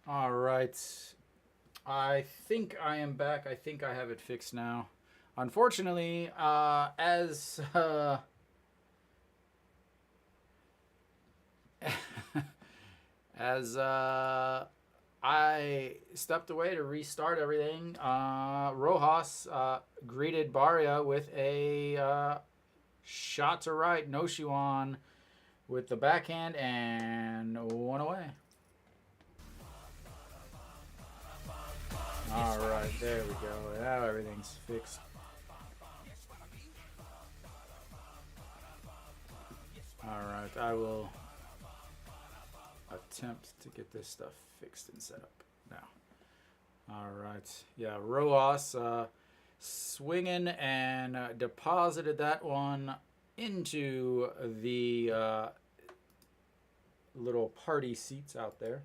All right. I think I am back. I think I have it fixed now. Unfortunately, as I stepped away to restart everything, Rojas greeted Barria with a shot to right, no Shiwan with the backhand and one away. All right, there we go. Now everything's fixed. All right, I will attempt to get this stuff fixed and set up now. All right, yeah, Rojas swinging and deposited that one into the little party seats out there.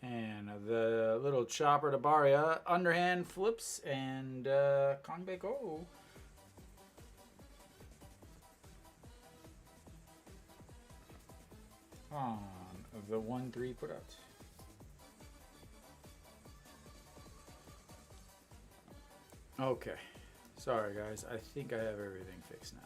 And the little chopper to Barria, underhand flips, and Kongbeko on the 1-3 put out. Okay. Sorry, guys. I think I have everything fixed now.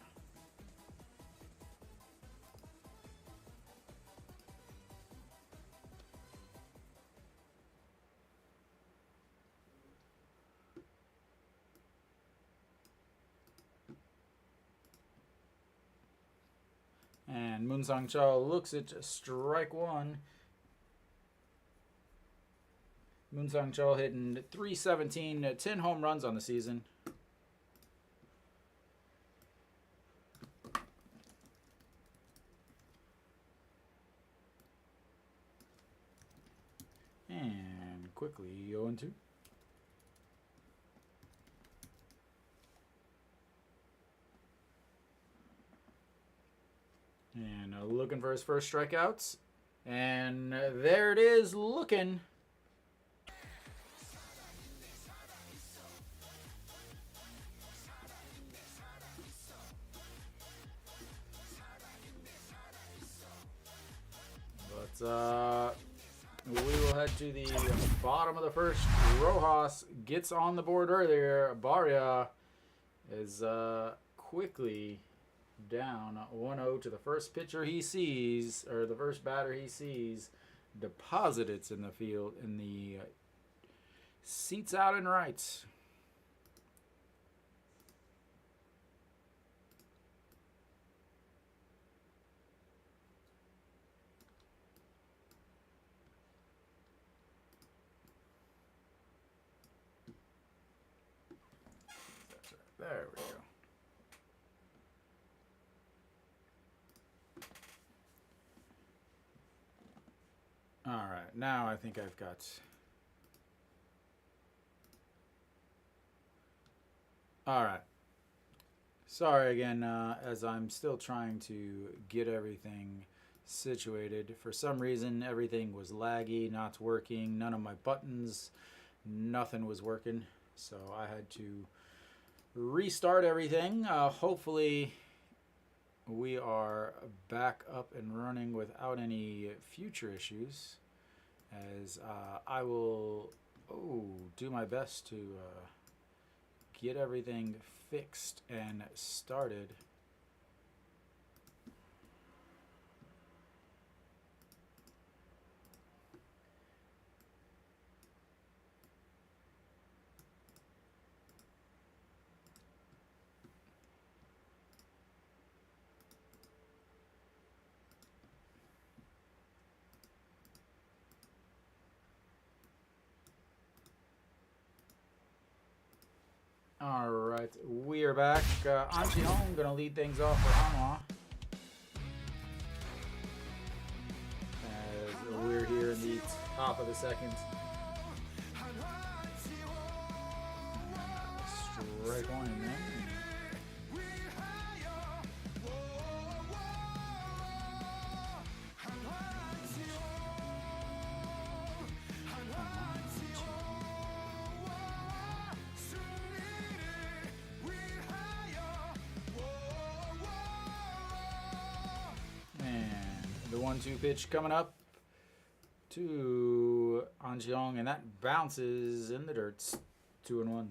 And Moon Sang Chao looks at strike one. Moon Sang Chao hitting 317, 10 home runs on the season. And quickly 0-2. And looking for his first strikeouts. And there it is, looking. But we will head to the bottom of the first. Rojas gets on the board earlier. Barria is quickly down 1-0 to the first pitcher he sees, or the first batter he sees. Deposit it in the field, in the seats out and right. There we go. All right, now I think I've got. All right. Sorry again, as I'm still trying to get everything situated. For some reason, everything was laggy, not working. None of my buttons, nothing was working. So I had to restart everything. Hopefully, we are back up and running without any future issues, as I will do my best to get everything fixed and started. All right, we are back. Anchi Hong going to lead things off for Hanwha, as we're here in the top of the second. Strike one in there. the 1-2 pitch coming up to Anjiong, and that bounces in the dirt. 2-1.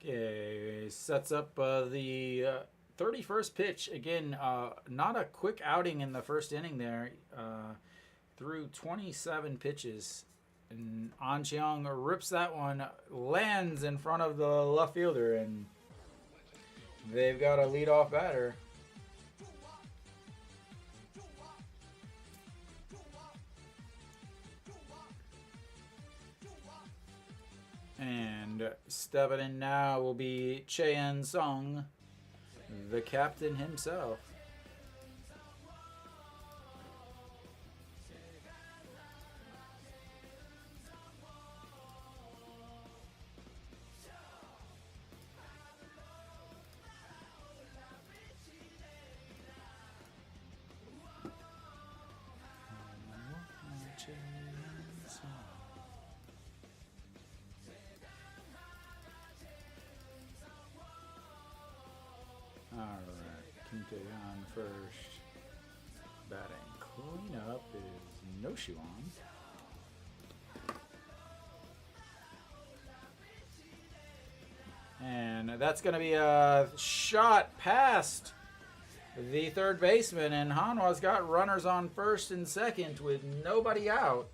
Okay, sets up the 31st pitch. Again, not a quick outing in the first inning there. Through 27 pitches. And An Chiang rips that one, lands in front of the left fielder, and they've got a leadoff batter. And stepping in now will be Chien Sung, the captain himself. Alright, Kim Tae-yeon first. Batting cleanup is No Shiwon. And that's going to be a shot past the third baseman, and Hanwha's got runners on first and second with nobody out.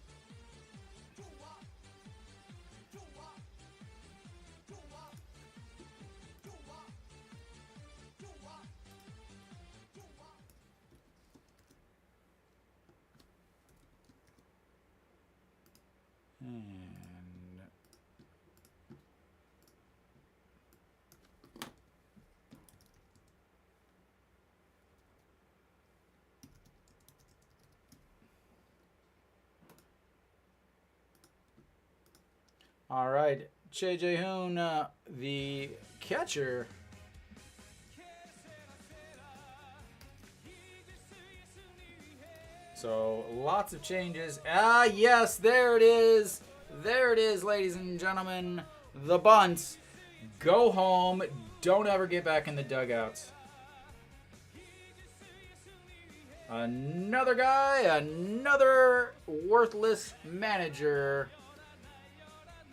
All right, Choi Jae-hoon, the catcher. So lots of changes. Ah, yes, there it is. There it is, ladies and gentlemen. The bunt. Go home. Don't ever get back in the dugouts. Another guy, another worthless manager.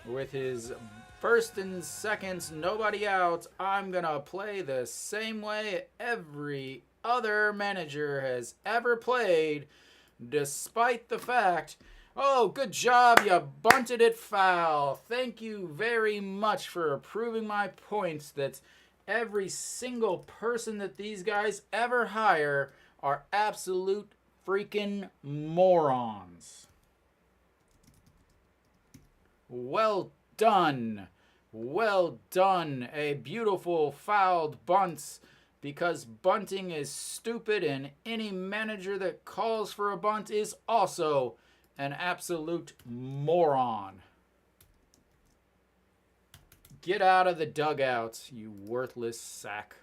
With his first and seconds, nobody out, I'm going to play the same way every other manager has ever played, despite the fact, oh, good job, you bunted it foul. Thank you very much for approving my points that every single person that these guys ever hire are absolute freaking morons. Well done. Well done. A beautiful fouled bunt, because bunting is stupid, and any manager that calls for a bunt is also an absolute moron. Get out of the dugout, you worthless sack.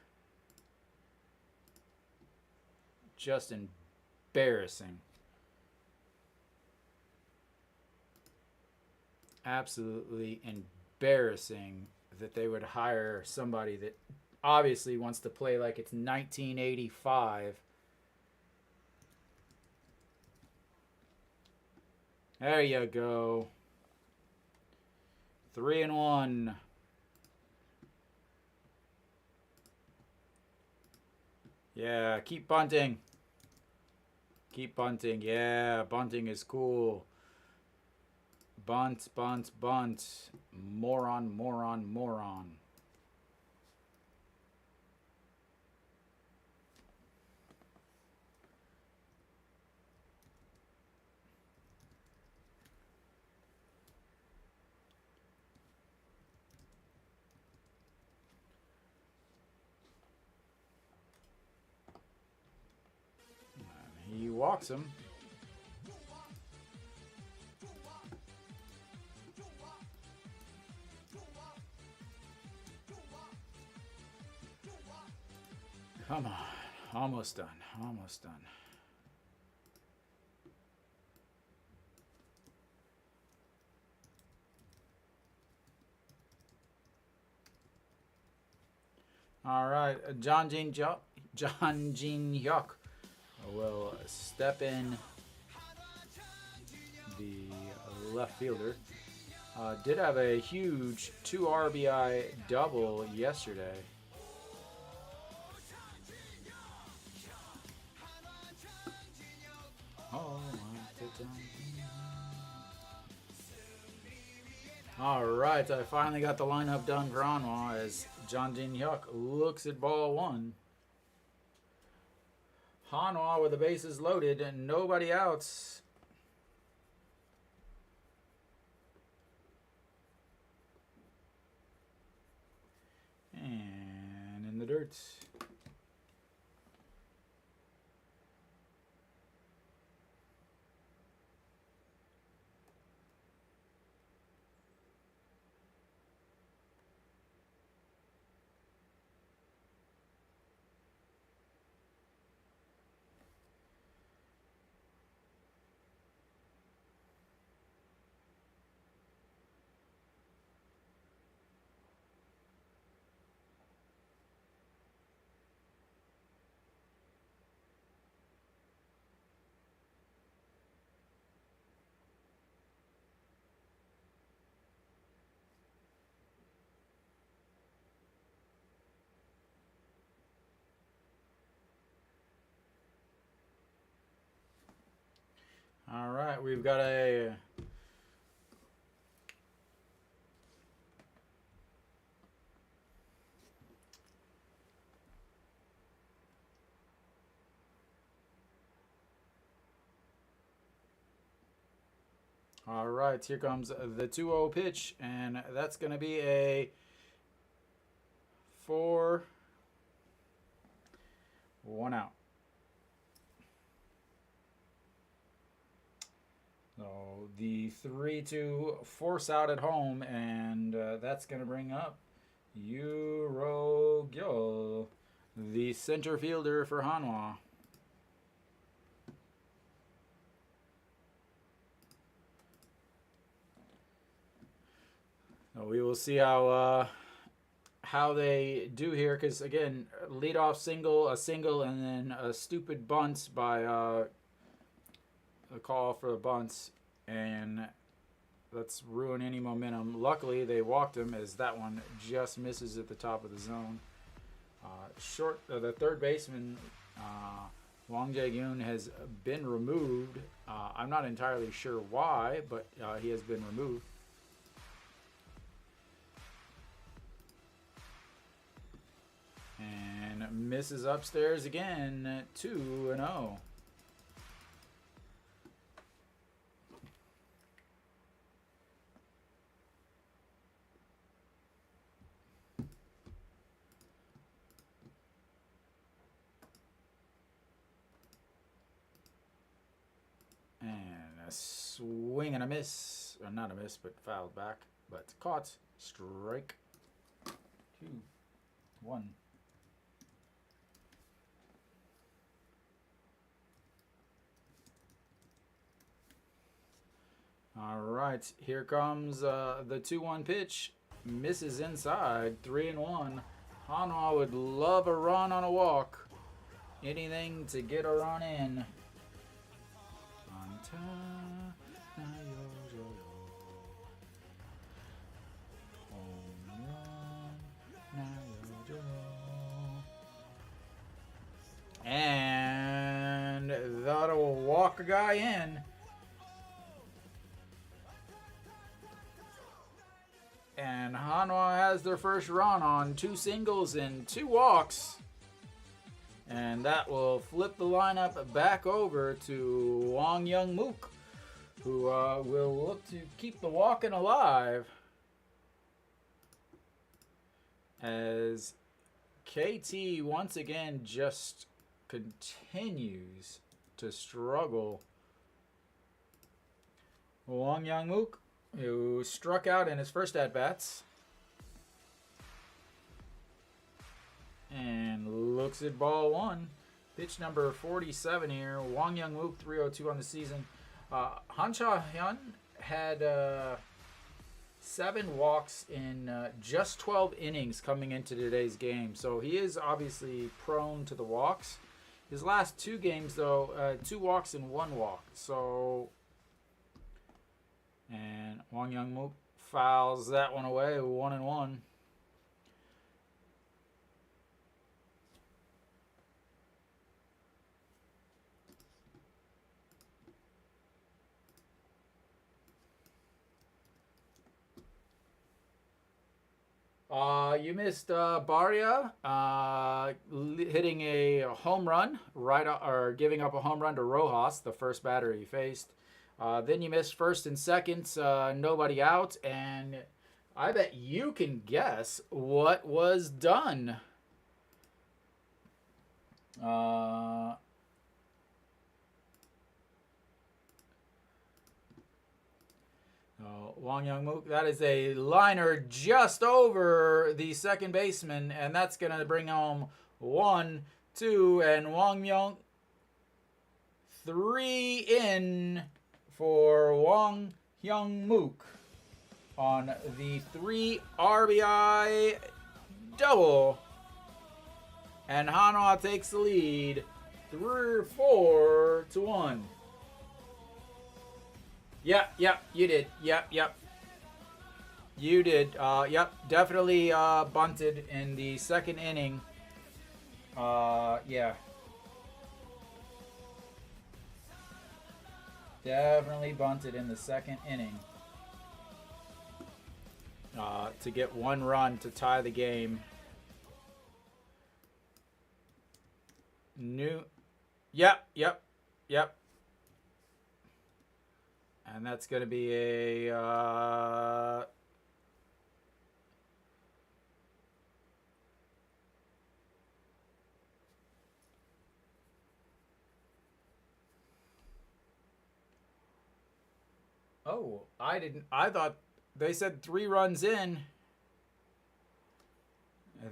Just embarrassing. Absolutely embarrassing that they would hire somebody that obviously wants to play like it's 1985. There you go. 3-1. Yeah, keep bunting. Keep bunting. Yeah, bunting is cool. Bunt, bunt, bunt. Moron, moron, moron. And he walks him. Come on. Almost done. Almost done. All right. John Jin Hyuk will step in, the left fielder. Did have a huge 2 RBI double yesterday. All right, I finally got the lineup done for Hanwha as John Jin Hyuk looks at ball 1. Hanwha with the bases loaded and nobody outs. And in the dirt. All right, we've got a all right, here comes the 2-0 pitch, and that's going to be a 4, 1 out. So the 3-2 force out at home, and that's going to bring up Yuro Gyo, the center fielder for Hanwha. So we will see how they do here, because again, leadoff single, a single, and then a stupid bunt by a call for the bunts, and let's ruin any momentum. Luckily, they walked him as that one just misses at the top of the zone. The third baseman, Wang Jae-gyun, has been removed. I'm not entirely sure why, but he has been removed. And misses upstairs again, 2-0. A swing and a miss, or not a miss, but fouled back, but caught. Strike 2, 1. All right, here comes the 2-1 pitch. Misses inside, 3-1. Hanwha would love a run on a walk. Anything to get a run in. And that'll walk a guy in. And Hanwha has their first run on 2 singles and 2 walks. And that will flip the lineup back over to Wang Young-mook, who will look to keep the walking alive as KT once again just continues to struggle. Wang Young-mook, who struck out in his first at-bats. And looks at ball one. Pitch number 47 here. Wang Young Mook, 302 on the season. Han Cha-hyun had 7 walks in just 12 innings coming into today's game. So he is obviously prone to the walks. His last 2 games, though, 2 walks and 1 walk. So, and Wang Young Mook fouls that one away, 1-1. You missed Barria hitting a home run or giving up a home run to Rojas, the first batter he faced. Then you missed first and second, nobody out, and I bet you can guess what was done. Wang Young Mook, that is a liner just over the second baseman, and that's going to bring home 1, 2, and Wang Young 3 in for Wang Young Mook on the 3 RBI double. And Hanwha takes the lead 4-1. Yep, you did. Yep. You did. Yep, definitely bunted in the second inning. Yeah. Definitely bunted in the second inning. To get 1 run to tie the game. Yep. And that's going to be a oh, I thought they said 3 runs in.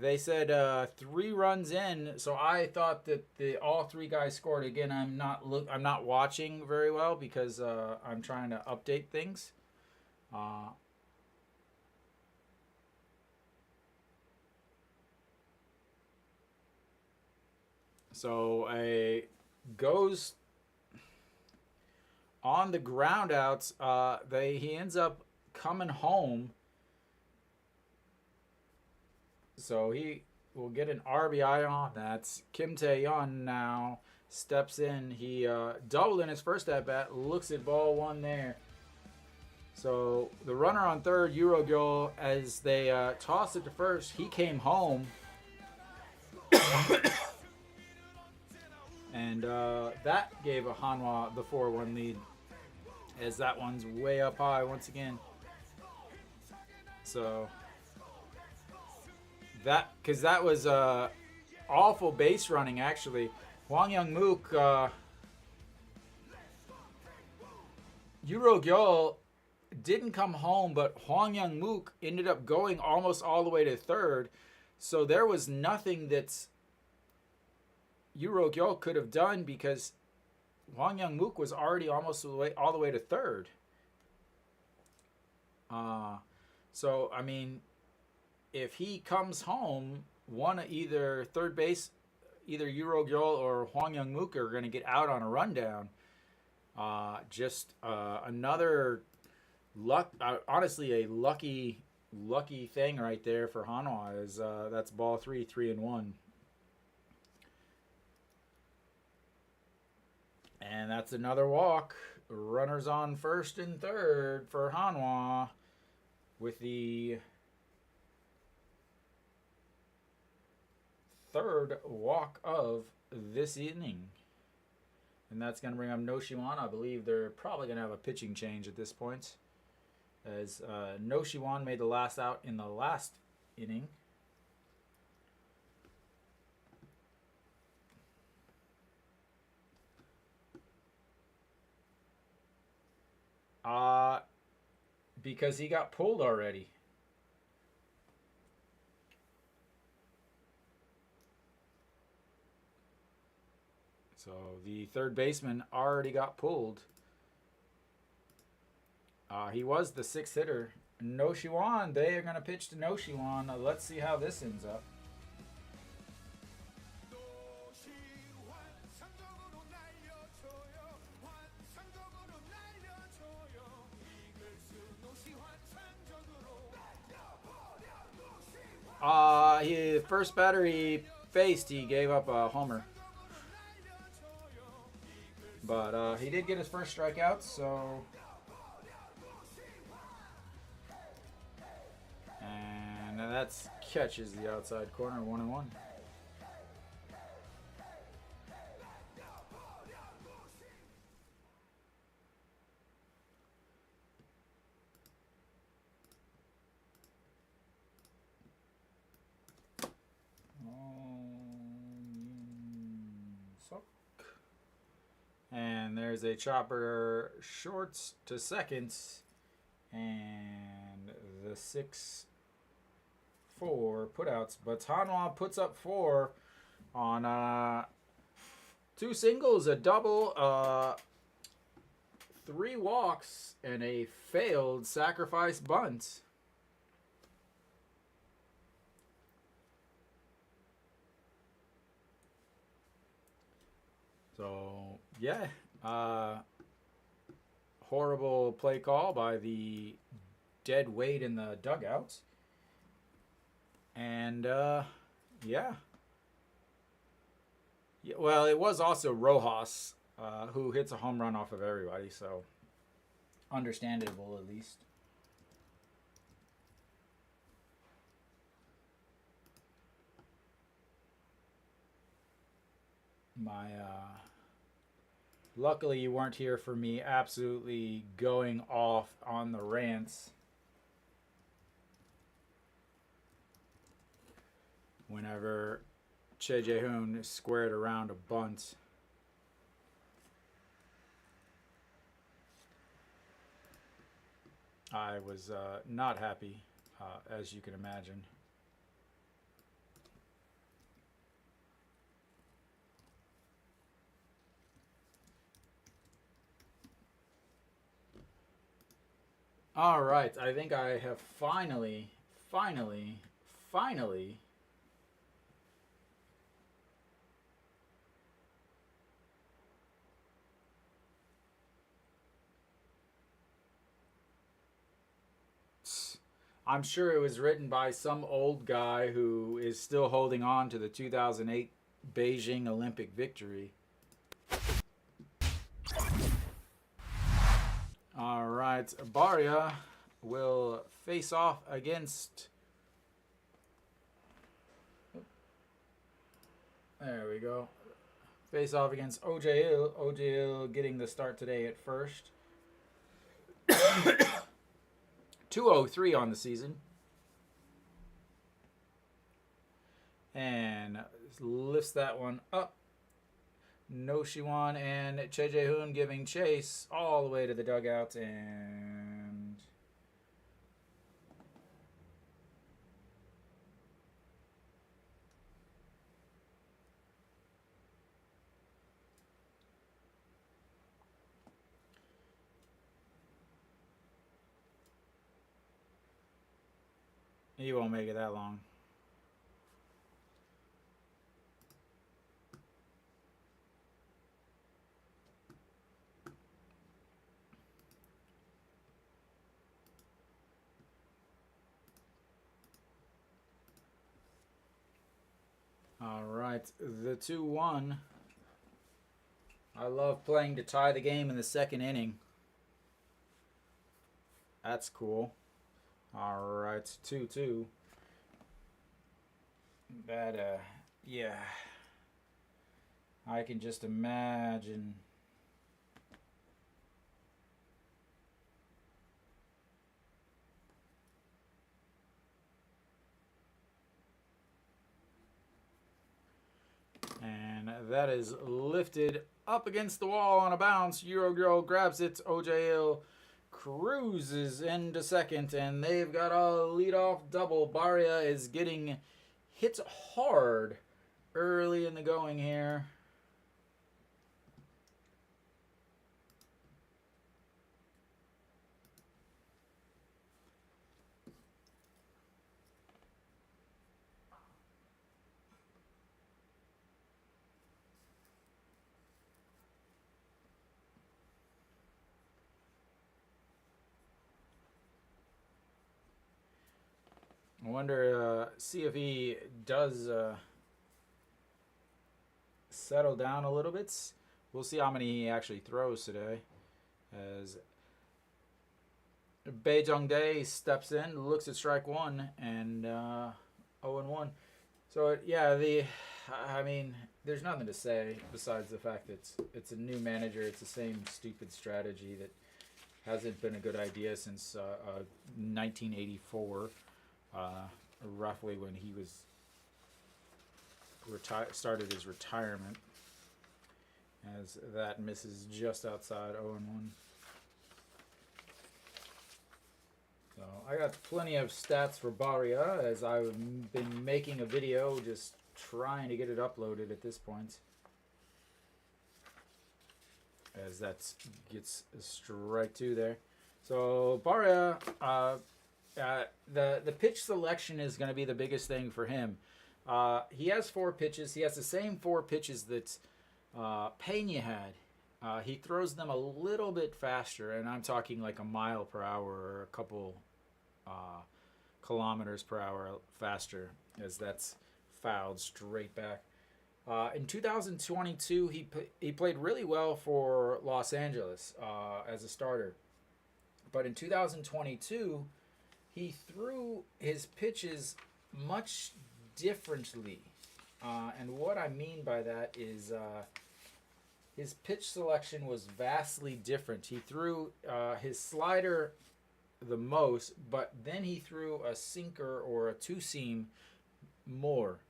They said 3 runs in, so I thought that all 3 guys scored. Again, I'm not watching very well because I'm trying to update things. So a goes on the ground outs. He ends up coming home. So he will get an RBI on. That's Kim Tae-yeon now steps in. He doubled in his first at bat. Looks at ball 1 there. So the runner on third, Eurogyo, as they toss it to first, he came home. And that gave a Hanwha the 4-1 lead, as that one's way up high once again. So that was awful base running, actually. Wang Young Mook, Eurogyo didn't come home, but Hwang Young Mook ended up going almost all the way to third. So there was nothing that's Eurogyo could have done because Hwang Young Mook was already almost all the way to third. So, I mean, if he comes home, either third base, either Eurogyo or Hwang Young Mook are going to get out on a rundown. Another honestly a lucky thing right there for Hanwha is that's ball 3-1. And that's another walk. Runners on first and third for Hanwha with the third walk of this inning. And that's going to bring up No Shiwan. I believe they're probably going to have a pitching change at this point, as No Shiwan made the last out in the last inning. Because he got pulled already. So the third baseman already got pulled. He was the sixth hitter. No Shiwan. They are going to pitch to No Shiwan. Let's see how this ends up. First batter he faced, he gave up a homer. But he did get his first strikeout, so... And that catches the outside corner, 1-1. And there's a chopper shorts to seconds. And the 6-4 putouts. But Hanwha puts up 4 on 2 singles, a double, 3 walks, and a failed sacrifice bunt. So, yeah, horrible play call by the dead weight in the dugout. And, yeah. Well, it was also Rojas who hits a home run off of everybody, so understandable at least. Luckily you weren't here for me absolutely going off on the rants whenever Che Jae-hoon squared around a bunt. I was not happy, as you can imagine. All right, I think I have finally I'm sure it was written by some old guy who is still holding on to the 2008 Beijing Olympic victory. All right, Barria will face off against... There we go. Face off against OJL. OJL getting the start today at first. 203 on the season. And lifts that one up. No Shiwan and Che Jae-hoon giving chase all the way to the dugout, and he won't make it that long. All right, the 2-1. I love playing to tie the game in the second inning. That's cool. All right, 2-2. That, yeah. I can just imagine. And that is lifted up against the wall on a bounce. Eurogirl grabs it. OJL cruises into second, and they've got a leadoff double. Barria is getting hit hard early in the going here. I wonder, see if he does settle down a little bit. We'll see how many he actually throws today. As Bae Jung Dae steps in, looks at strike one, and 0-1. So yeah, I mean, there's nothing to say besides the fact that it's a new manager. It's the same stupid strategy that hasn't been a good idea since 1984, roughly when he was started his retirement. As that misses just outside 0-1. So I got plenty of stats for Barria, as I've been making a video just trying to get it uploaded at this point. As that gets a strike two there. So Barria, the pitch selection is going to be the biggest thing for him. He has 4 pitches. He has the same 4 pitches that Pena had. He throws them a little bit faster, and I'm talking like a mile per hour or a couple kilometers per hour faster, as that's fouled straight back. In 2022, he played really well for Los Angeles as a starter. But in 2022, he threw his pitches much differently. And what I mean by that is his pitch selection was vastly different. He threw his slider the most, but then he threw a sinker or a two-seam more.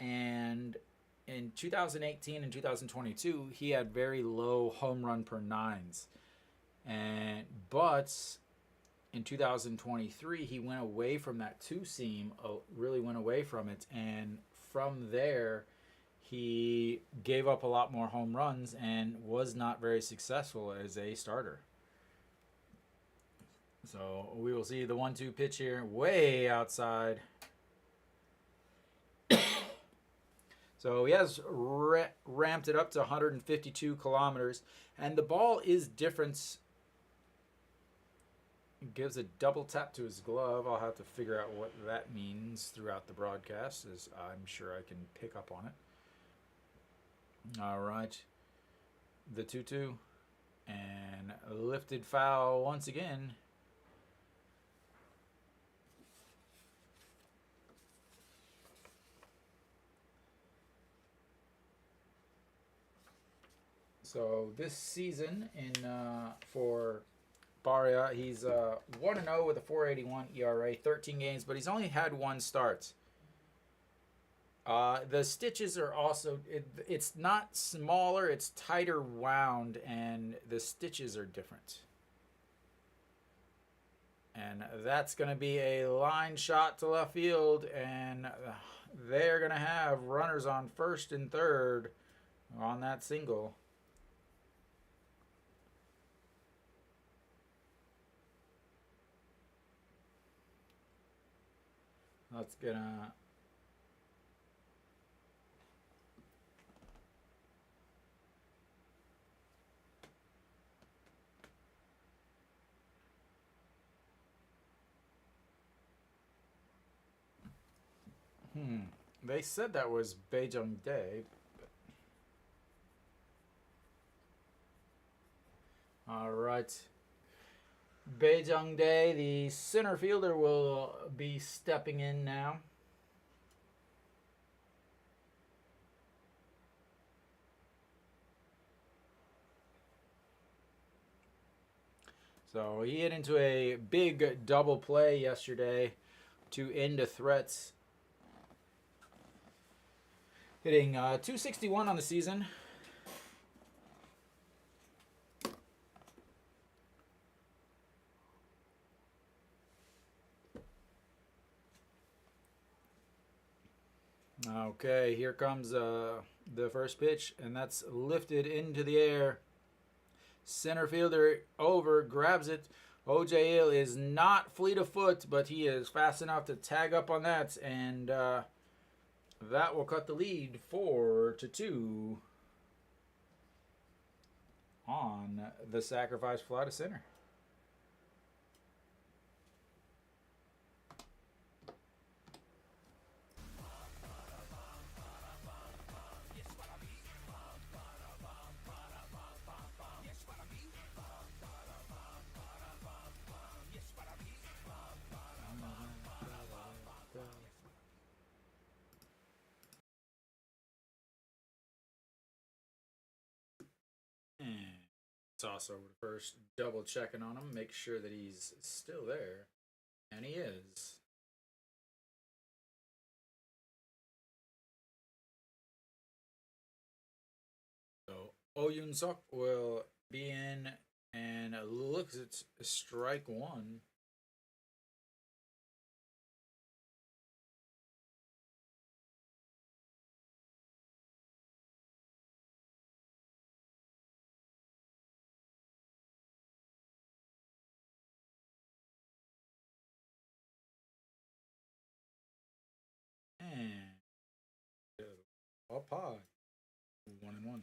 And in 2018 and 2022, he had very low home run per nines. But in 2023, he went away from that two-seam, really went away from it. And from there, he gave up a lot more home runs and was not very successful as a starter. So we will see the 1-2 pitch here, way outside. So he has ramped it up to 152 kilometers, and the ball is different. Gives a double tap to his glove. I'll have to figure out what that means throughout the broadcast, as I'm sure I can pick up on it. All right. The 2-2. And lifted foul once again. So this season for Barria, he's 1-0 with a 4.81 ERA, 13 games, but he's only had 1 start. The stitches are also, it's not smaller, it's tighter wound, and the stitches are different. And that's going to be a line shot to left field, and they're going to have runners on first and third on that single. That's gonna They said that was Bae Jung Dae. All right. Bae Jung Dae, the center fielder, will be stepping in now. So he hit into a big double play yesterday to end the threats. Hitting 261 on the season. Okay, here comes the first pitch, and that's lifted into the air. Center fielder over, grabs it. O.J. Hill is not fleet of foot, but he is fast enough to tag up on that, and that will cut the lead 4-2 on the sacrifice fly to center. Toss over to first, double checking on him, make sure that he's still there. And he is. So Oyun Sok will be in, and it looks it's strike one. And up high. 1-1.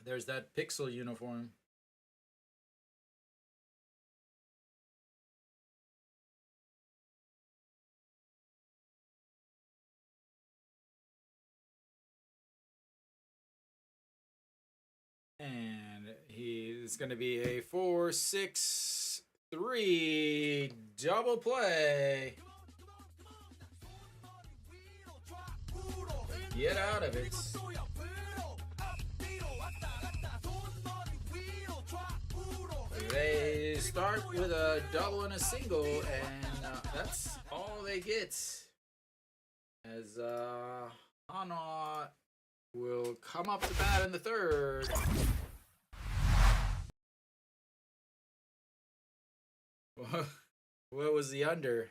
There's that pixel uniform. And he's going to be a 4-6-3 double play. Get out of it. They start with a double and a single, and that's all they get. As Hanwha will come up to bat in the third. What was the under?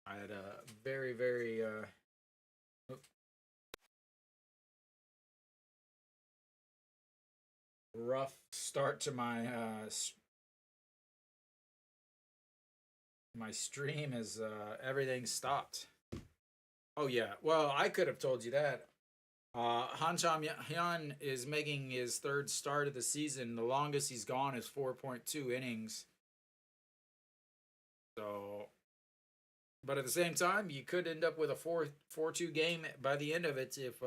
I had a very, very rough start to my my stream as everything stopped. Oh yeah, well I could have told you that. Han Cham Hyun is making his third start of the season. The longest he's gone is 4.2 innings. So, but at the same time, you could end up with a 4-2 game by the end of it if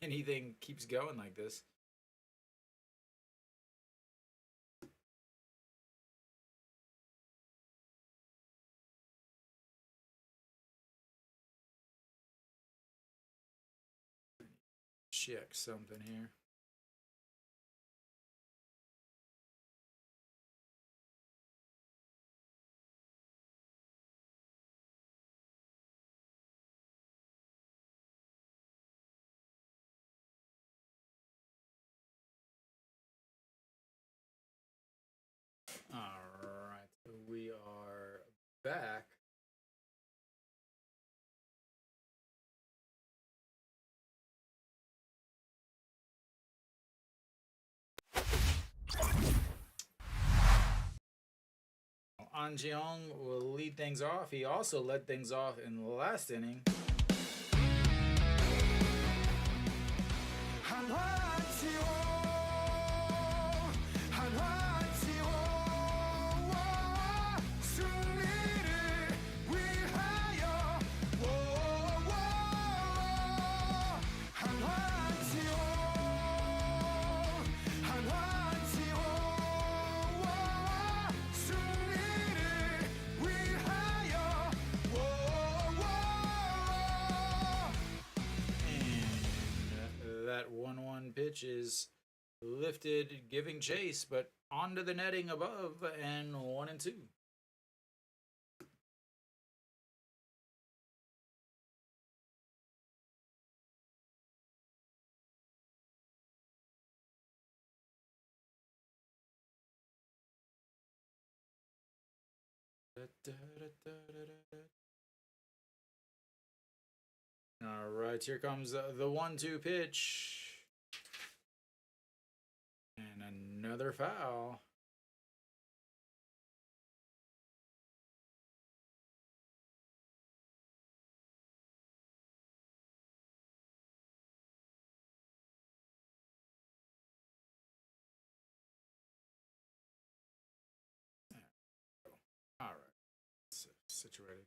anything keeps going like this. Check something here. All right, we are back. An Jeong will lead things off. He also led things off in the last inning. That 1-1 pitch is lifted, giving chase, but onto the netting above, and 1-2. All right, here comes the 1-2 pitch. And another foul. All right, situated.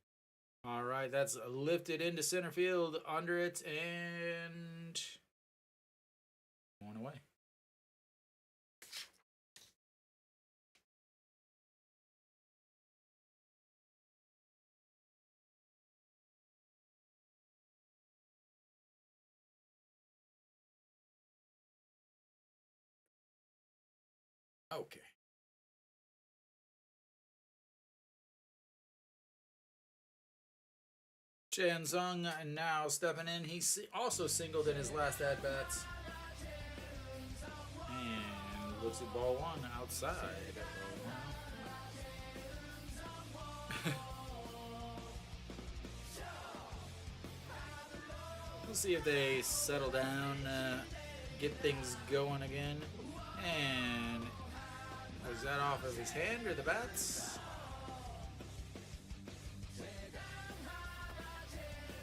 All right, that's lifted into center field, under it, and one away. Okay. Chan Sung now stepping in. He also singled in his last at bats. And looks at ball one outside. We'll see if they settle down, get things going again. And was that off of his hand or the bats?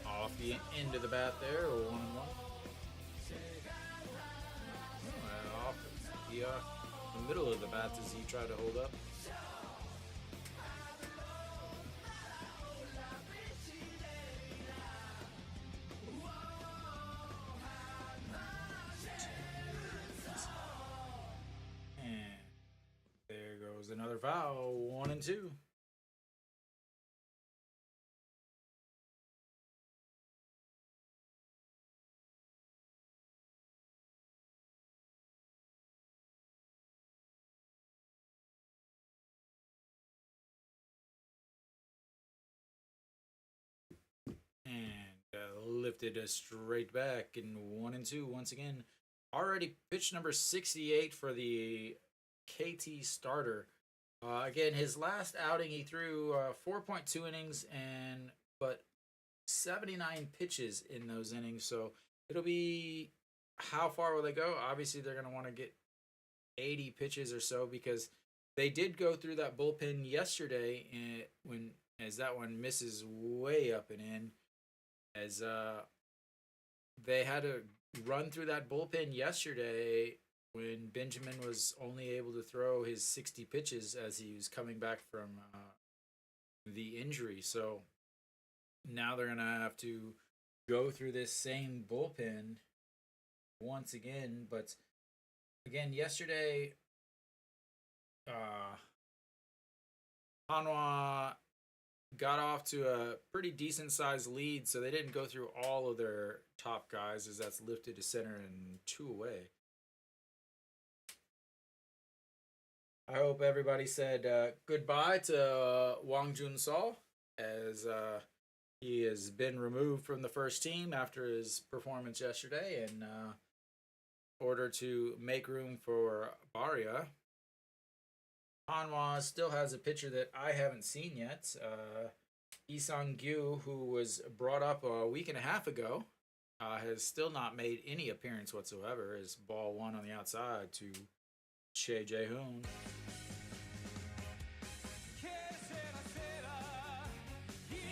Off the end of the bat there, 1-1. Off the middle of the bats as he tried to hold up. And there goes another foul, 1-2. And lifted a straight back in 1-2 once again. Already pitch number 68 for the KT starter. Again, his last outing he threw 4.2 innings but 79 pitches in those innings. So it'll be how far will they go? Obviously, they're going to want to get 80 pitches or so because they did go through that bullpen yesterday as that one misses way up and in. As they had to run through that bullpen yesterday when Benjamin was only able to throw his 60 pitches as he was coming back from the injury. So now they're going to have to go through this same bullpen once again. But again, yesterday, Hanwha got off to a pretty decent sized lead, so they didn't go through all of their top guys as that's lifted to center and 2 away. I hope everybody said goodbye to Wang Jun Sol as he has been removed from the first team after his performance yesterday in order to make room for Barria. Hanwha still has a pitcher that I haven't seen yet. Isang Gyu, who was brought up a week and a half ago, has still not made any appearance whatsoever. As ball one on the outside to Che Jae-hoon.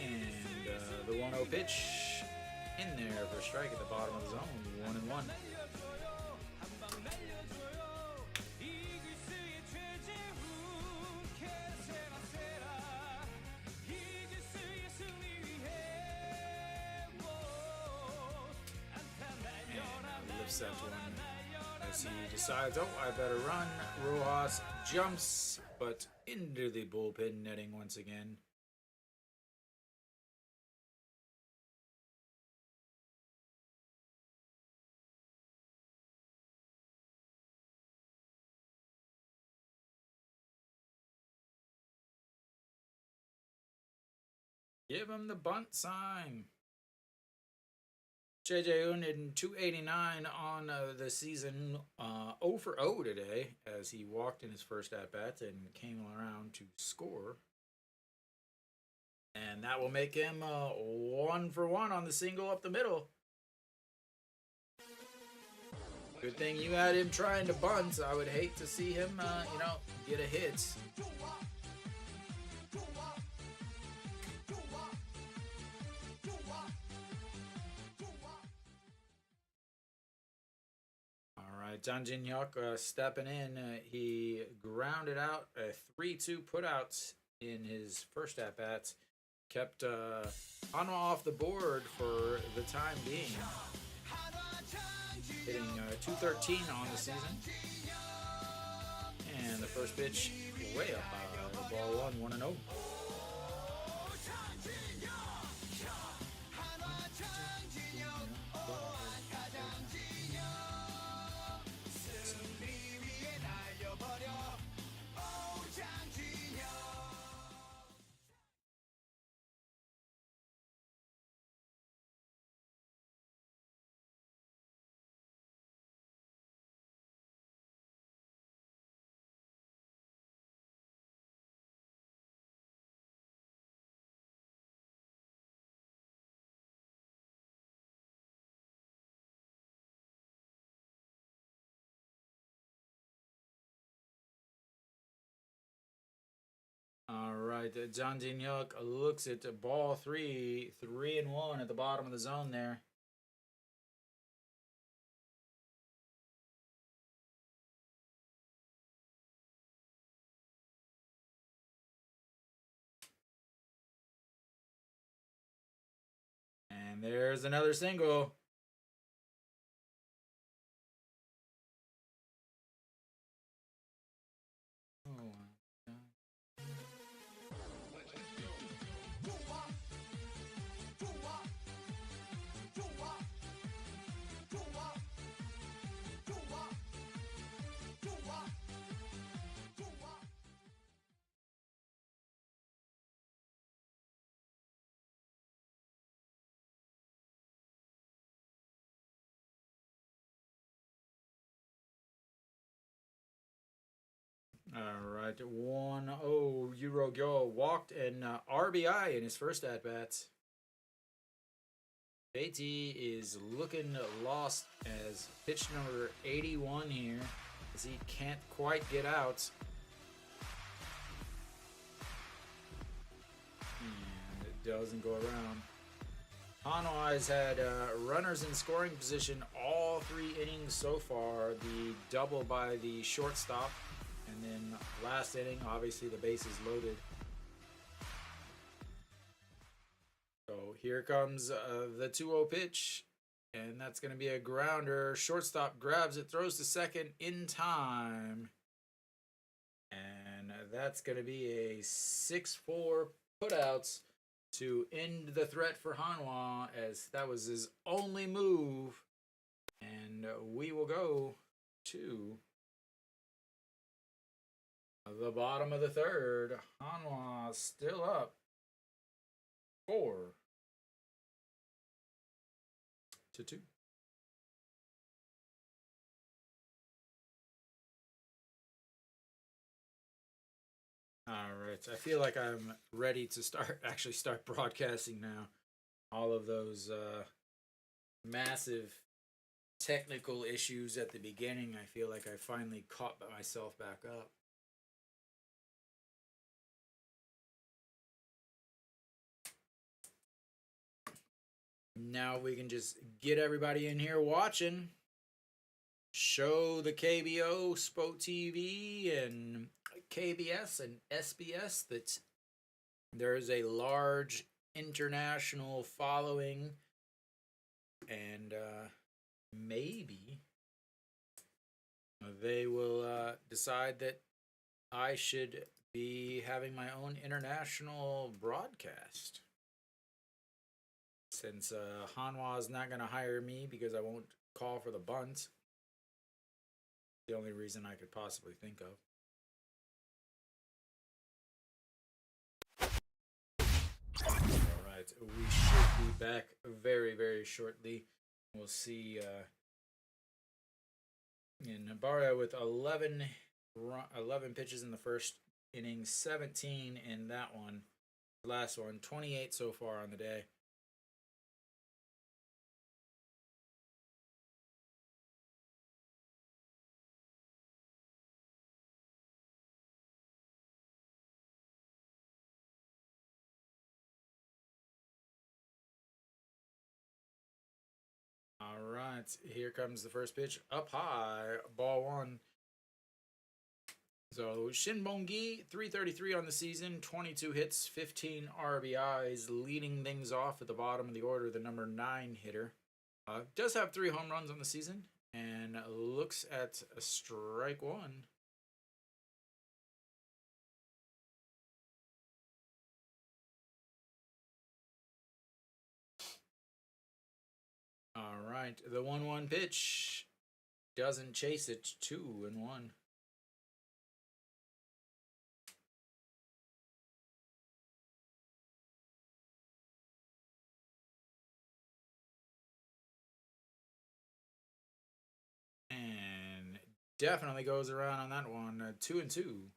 And the 1-0 pitch in there for a strike at the bottom of the zone. 1-1. That one as he decides, oh, I better run. Rojas jumps, but into the bullpen netting once again. Give him the bunt sign. Che Jae-hoon in 289 on the season, 0 for 0 today as he walked in his first at-bat and came around to score. And that will make him 1 for 1 on the single up the middle. Good thing you had him trying to bunt. I would hate to see him, get a hit. Jang Jin-hyuk stepping in. He grounded out a 3-2 putout in his first at-bat. Kept Hanwha off the board for the time being. Hitting 213 on the season. And the first pitch way up high. Ball 1-0. right, John Nyuk looks at ball three, 3-1 at the bottom of the zone there. And there's another single. Oh, all right, 1-0. Euro Gyo walked and RBI in his first at bats. JT is looking lost as pitch number 81 here, as he can't quite get out. And it doesn't go around. Hanwha has had runners in scoring position all 3 innings so far. The double by the shortstop, and then last inning, obviously the bases loaded. So here comes the 2-0 pitch, and that's going to be a grounder. Shortstop grabs it, throws to second in time. And that's going to be a 6-4 putouts to end the threat for Hanwha, as that was his only move. And we will go to the bottom of the third. Hanwha still up 4-2. All right, I feel like I'm ready to start broadcasting now. All of those massive technical issues at the beginning, I feel like I finally caught myself back up. Now we can just get everybody in here watching. Show the KBO, SPO TV, and KBS and SBS that there is a large international following, and maybe they will decide that I should be having my own international broadcast. Since Hanwha is not going to hire me because I won't call for the bunt. The only reason I could possibly think of. Alright, we should be back very, very shortly. We'll see in Barria with 11 pitches in the first inning, 17 in that one. Last one, 28 so far on the day. All right, here comes the first pitch. Up high, ball 1. So Shinbongi, 333 on the season, 22 hits, 15 RBIs, leading things off at the bottom of the order, the number 9 hitter. Does have 3 home runs on the season, and looks at a strike 1. All right, the 1-1 pitch doesn't chase it. 2-1. And definitely goes around on that one. 2-2.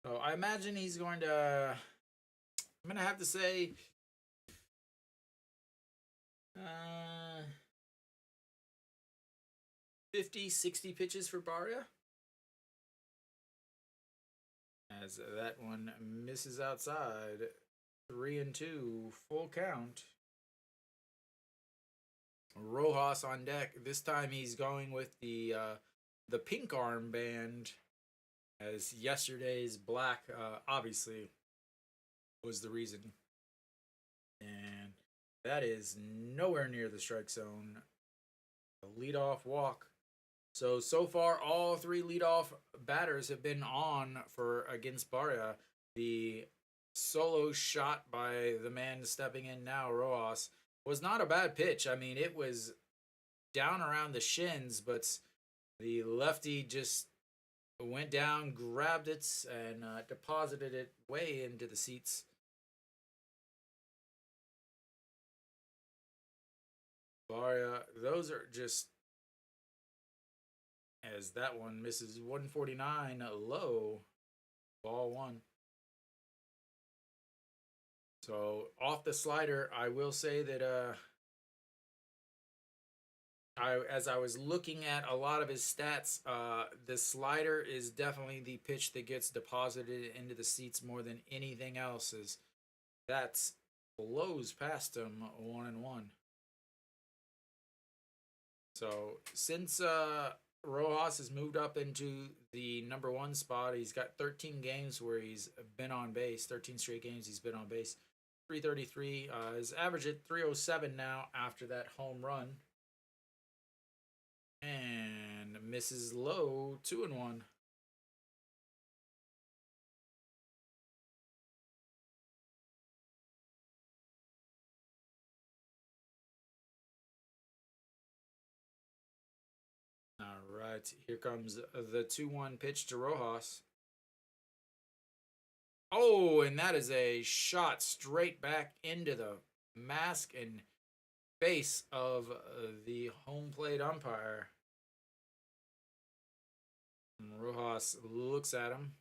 So I imagine he's going to. I'm gonna have to say. 50, 60 pitches for Barria. as that one misses outside. 3-2, full count. Rojas on deck. This time he's going with the pink armband, as yesterday's black obviously was the reason. And that is nowhere near the strike zone. A leadoff walk. So far, all three leadoff batters have been on for against Barria. The solo shot by the man stepping in now, Rojas, was not a bad pitch. I mean, it was down around the shins, but the lefty just went down, grabbed it, and deposited it way into the seats. Barria, those are just, as that one misses 149 low, ball one. So off the slider, I will say that as I was looking at a lot of his stats, the slider is definitely the pitch that gets deposited into the seats more than anything else. Is that's blows past him 1-1. So since Rojas has moved up into the number one spot, he's got 13 games where he's been on base. 13 straight games he's been on base. 333. His average at 307 now after that home run. And misses low, 2-1. All right, here comes the 2-1 pitch to Rojas. Oh, and that is a shot straight back into the mask and face of the home plate umpire. And Rojas looks at him.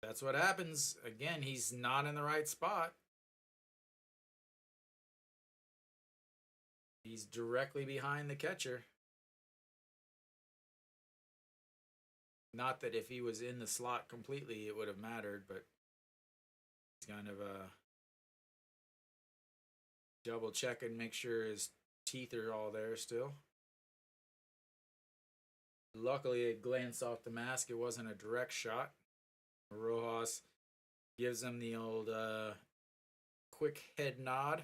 That's what happens. Again, he's not in the right spot. He's directly behind the catcher. Not that if he was in the slot completely, it would have mattered, but he's kind of double check and make sure his teeth are all there still. Luckily, it glanced off the mask. It wasn't a direct shot. Rojas gives him the old quick head nod.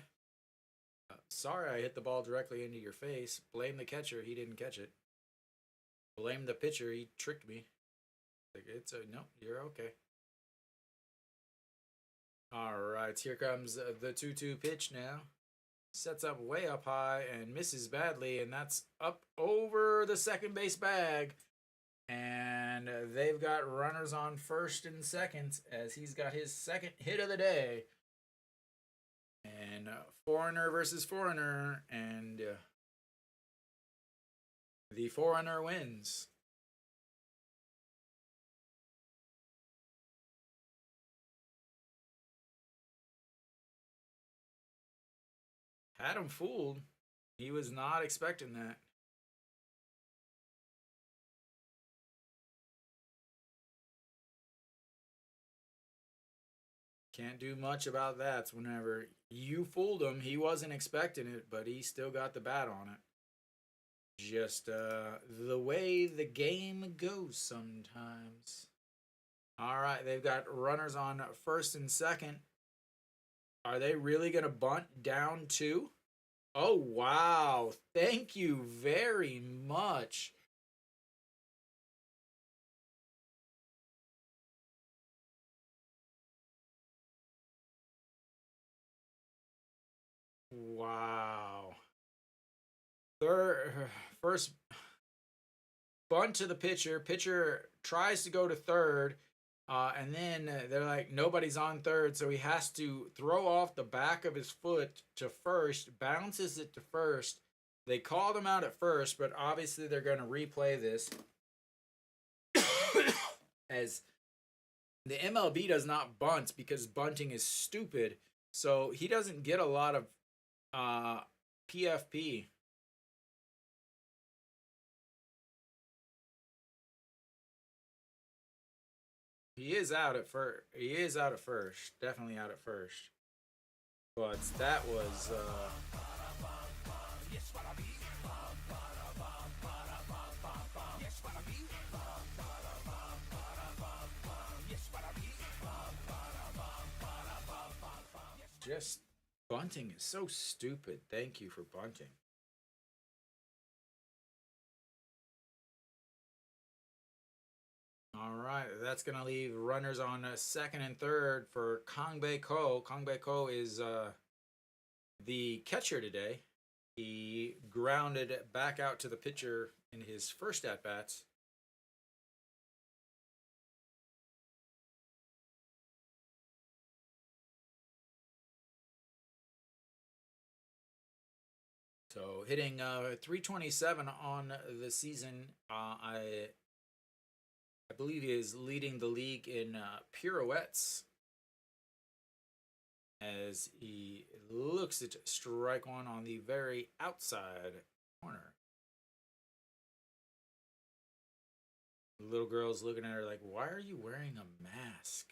Sorry I hit the ball directly into your face. Blame the catcher. He didn't catch it. Blame the pitcher. He tricked me. Like, it's a no, you're okay. All right, here comes the 2-2 pitch now. Sets up way up high and misses badly, and that's up over the second base bag. And they've got runners on first and second as he's got his second hit of the day. And foreigner versus foreigner, and the foreigner wins. Had him fooled. He was not expecting that. Can't do much about that. Whenever you fooled him, he wasn't expecting it, but he still got the bat on it. Just the way the game goes sometimes. All right, they've got runners on first and second. Are they really going to bunt down two? Oh, wow. Thank you very much. Wow. First bunt to the pitcher. Pitcher tries to go to third. And then they're like, nobody's on third, so he has to throw off the back of his foot to first, bounces it to first. They called him out at first, but obviously they're going to replay this. As the MLB does not bunt because bunting is stupid, so he doesn't get a lot of PFP. He is out at first. He is out at first. Definitely out at first. But that was just bunting is so stupid. Thank you for bunting. All right, that's gonna leave runners on second and third for Kong Bei Ko. Kong Bei Ko is the catcher today. He grounded back out to the pitcher in his first at bats. So hitting 327 on the season. I believe he is leading the league in pirouettes as he looks at strike one on the very outside corner. The little girl's looking at her like, why are you wearing a mask?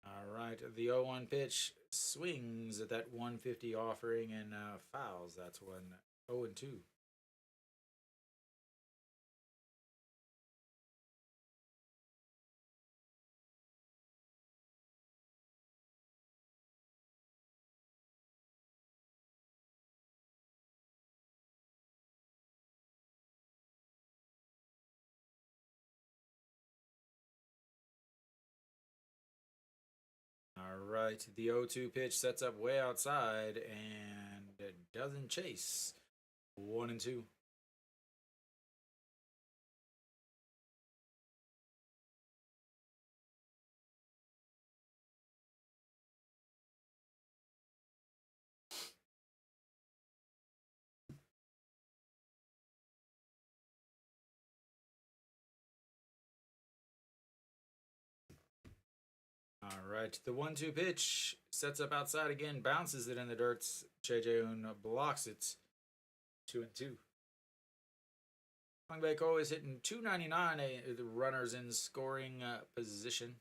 All right, the 0-1 pitch swings at that 150 offering and fouls. That's one 0-2. All right, the 0-2 pitch sets up way outside and it doesn't chase. 1-2. All right, the 1-2 pitch sets up outside again, bounces it in the dirt. Chejeun blocks it. 2-2. Hong Baeko is hitting 299. The runners in scoring position.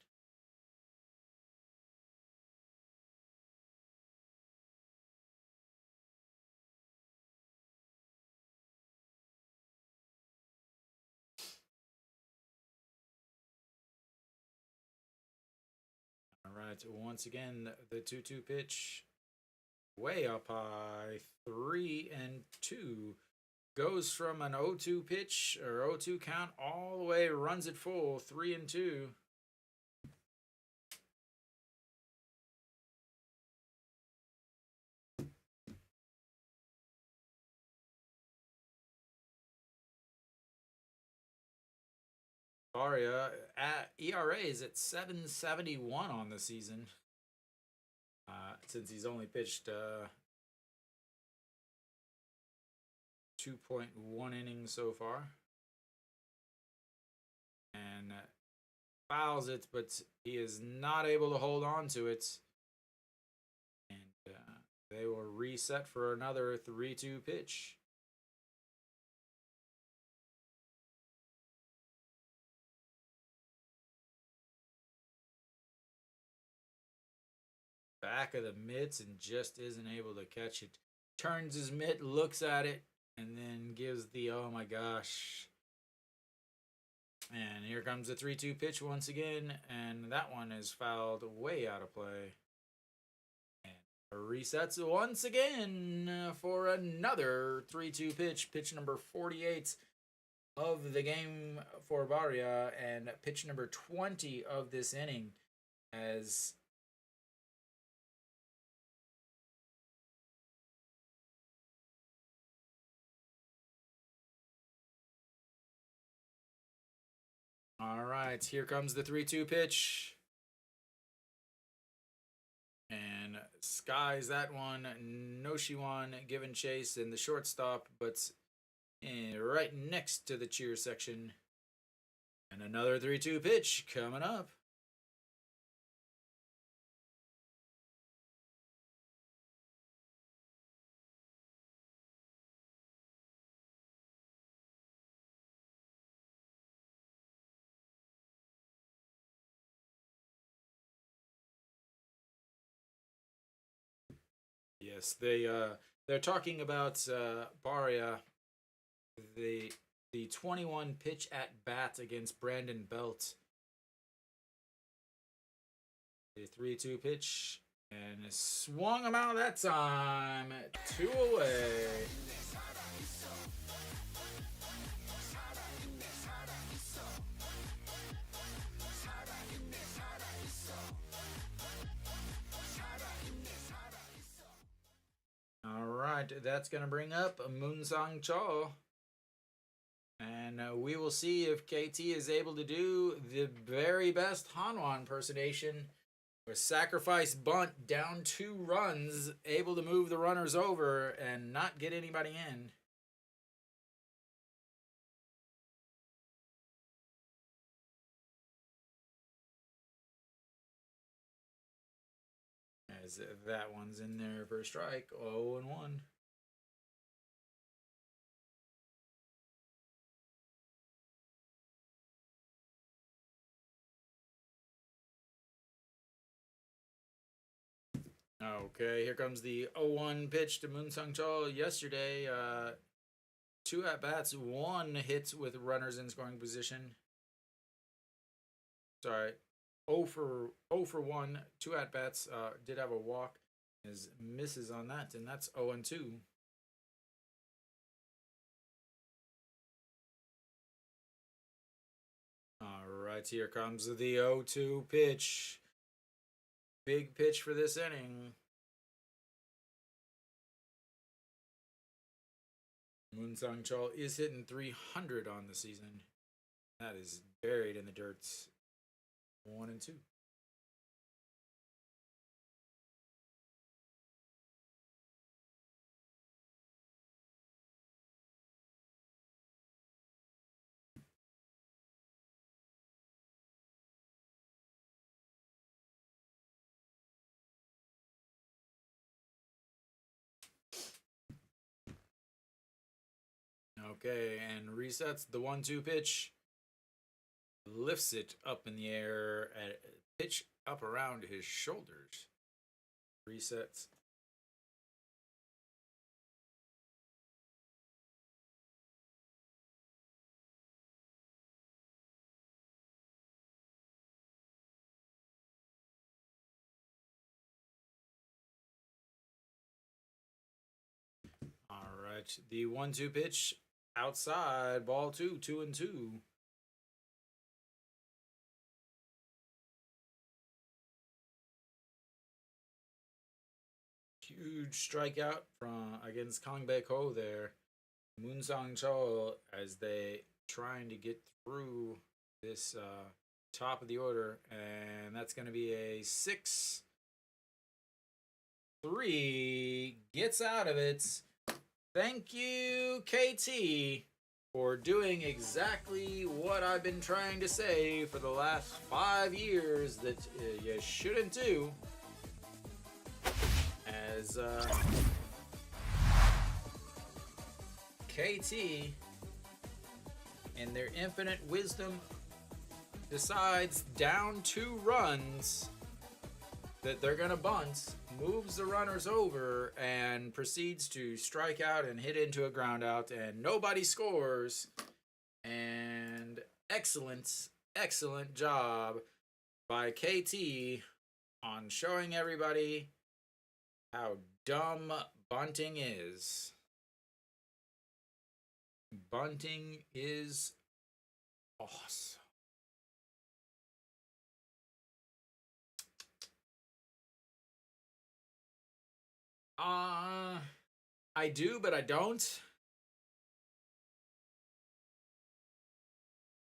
All right, once again, the 2-2 pitch way up high. 3-2. Goes from an 0-2 pitch or 0-2 count all the way, runs it full. 3-2. Barria at ERA is at 7.71 on the season. Since he's only pitched 2.1 innings so far. And fouls it, but he is not able to hold on to it. And they will reset for another 3-2 pitch. Back of the mitts and just isn't able to catch it. Turns his mitt, looks at it, and then gives the oh my gosh. And here comes the 3-2 pitch once again, and that one is fouled way out of play. And resets once again for another 3-2 pitch. Pitch number 48 of the game for Barria, and pitch number 20 of this inning as all right, here comes the 3-2 pitch. And skies that one. Noshiwan giving chase in the shortstop, but right next to the cheer section. And another 3-2 pitch coming up. Yes, they're talking about Barria, the the 21 pitch at bat against Brandon Belt. The 3-2 pitch and swung him out that time. 2 away. All right, that's going to bring up Moonsang Cho. And we will see if KT is able to do the very best Hanwha impersonation. A sacrifice bunt down 2 runs, able to move the runners over and not get anybody in. As that one's in there for a strike. 0-1. Okay, here comes the 0-1 pitch to Moon Sung Chol. Yesterday, 2 at bats, 1 hit with runners in scoring position. Sorry, 0 for 1, 2 at bats. Did have a walk. His misses on that, and that's 0-2. All right, here comes the 0-2 pitch. Big pitch for this inning. Moon Sung Chol is hitting 300 on the season. That is buried in the dirt. 1-2. Okay, and resets the 1-2 pitch. Lifts it up in the air at pitch up around his shoulders. Resets. All right, the 1-2 pitch outside, ball 2, 2-2. Huge strikeout from against Kang Baek Ho there. Moon Sang Chol as they trying to get through this top of the order, and that's going to be a 6-3. Gets out of it. Thank you, KT, for doing exactly what I've been trying to say for the last 5 years that you shouldn't do. As KT, in their infinite wisdom, decides down 2 runs that they're going to bunt, moves the runners over, and proceeds to strike out and hit into a ground out, and nobody scores. And excellent, excellent job by KT on showing everybody how dumb bunting is. Bunting is awesome. I do, but I don't.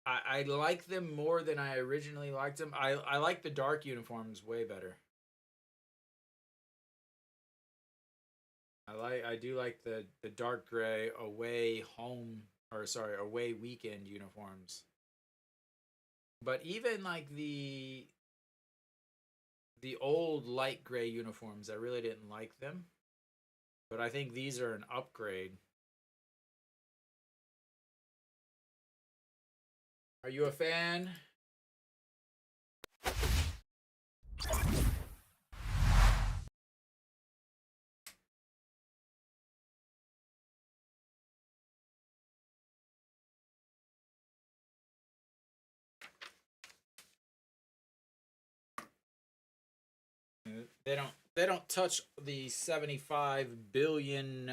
I like them more than I originally liked them. I like the dark uniforms way better. I do like the dark gray away weekend uniforms. But even like the old light gray uniforms, I really didn't like them. But I think these are an upgrade. Are you a fan? They don't touch the 75 billion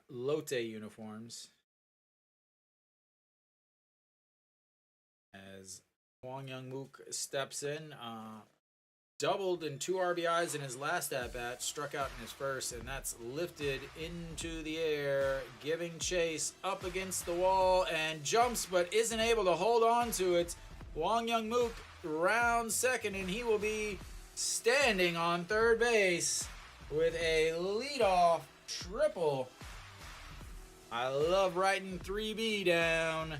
Lotte uniforms. As Hwang Young-mook steps in, doubled in 2 RBIs in his last at bat, struck out in his first, and that's lifted into the air, giving chase up against the wall and jumps but isn't able to hold on to it. Hwang Young-mook rounds second, and he will be standing on third base with a leadoff triple. I love writing 3B down.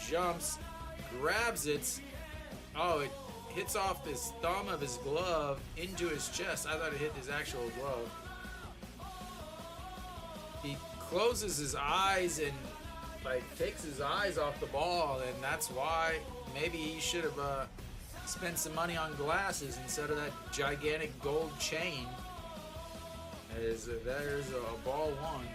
Jumps, grabs it. Oh, it hits off his thumb of his glove into his chest. I thought it hit his actual glove. He closes his eyes and takes his eyes off the ball, and that's why maybe he should have spent some money on glasses instead of that gigantic gold chain. There's a ball one.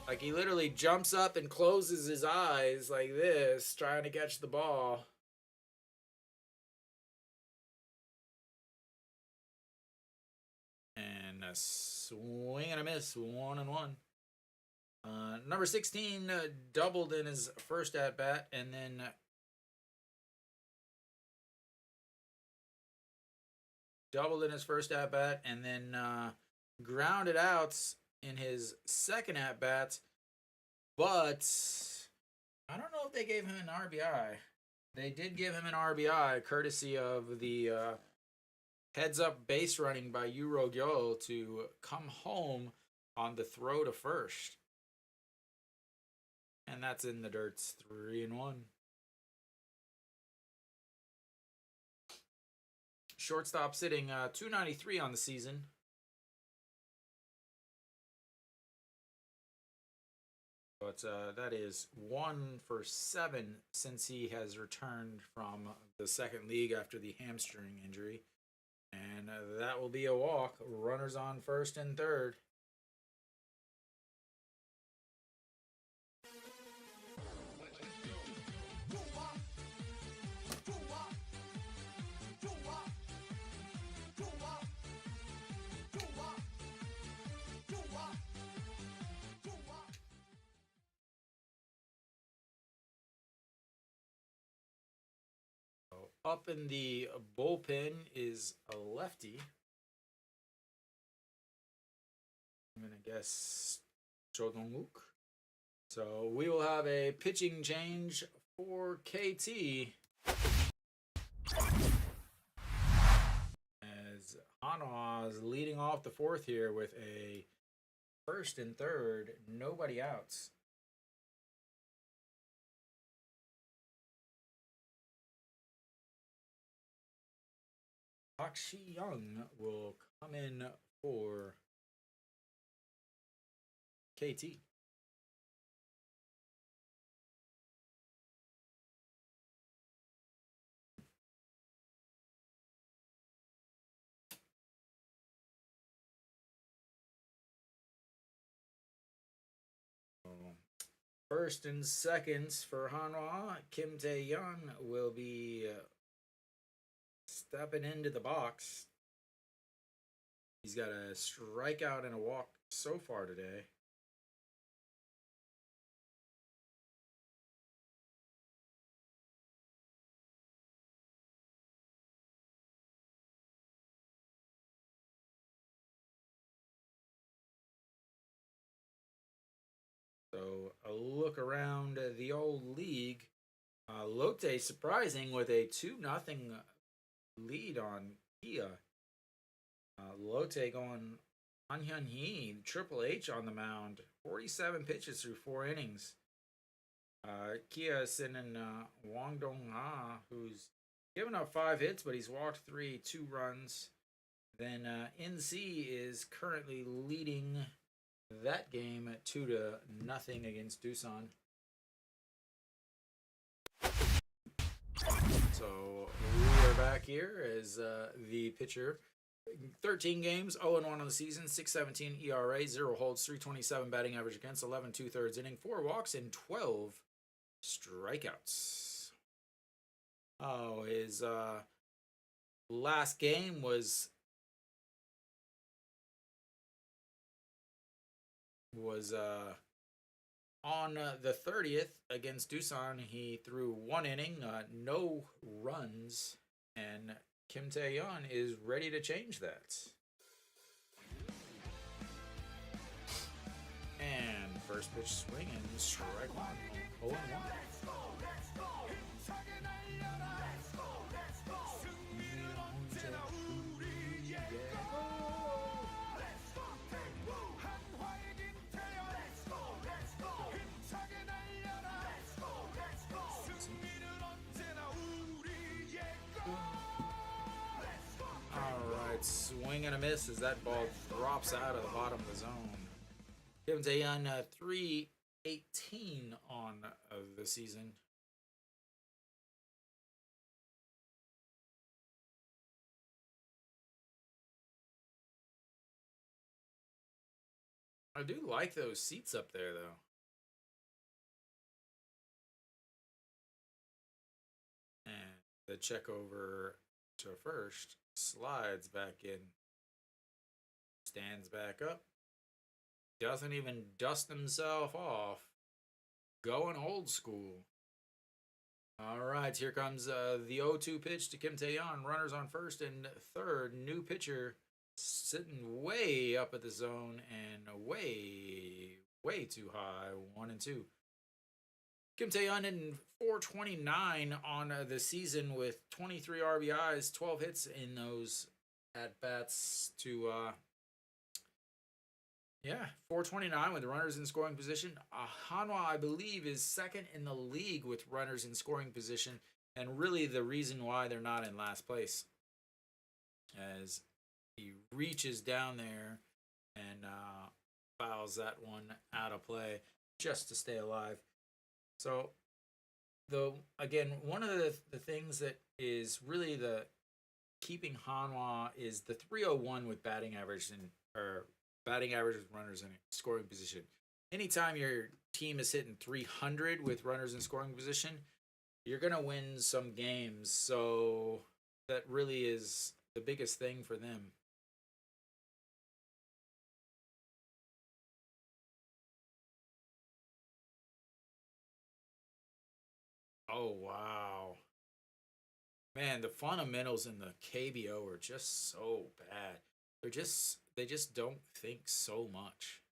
Like, he literally jumps up and closes his eyes like this, trying to catch the ball. And a swing and a miss, 1-1. Number 16 doubled in his first at bat, and then grounded out in his second at bat. But I don't know if they gave him an RBI. They did give him an RBI, courtesy of the heads up base running by Yuro Gyo to come home on the throw to first. And that's in the dirts, 3-1. Shortstop sitting 293 on the season. But that is 1 for 7 since he has returned from the second league after the hamstring injury. And that will be a walk. Runners on first and third. Up in the bullpen is a lefty. I'm going to guess Cho Dong-wook. So we will have a pitching change for KT. As Hanwha is leading off the fourth here with a first and third, nobody outs. Park Shi-young will come in for KT. First and seconds for Hanwha. Kim Tae-yeon will be stepping into the box. He's got a strikeout and a walk so far today. So a look around the old league. Lotte surprising with a 2-0 lead on Kia. Lotte going Han Hyun-hee, Triple H on the mound. 47 pitches through 4 innings. Kia sending Wang Dong-ha, who's given up 5 hits, but he's walked 3, 2 runs. Then NC is currently leading that game 2-0 against Doosan. So we are back here as the pitcher 13 games, 0-1 on the season, 6.17 ERA, 0 holds, 327 batting average against, 11 2/3 inning, 4 walks, and 12 strikeouts. Oh, his last game was on the 30th against Doosan. He threw 1 inning, no runs, and Kim Tae-yeon is ready to change that. And first pitch swing and strike one. 0-1. Alright, swing and a miss as that ball drops out of the bottom of the zone. Kim Tae-yeon 318 on the season. I do like those seats up there, though. And the check over to first, slides back in, stands back up, doesn't even dust himself off, going old school. All right, here comes the 0-2 pitch to Kim Tae-yeon. Runners on first and third. New pitcher sitting way up at the zone and way too high. 1-2. Kim Tae-yeon in 429 on the season with 23 RBIs, 12 hits in those at-bats to, 429 with runners in scoring position. Hanwha, I believe, is second in the league with runners in scoring position, and really the reason why they're not in last place. As he reaches down there and fouls that one out of play just to stay alive. So, again, one of the things that is really the keeping Hanwha is the 301 with batting average or batting average with runners in scoring position. Anytime your team is hitting 300 with runners in scoring position, you're going to win some games. So that really is the biggest thing for them. Oh, wow. Man, the fundamentals in the KBO are just so bad. They just don't think so much.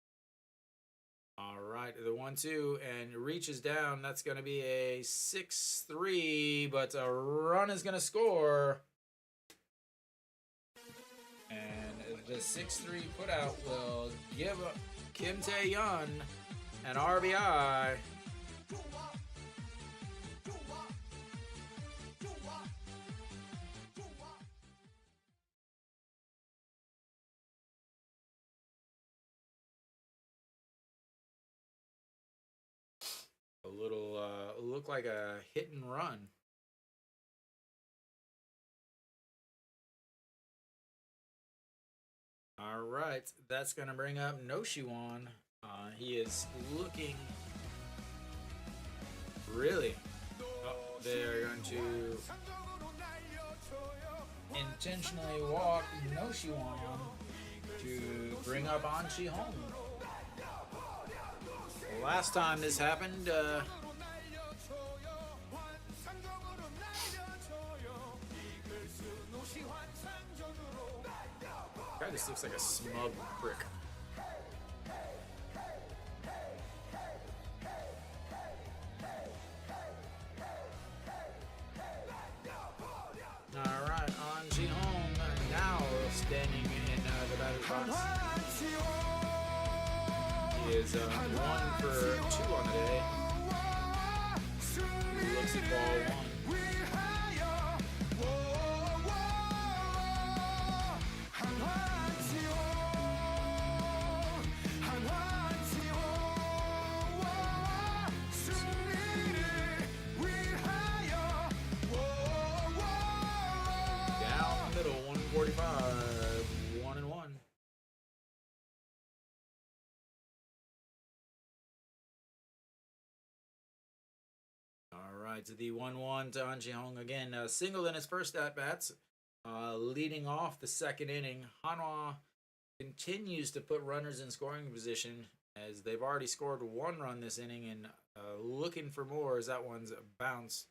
All right, the 1-2 and reaches down. That's going to be a 6-3, but a run is going to score. And the 6-3 putout will give Kim Tae-yeon an RBI. A little, look like a hit and run. All right, that's going to bring up Noshiwan. He is looking really. Oh, they're going to intentionally walk Noshiwan to bring up Anshi home. Last time this happened, guy just looks like a smug prick. All right, Anji home now standing in the batter's box. He is 1 for 2 on the day. He looks at ball 1. Down the middle, 145. right, the 1-1 to An Hong again. Single in his first at bats, leading off the second inning. Hanwha continues to put runners in scoring position as they've already scored 1 run this inning and looking for more as that one's bounced.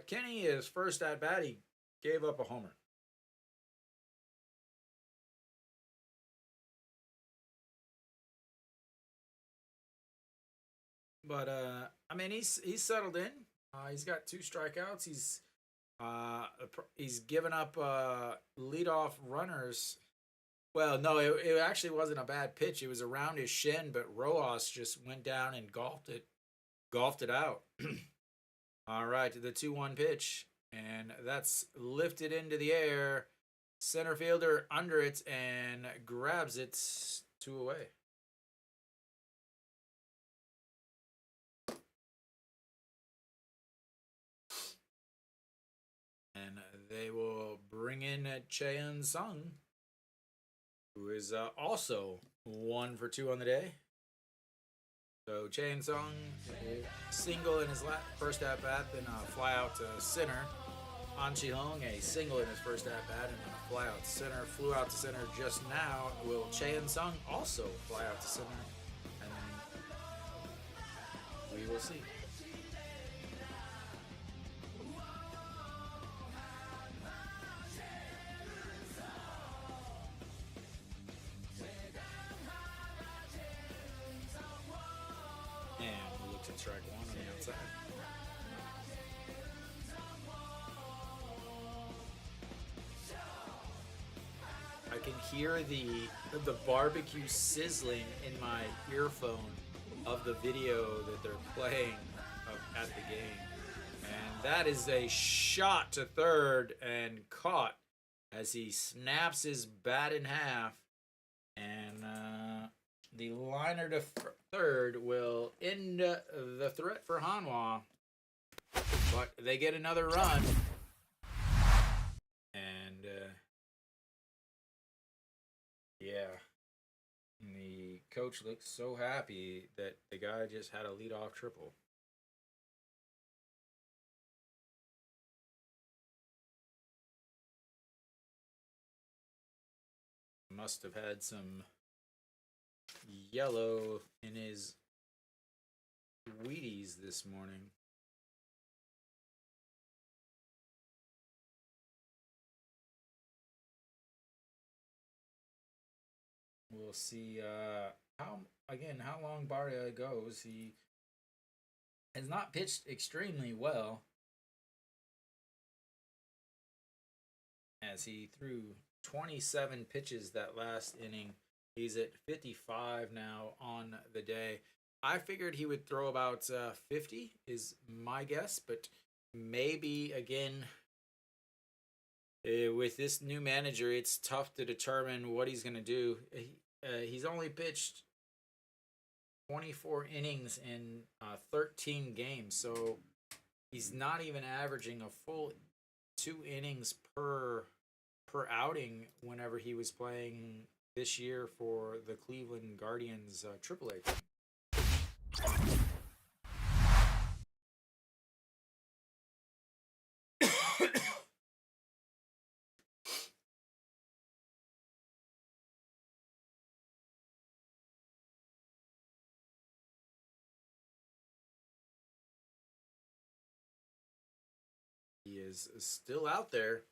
Kenny, his first at bat, he gave up a homer. But I mean, he's settled in. He's got 2 strikeouts. He's given up leadoff runners. Well, no, it actually wasn't a bad pitch. It was around his shin, but Rojas just went down and golfed it out. All right, the 2-1 pitch, and that's lifted into the air. Center fielder under it and grabs it 2 away. And they will bring in Cheon Sung, who is also 1 for 2 on the day. So Cheon Sung, single in his first at bat, then a fly out to center. An Hong, a single in his first at bat, and then a fly out to center. Flew out to center just now. Will Cheon Sung also fly out to center? And then we will see. Strike 1 on the outside. I can hear the barbecue sizzling in my earphone of the video that they're playing at the game. And that is a shot to third and caught as he snaps his bat in half. And the liner to third will end the threat for Hanwha. But they get another run. And, yeah. The coach looks so happy that the guy just had a leadoff triple. Must have had some yellow in his Wheaties this morning. We'll see how long Barria goes. He has not pitched extremely well, as he threw 27 pitches that last inning. He's at 55 now on the day. I figured he would throw about 50 is my guess, but maybe, again, with this new manager, it's tough to determine what he's going to do. He's only pitched 24 innings in 13 games, so he's not even averaging a full 2 innings per outing whenever he was playing this year for the Cleveland Guardians AAA team. He is still out there.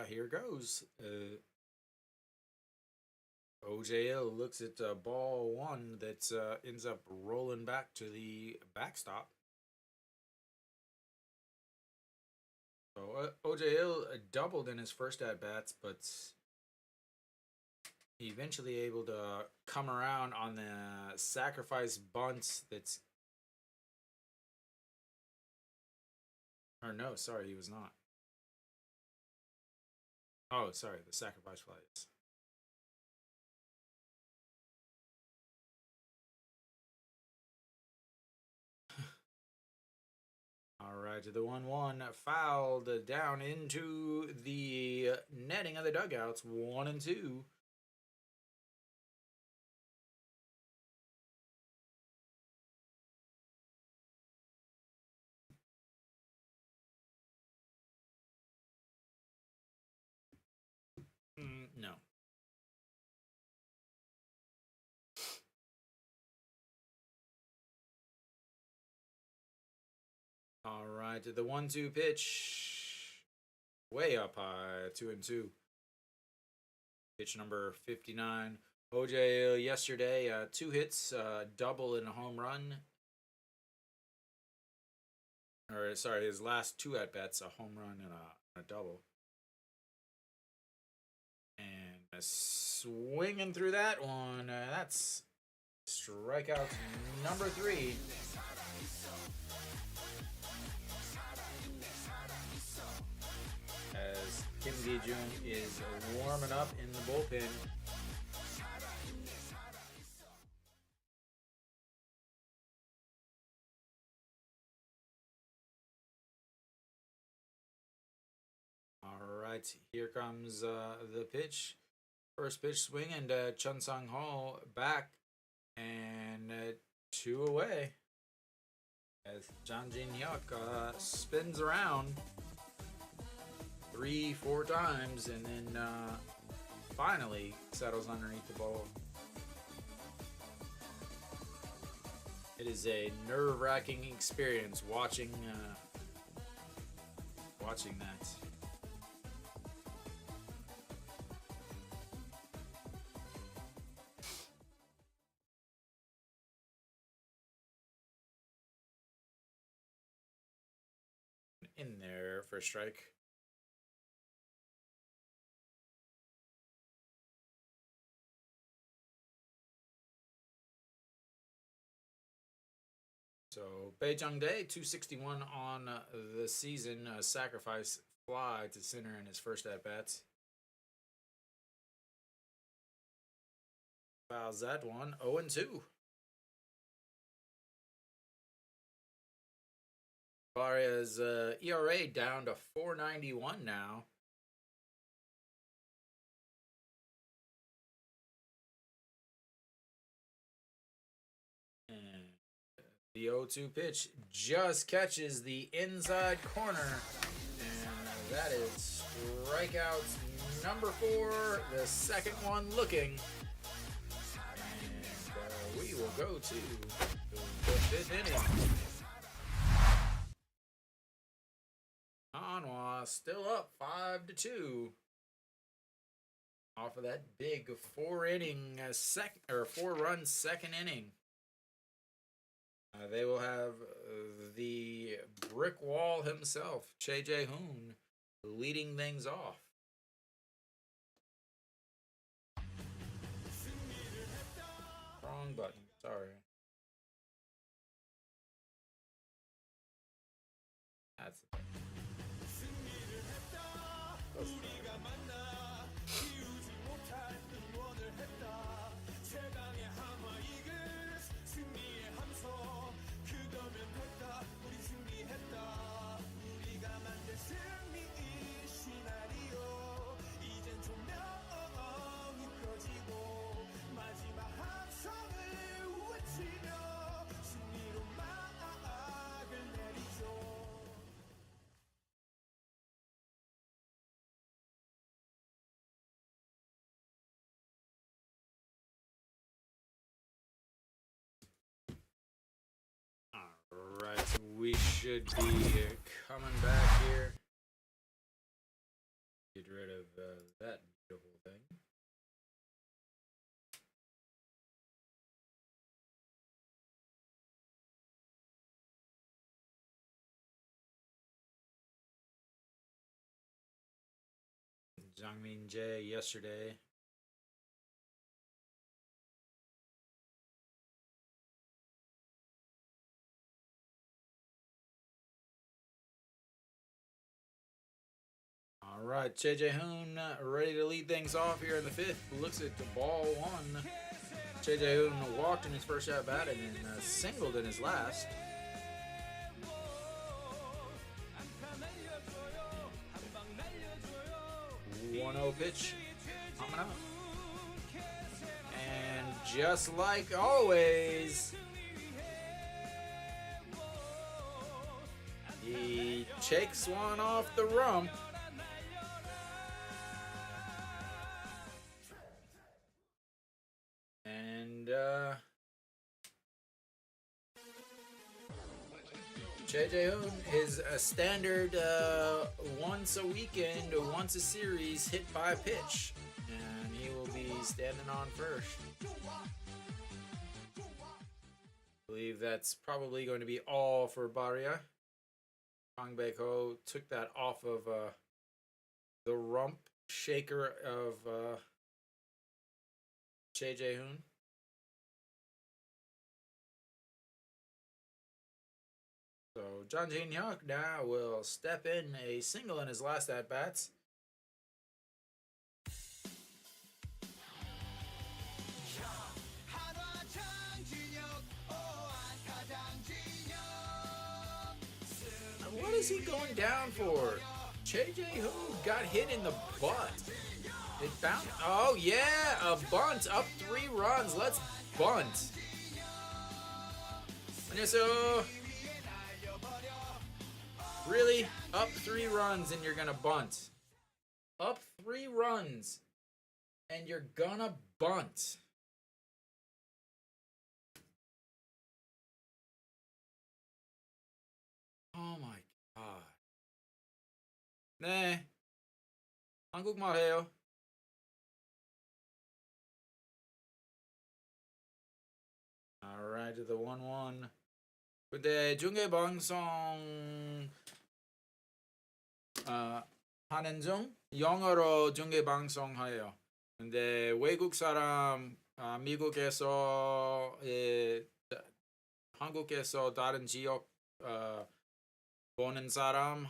Here goes. OJL looks at ball 1 that ends up rolling back to the backstop. So OJL doubled in his first at bats, but he eventually able to come around on the sacrifice bunts. No, sorry, he was not. Oh, sorry, the sacrifice flies. All right, the 1-1 fouled down into the netting of the dugouts. 1-2. right, the 1-2 pitch. Way up high, 2-2. Pitch number 59. OJ yesterday, 2 hits, double and a home run. Or sorry, his last 2 at bats, a home run and a double. And swinging through that one. That's strikeout number 3. As Kim Gi-jun is warming up in the bullpen. All right, here comes the pitch. First pitch swing, and Chun Sang Ho back, and 2 away. As Jang Jin Hyuk spins around 3-4 times, and then finally settles underneath the ball. It is a nerve-wracking experience watching that. In there for a strike. So Bae Jung Dae, 261 on the season, sacrifice fly to center in his first at bats. Fouls that one, 0-2. Barria's ERA down to 4.91 now. And the 0-2 pitch just catches the inside corner. And that is strikeout number 4, the second one looking. And we will go to the 5th inning. Hanwha still up 5-2 off of that big 4-run second inning. They will have the brick wall himself, Jae-hoon, leading things off. Wrong button, sorry. That's the button. Alright, we should be coming back here. Get rid of that beautiful thing. Jangmin Jae yesterday. All right, Jae-hoon ready to lead things off here in the 5th. Looks at the ball 1. Jae-hoon walked in his first at bat and then singled in his last. 1-0 pitch coming up. And just like always, he takes one off the rump. And Che Jae-hoon is a standard once a weekend or once a series hit by pitch. And he will be standing on first. I believe that's probably going to be all for Barria. Kang Baek-ho took that off of the rump shaker of Che Jae-hoon. So Jang Jin-hyuk now will step in a single in his last at-bats. What is he going down for? Che Jae-hoon got hit in the butt. It bounced. Oh yeah, a bunt up 3 runs. Let's bunt. So really, up 3 runs and you're gonna bunt. Up 3 runs and you're gonna bunt. Oh my god. 네. 한국말 해요. Alright, to the 1-1. 근데 중계 방송 하는 중 영어로 중계 방송해요. 근데 외국 사람 미국에서 한국에서 다른 지역 보는 사람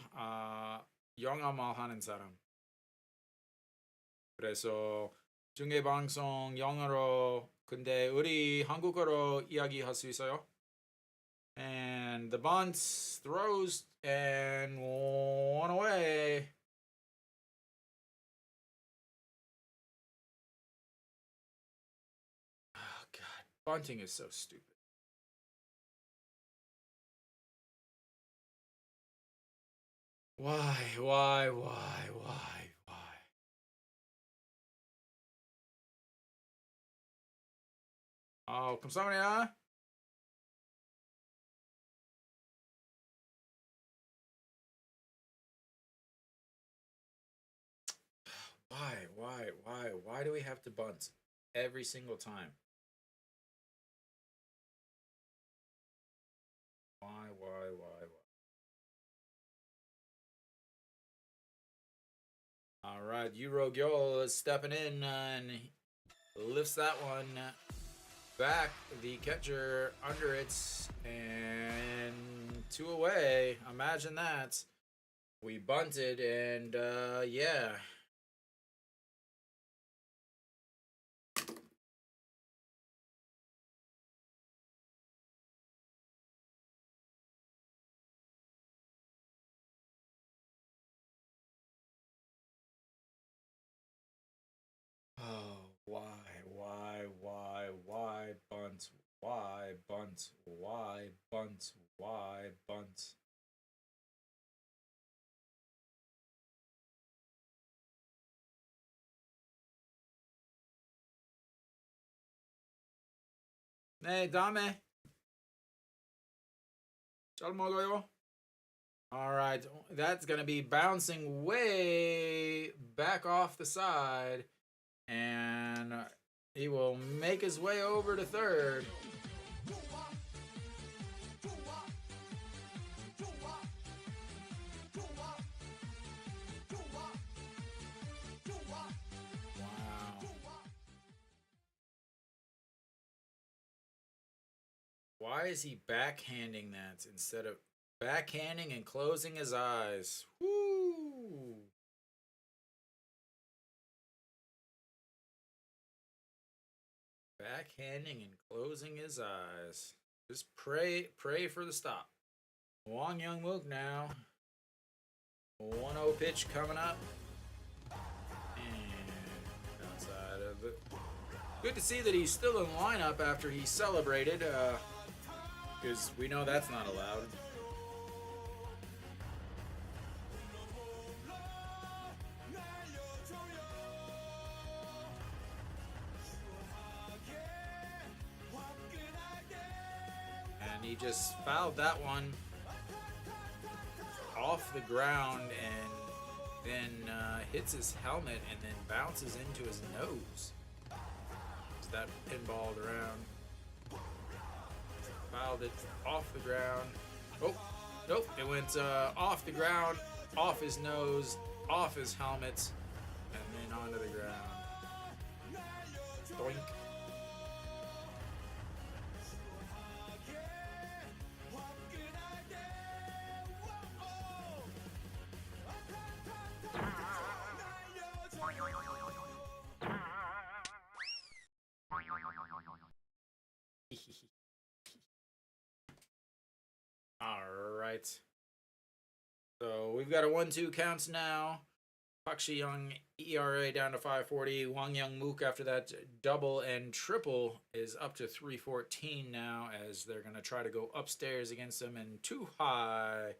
영어만 하는 사람. 그래서 중계 방송 영어로 근데 우리 한국어로 이야기할 수 있어요? And the bunt throws and 1 away. Oh god, bunting is so stupid. Why? Oh, 감사합니다. Why do we have to bunt every single time? Why? All right, Euro Gyol is stepping in and lifts that one back. The catcher under it and 2 away. Imagine that. We bunted and yeah. Oh, why bunt? Why bunt? 네, 다음에 잘 먹어요. All right, that's going to be bouncing way back off the side. And he will make his way over to third. Wow. Why is he backhanding that instead of backhanding and closing his eyes? Woo! Backhanding and closing his eyes. Just pray for the stop. Wong Young-wook now. 1-0 pitch coming up. And outside of it. Good to see that he's still in lineup after he celebrated. Because we know that's not allowed. He just fouled that one. off the ground and then hits his helmet and then bounces into his nose. Is that pinballed around? Fouled it off the ground. Oh, nope. It went off the ground, off his nose, off his helmet, and then onto the ground. Doink. All right. So we've got a 1-2 counts now. Pak Shi-young ERA down to 5.40. Wang Young Mook after that double and triple is up to 3.14 now as they're going to try to go upstairs against them and too high.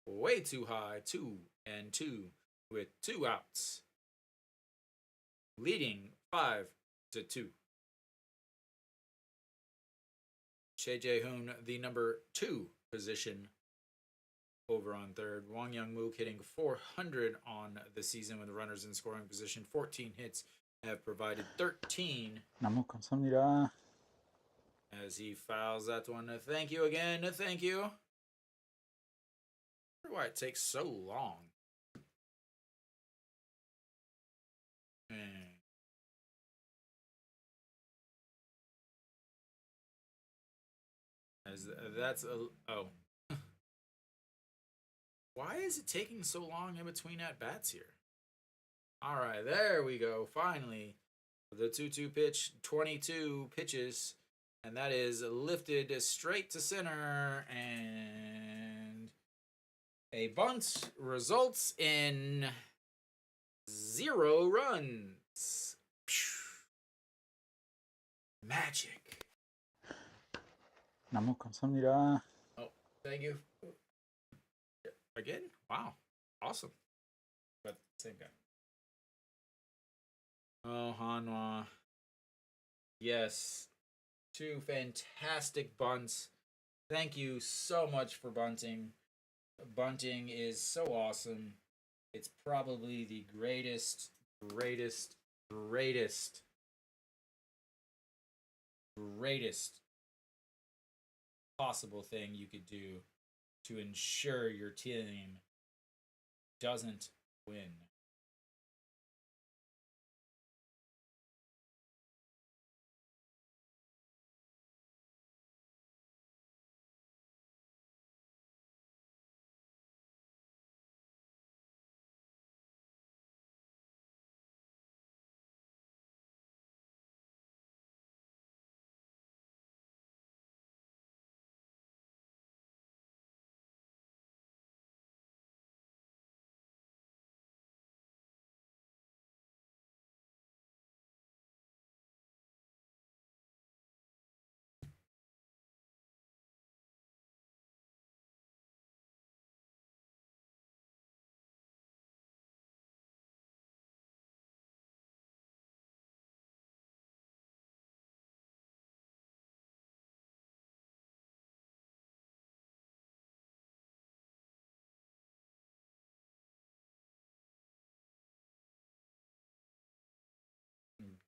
Way too high. 2-2 with 2 outs. Leading 5-2. Shea Jae-hoon, the number 2 position over on third. Wang Young Mook hitting .400 on the season with runners in scoring position. 14 hits have provided 13. 너무 감사합니다. As he fouls that one. Thank you again. Thank you. I wonder why it takes so long. As that's a oh. Why is it taking so long in between at bats here? All right, there we go. Finally, the 2-2 pitch, 22 pitches, and that is lifted straight to center, and a bunt results in 0 runs. Magic. 너무 감사합니다. Oh, thank you. Again? Wow. Awesome. But same guy. Oh, Hanwha. Yes. 2 fantastic bunts. Thank you so much for bunting. Bunting is so awesome. It's probably the greatest possible thing you could do to ensure your team doesn't win.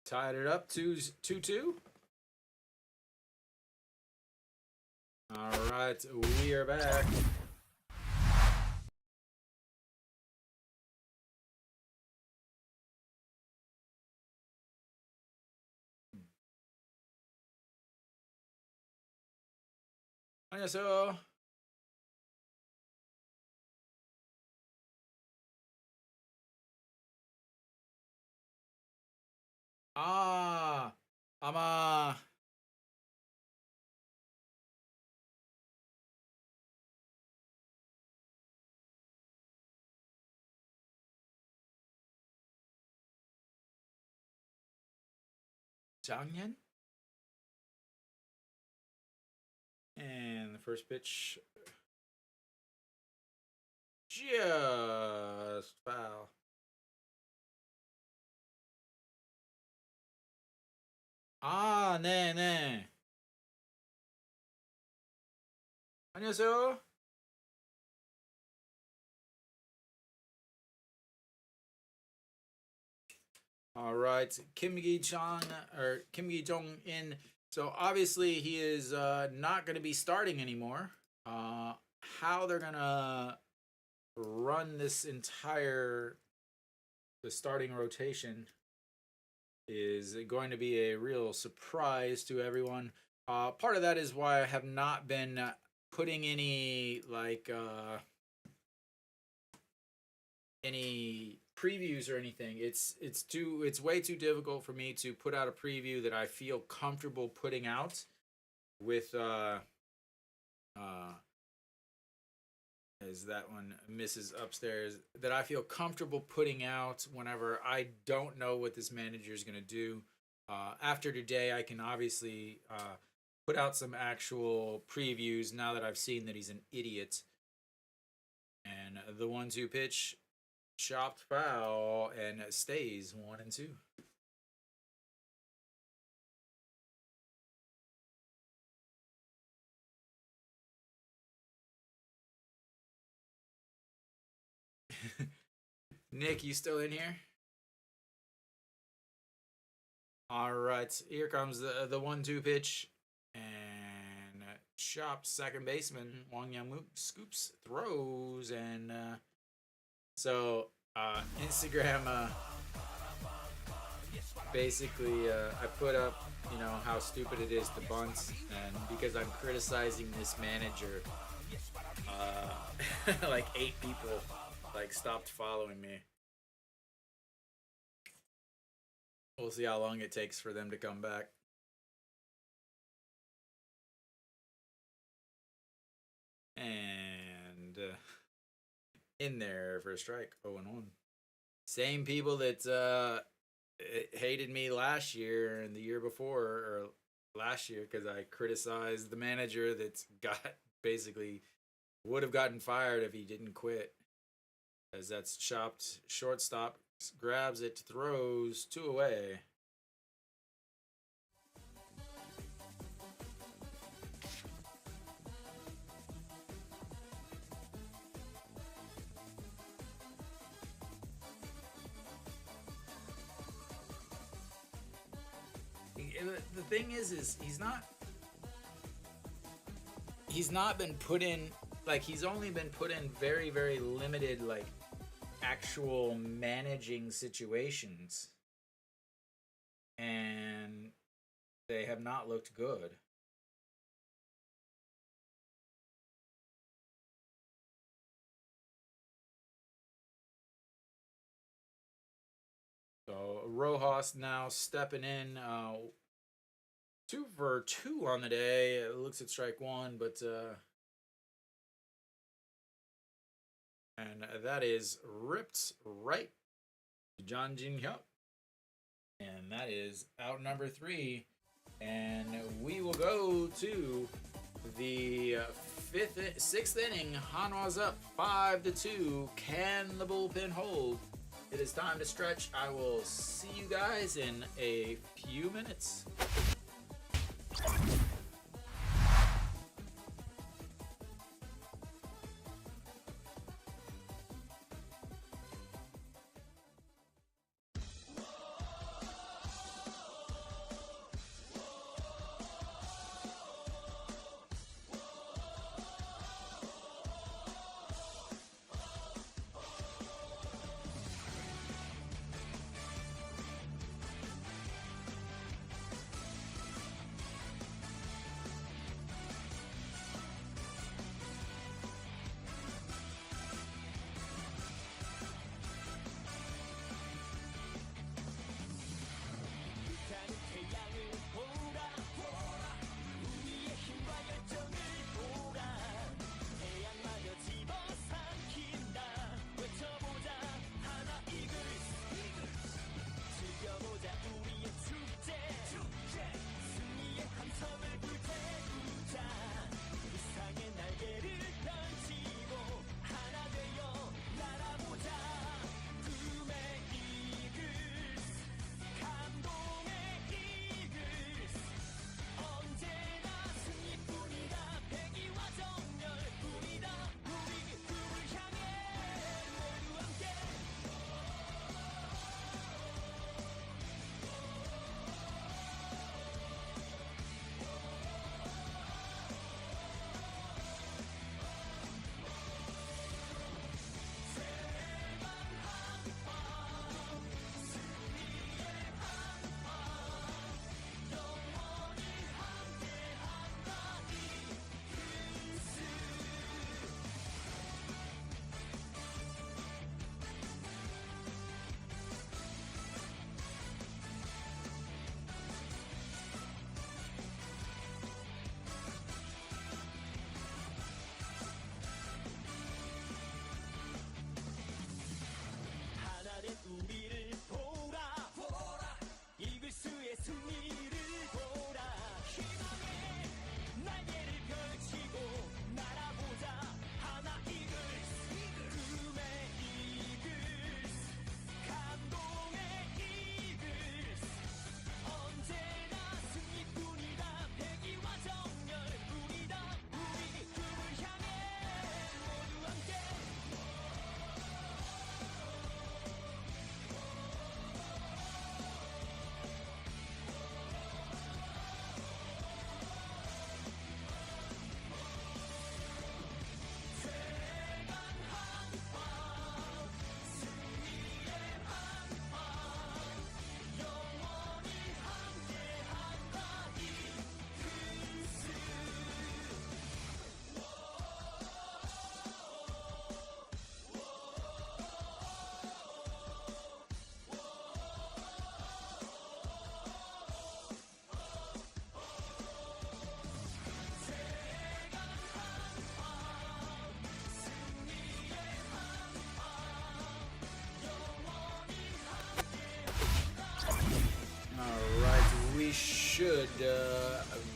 Tied it up 2-2. All right, we are back. 안녕하세요. 아, 아마 작년? And the first pitch just foul. 아, 네. 안녕하세요. All right, Kim Gi-chong or Kim Gi-jong in. So obviously he is not going to be starting anymore. How they're gonna run this entire the starting rotation is going to be a real surprise to everyone. Part of that is why I have not been putting any any previews or anything. It's way too difficult for me to put out a preview that I feel comfortable putting out with as that one misses upstairs, that I feel comfortable putting out whenever I don't know what this manager is going to do. After today, I can obviously put out some actual previews now that I've seen that he's an idiot. And the 1-2 pitch, chopped foul, and stays 1-2. Nick, you still in here? All right, here comes the 1-2 pitch, and chopped second baseman Wang Yangmook scoops, throws, and Instagram basically I put up how stupid it is to bunt, and because I'm criticizing this manager, like 8 people stopped following me. We'll see how long it takes for them to come back. And in there for a strike, 0-1. Same people that hated me last year and the year before, or last year, because I criticized the manager that's basically would have gotten fired if he didn't quit. As that's chopped, shortstop grabs it, throws 2 away. The thing is he's not been put in, he's only been put in very, very limited actual managing situations, and they have not looked good. So Rojas now stepping in, 2 for 2 on the day. It looks at strike 1, but and that is ripped right to John Jin Hyuk. And that is out number 3. And we will go to the 6th inning. Hanwha's up 5-2. Can the bullpen hold? It is time to stretch. I will see you guys in a few minutes.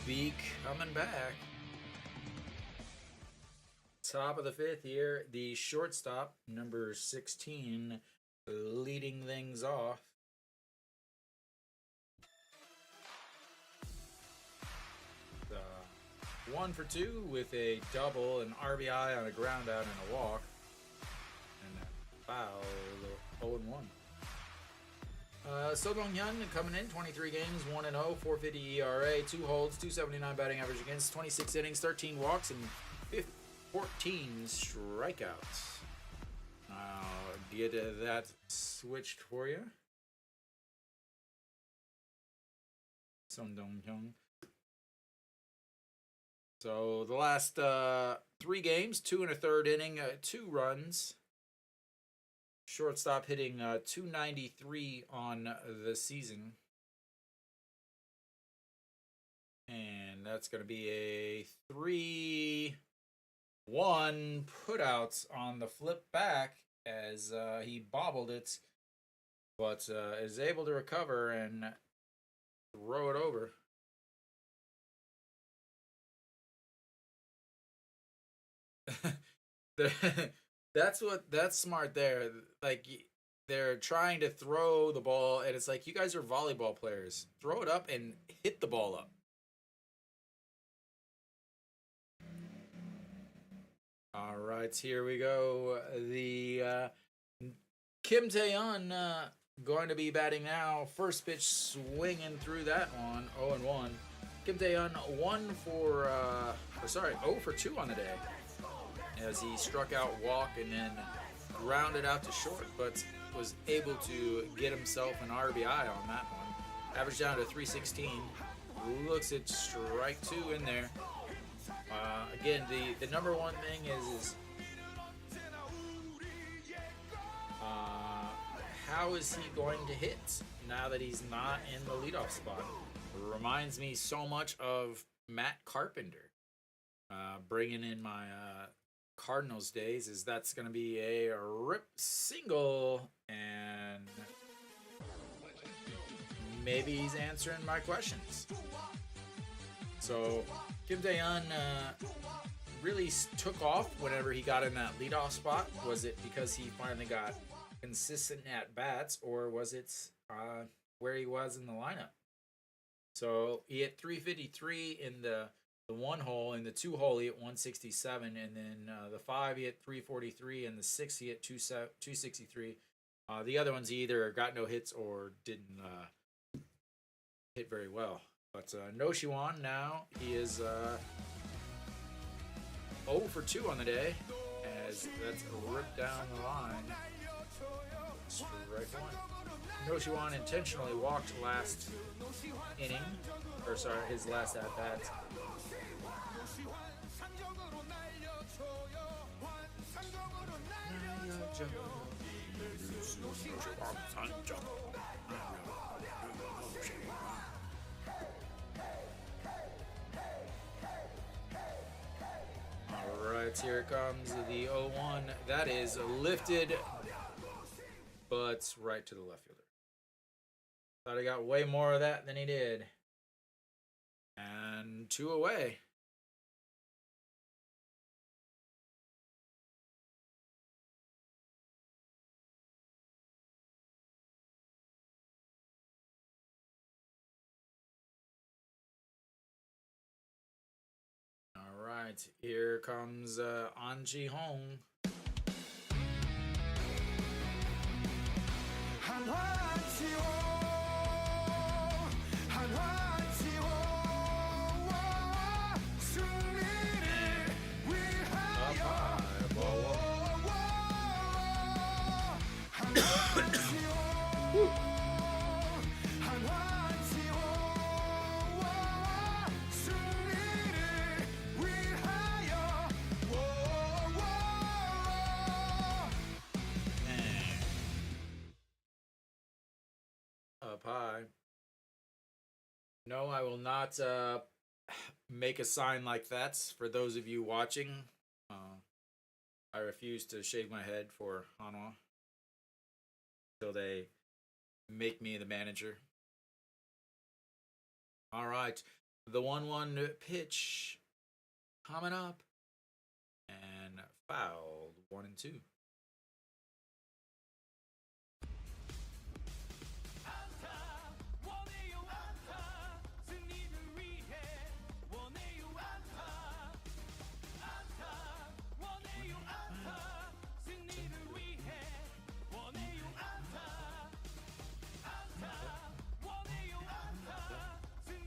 be coming back. Top of the fifth here, the shortstop, number 16, leading things off. The 1 for 2 with a double, an RBI on a ground out and a walk. And a foul, 0 and 1. So Dong-hyun coming in, 23 games, 1-0, 4.50 ERA, 2 holds, 2.79 batting average against, 26 innings, 13 walks, and 14 strikeouts. I'll get that switched for you. Son Dong-hyun. So the last 3 games, 2 1/3 inning, 2 runs. Shortstop hitting 293 on the season. And that's going to be a 3-1 putouts on the flip back as he bobbled it, but is able to recover and throw it over. That's smart there. Like, they're trying to throw the ball, and it's like, you guys are volleyball players. Throw it up and hit the ball up. All right, here we go. The Kim Tae-yeon going to be batting now. First pitch swinging through that one, 0 and 1. Kim Tae-yeon 0 for 2 on the day, as he struck out walk and then grounded out to short, but was able to get himself an RBI on that one. Average down to 316. Looks at strike 2 in there. Again, the number one thing is how is he going to hit now that he's not in the leadoff spot? It reminds me so much of Matt Carpenter. Bringing in my Cardinals days, is that's going to be a rip single, and maybe he's answering my questions. So Kim Tae-yeon really took off whenever he got in that leadoff spot. Was it because he finally got consistent at bats, or was it where he was in the lineup? So he hit 353 in the 1 hole. In the 2 hole, he hit 167, and then the 5 he hit 343, and the 6 he hit 263. The other ones he either got no hits or didn't hit very well. But No Shiwan now, he is 0 for 2 on the day, as that's ripped down the line. Strike 1. No Shiwan intentionally walked last inning, or sorry, his last at bat. Alright, here comes the 0-1. That is lifted, but right to the left fielder. Thought he got way more of that than he did. And 2 away. All right, here comes An Ji-hong. Up high. No, I will not make a sign like that for those of you watching. I refuse to shave my head for Hanwha until they make me the manager. All right. The 1-1 pitch coming up. And fouled 1 and 2.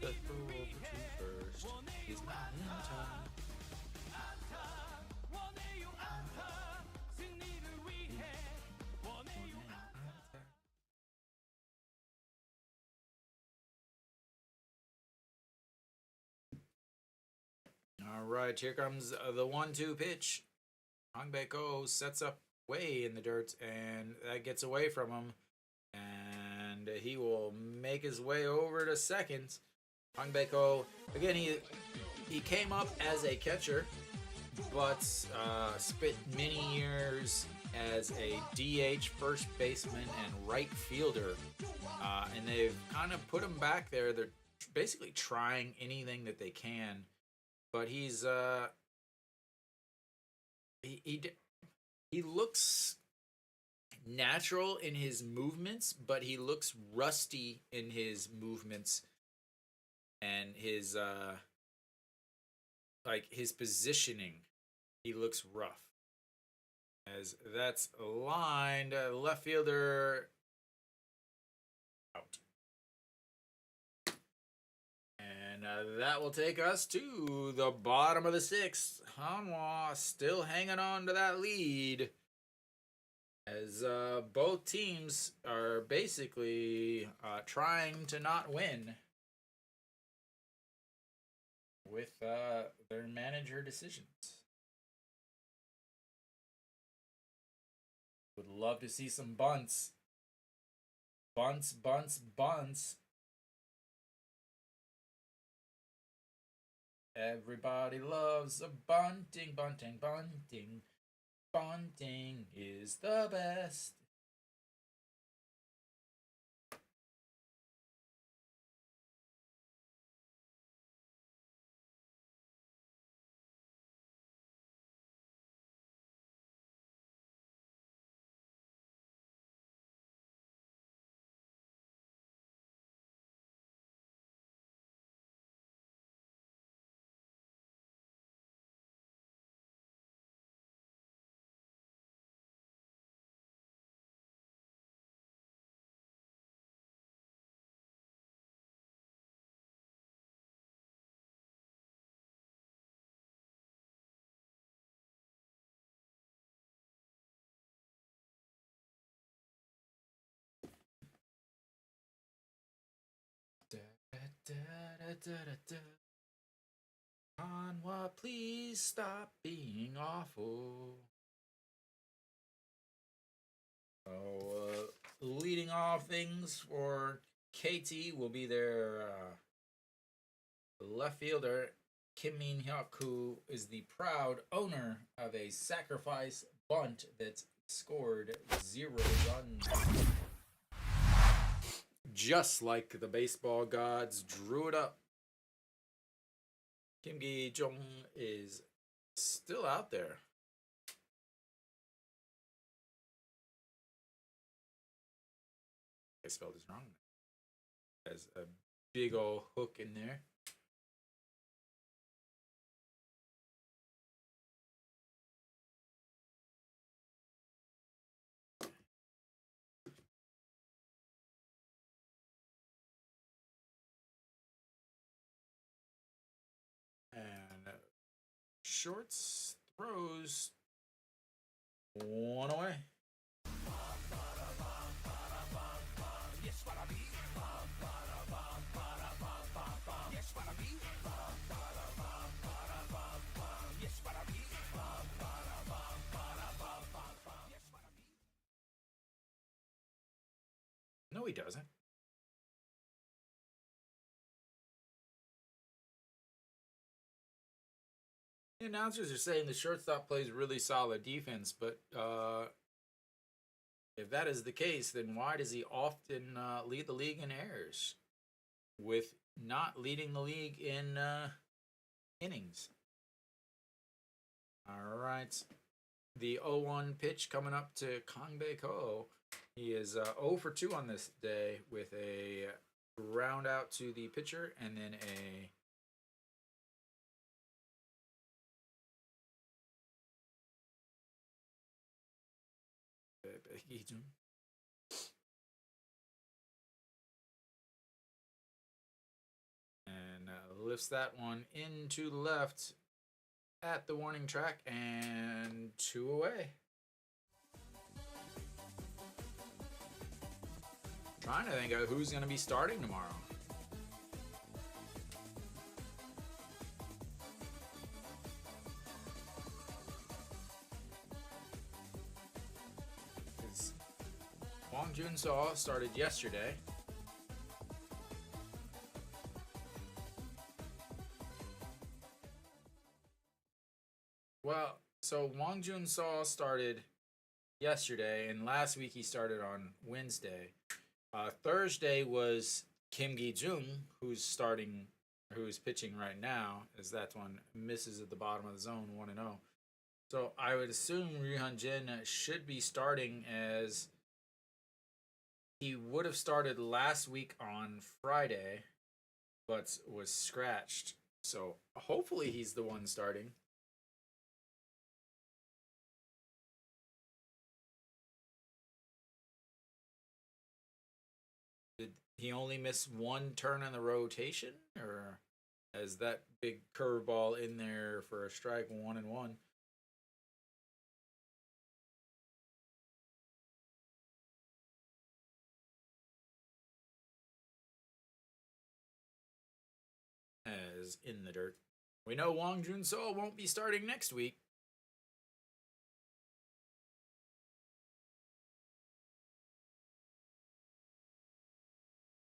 The throw over to first is not in time. All right, here comes the 1-2 pitch. Hangbeko sets up way in the dirt, and that gets away from him. And he will make his way over to second. Hangbeko, again, he came up as a catcher, but spent many years as a DH, first baseman, and right fielder. And they've kind of put him back there. They're basically trying anything that they can. But he's he looks natural in his movements, but he looks rusty in his movements and his like his positioning. He looks rough. As that's lined, left fielder out. And that will take us to the bottom of the 6th. Hanwha still hanging on to that lead. As both teams are basically trying to not win with their manager decisions. Would love to see some bunts. Bunts, bunts, bunts. Everybody loves a bunting, bunting, bunting. Bunting is the best. Hanwha, please stop being awful. So, leading off things for KT will be their left fielder, Kim Min-hyuk, who is the proud owner of a sacrifice bunt that's scored 0 runs. Just like the baseball gods drew it up. Kim Gi-jong is still out there. I spelled this wrong. There's a big old hook in there. And shorts throws one away. No, he doesn't. The announcers are saying the shortstop plays really solid defense, but if that is the case, then why does he often lead the league in errors? with not leading the league in innings. All right. The 0-1 pitch coming up to Kangbae Ko. He is 0 for 2 on this day with a ground out to the pitcher and then a and lifts that one into the left at the warning track and 2 away. Trying to think of who's going to be starting tomorrow. Wong Jun Seo started yesterday. Well, so Wong Jun Seo started yesterday, and last week he started on Wednesday. Thursday was Kim Gi-jung, who's pitching right now, as that one misses at the bottom of the zone, 1-0. So I would assume Ri Han-jin should be starting, as he would have started last week on Friday, but was scratched. So hopefully he's the one starting. Did he only miss one turn in the rotation, or is that big curveball in there for a strike, 1-1? As in the dirt. We know Wong Jun Seo won't be starting next week.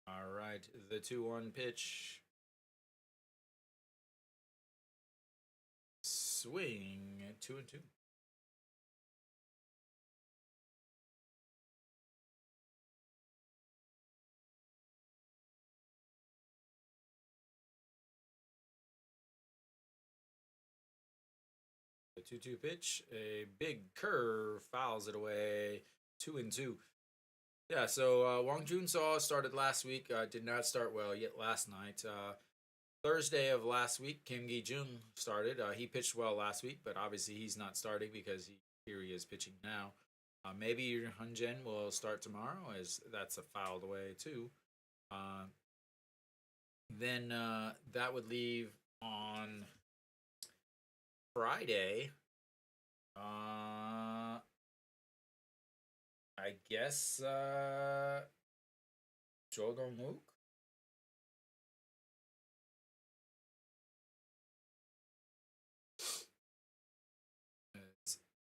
All right, the 2-1 pitch. Swing, 2-2. The 2-2 pitch, a big curve, fouls it away, 2-2. Yeah, so Wong Jun Seo started last week. Did not start well yet last night. Thursday of last week, Kim Gi-jung started. He pitched well last week, but obviously he's not starting because here he is pitching now. Maybe Han-jin will start tomorrow, as that's a fouled away too. Then that would leave on Friday. I guess Jo Dong-wook.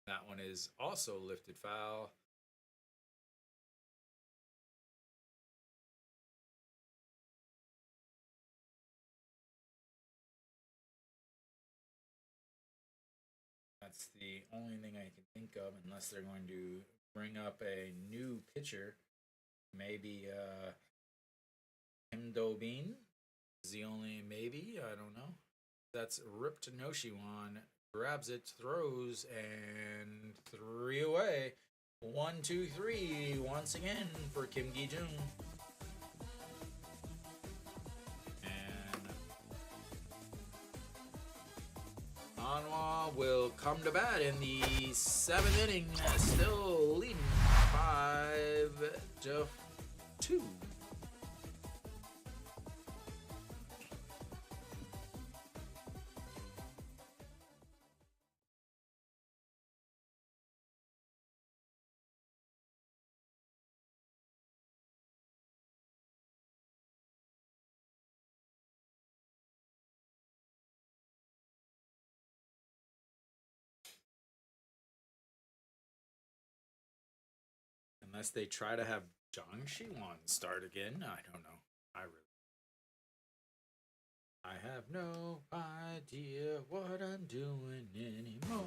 That one is also lifted foul. That's the only thing I can think of, unless they're going to bring up a new pitcher. Maybe Kim Do-bin is the only maybe. I don't know. That's ripped Noshiwan. Grabs it, throws, and 3 away. 1-2-3 once again for Kim Gi-jung. And Hanwha will come to bat in the 7th inning, still leading 5-2. Unless they try to have Jang Shi-won start again, I don't know. I have no idea what I'm doing anymore.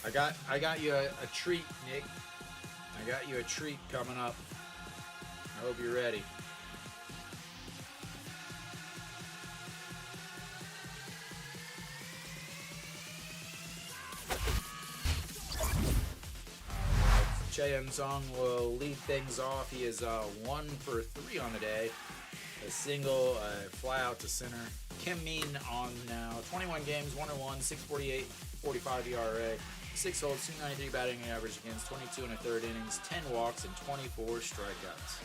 I got you a treat, Nick. I got you a treat coming up. I hope you're ready. Cheon Song will lead things off. He is 1 for 3 on the day. A single, fly out to center. Kim Min on now. 21 games, 1-1, 6.48, 45 ERA, 6 holds, 293 batting average against 22 and a third innings, 10 walks, and 24 strikeouts.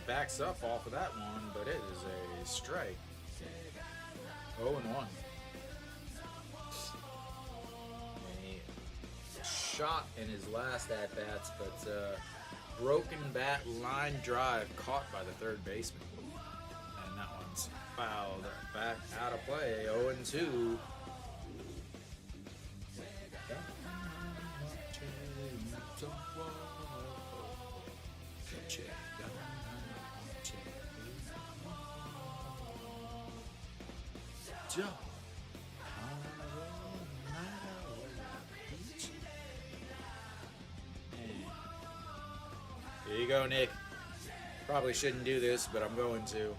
Backs up off of that one, but it is a strike. 0-1. A shot in his last at bats, but broken bat line drive caught by the third baseman, and that one's fouled back out of play. 0-2. Here you go, Nick. Probably shouldn't do this, but I'm going to.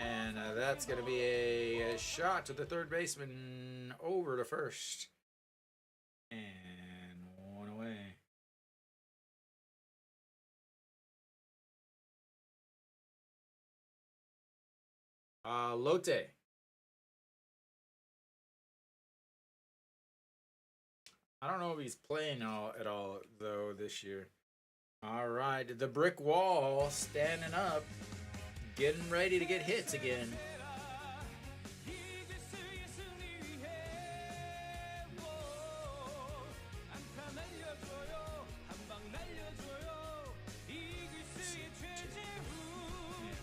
And that's going to be a shot to the third baseman over to first. And one away. Lotte. I don't know if he's playing at all, though, this year. All right, the brick wall standing up. Getting ready to get hits again.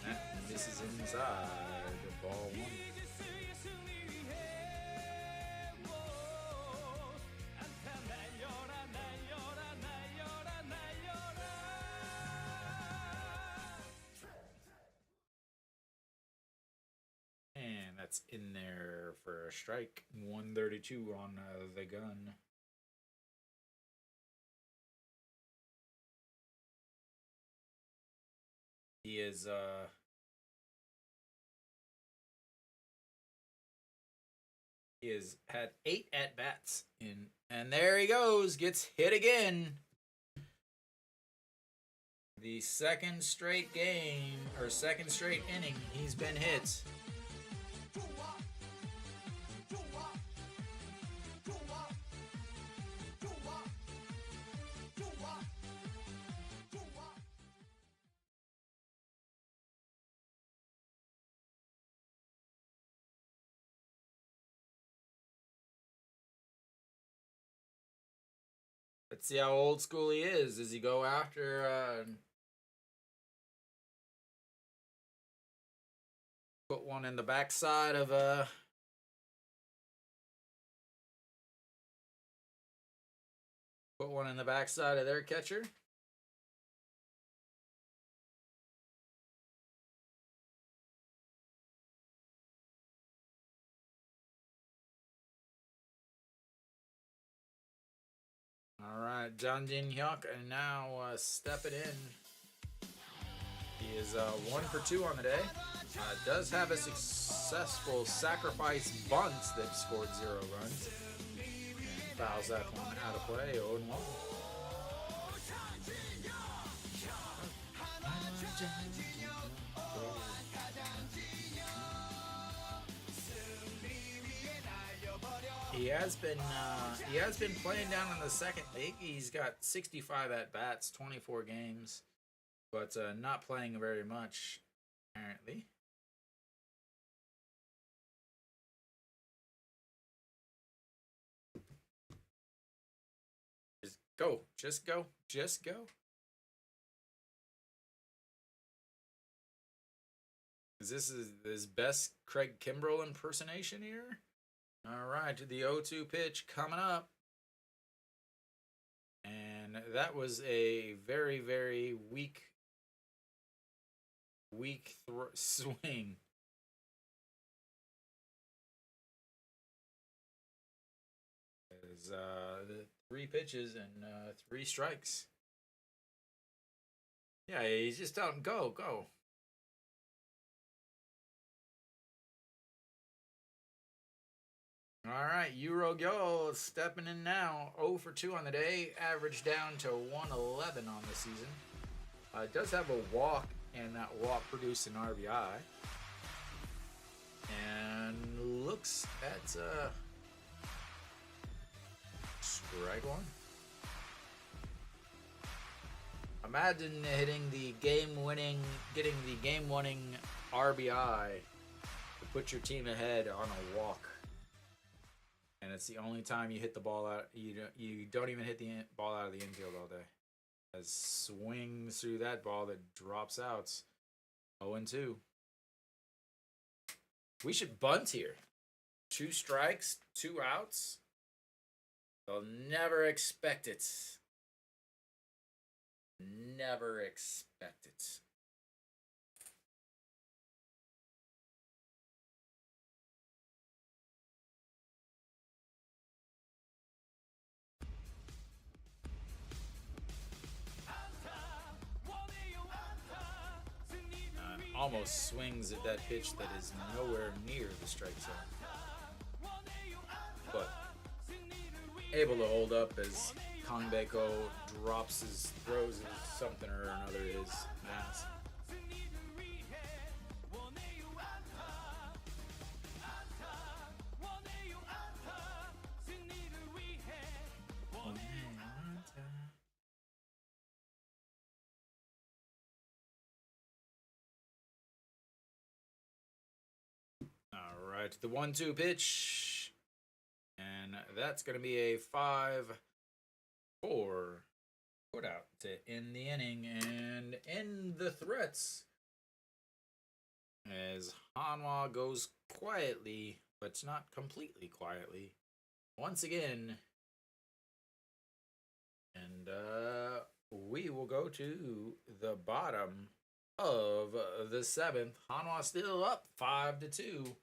And this is inside the ball one. That's in there for a strike. 132 on the gun. He is had 8 at bats in, and there he goes, gets hit again. The second straight game or second straight inning, he's been hit. Let's see how old school he is. Does he go after put one in the backside of their catcher? All right, John Jin Hyuk, and now stepping in. He is 1 for 2 on the day. Does have a successful sacrifice bunt that scored 0 runs. And fouls that one out of play, 0-1. he has been playing down in the second league. He's got 65 at bats, 24 games, but not playing very much apparently. Just go, just go, just go. Is this his best Craig Kimbrell impersonation here? All right, the 0-2 pitch coming up. And that was a very, very weak swing. There's the 3 pitches and 3 strikes. Yeah, he's just telling go, go. All right, Euro stepping in now. 0 for 2 on the day, average down to 111 on the season. It does have a walk, and that walk produced an RBI. And looks at strike one. Imagine getting the game-winning RBI to put your team ahead on a walk. And it's the only time you hit the ball out. You don't even hit the ball out of the infield all day. As swings through that ball that drops out. 0-2. We should bunt here. 2 strikes, 2 outs. They'll never expect it. Never expect it. Almost swings at that pitch that is nowhere near the strike zone. But able to hold up as Kongbeko throws his something or another his mask. All right, the 1-2 pitch, and that's going to be a 5-4 put out to end the inning and end the threats as Hanwha goes quietly, but not completely quietly, once again. And we will go to the bottom of the 7th. Hanwha still up 5-2.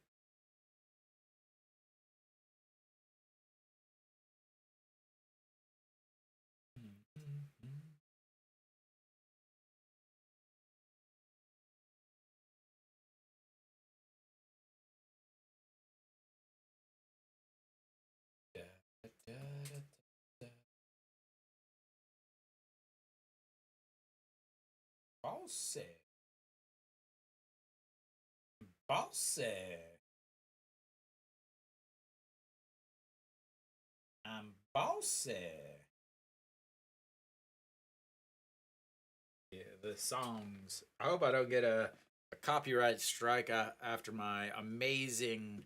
Bossy. Bossy. I'm bossy. Yeah, the songs. I hope I don't get a copyright strike after my amazing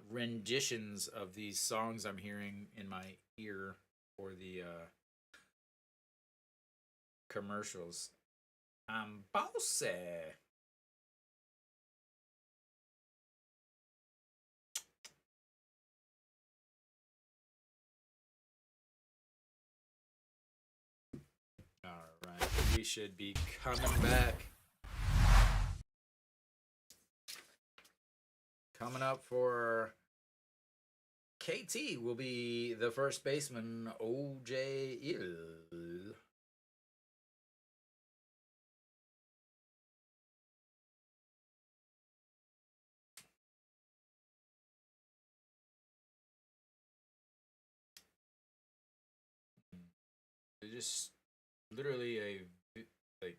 renditions of these songs I'm hearing in my ear for the commercials. I'm bossy. All right, we should be coming back. Coming up for KT will be the first baseman, OJ Ill. It's just literally a like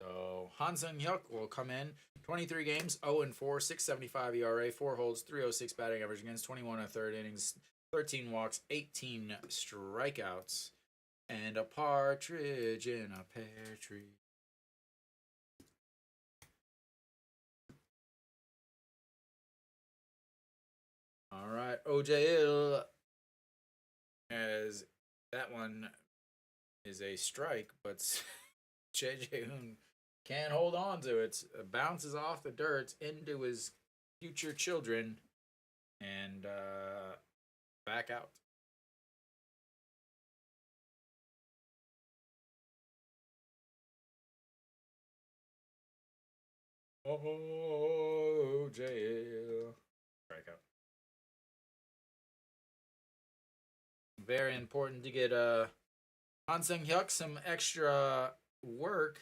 So Han Sung-hyuk will come in 23 games, 0-4, 6.75 ERA, 4 holds, 306 batting average against 21 and a third innings, 13 walks, 18 strikeouts, and a partridge in a pear tree. All right, OJL, as that one is a strike, but JJ Hoon can't hold on to it. Bounces off the dirt into his future children and back out. Oh, JL. Strikeout. Very important to get Han Sung Hyuk some extra work.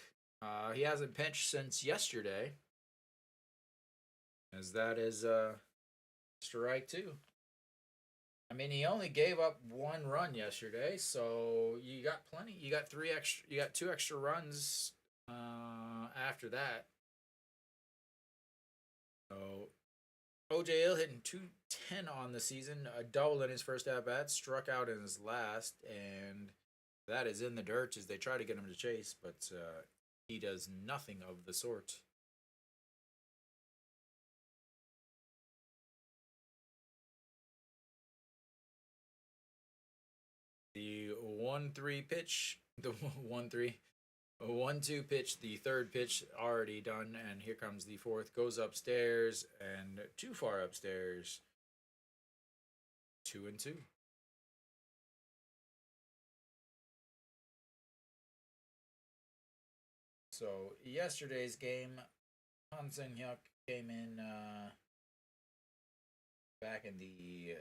He hasn't pitched since yesterday, as that is strike two. I mean, he only gave up 1 run yesterday, so you got plenty. You got 3 extra. You got 2 extra runs after that. So OJL hitting 210 on the season, a double in his first at bat, struck out in his last, and that is in the dirt as they try to get him to chase, but he does nothing of the sort. The 1-3 pitch, the 1-3, 1-2 pitch, the third pitch already done, and here comes the fourth. Goes upstairs and too far upstairs. 2-2. So yesterday's game, Han Sung Hyuk came in back in the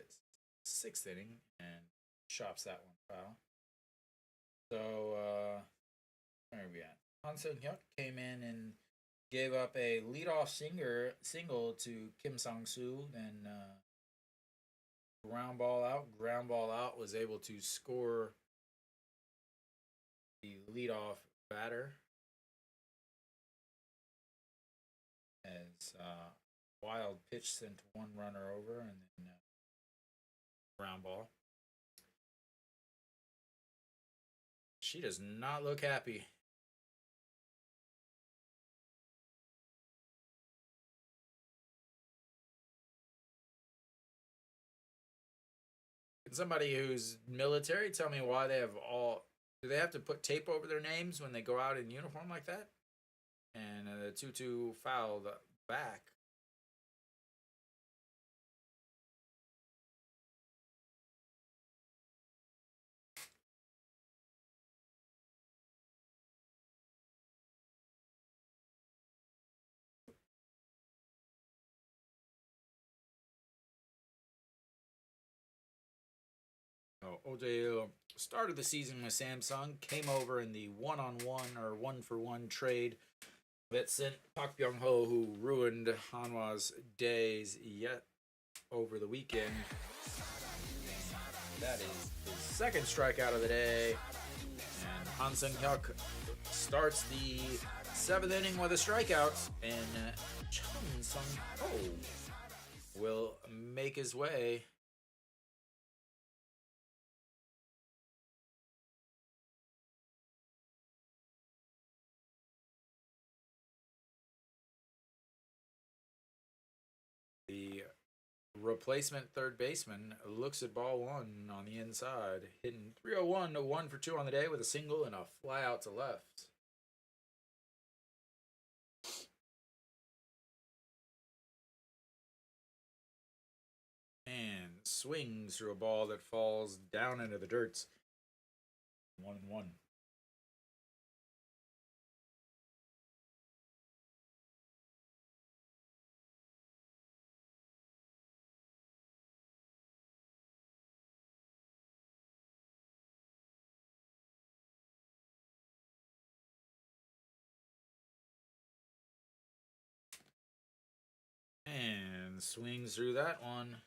6th inning and chops that one foul. So where are we at? Han Sung Hyuk came in and gave up a leadoff single to Kim Sang Soo, then ground ball out. Ground ball out, was able to score the leadoff batter as Wild pitch sent one runner over and then ground ball. She does not look happy. Can somebody who's military tell me why they have all? Do they have to put tape over their names when they go out in uniform like that? And the 2-2 fouled back. Oh, OJ started the season with Samsung, came over in the one-on-one or one-for-one trade that sent Park Byung-ho, who ruined Hanwha's days yet over the weekend. That is his second strikeout of the day. And Han Sung-hyuk starts the 7th inning with a strikeout, and Chun Sung-ho will make his way. The replacement third baseman looks at ball one on the inside, hitting 301 to 1-for-2 on the day with a single and a fly out to left. And swings through a ball that falls down into the dirt. 1-1. And swings through that one.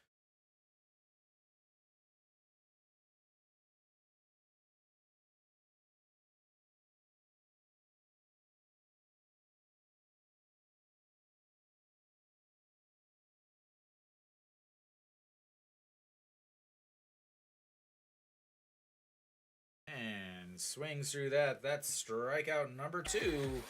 And swings through that. That's strikeout number 2.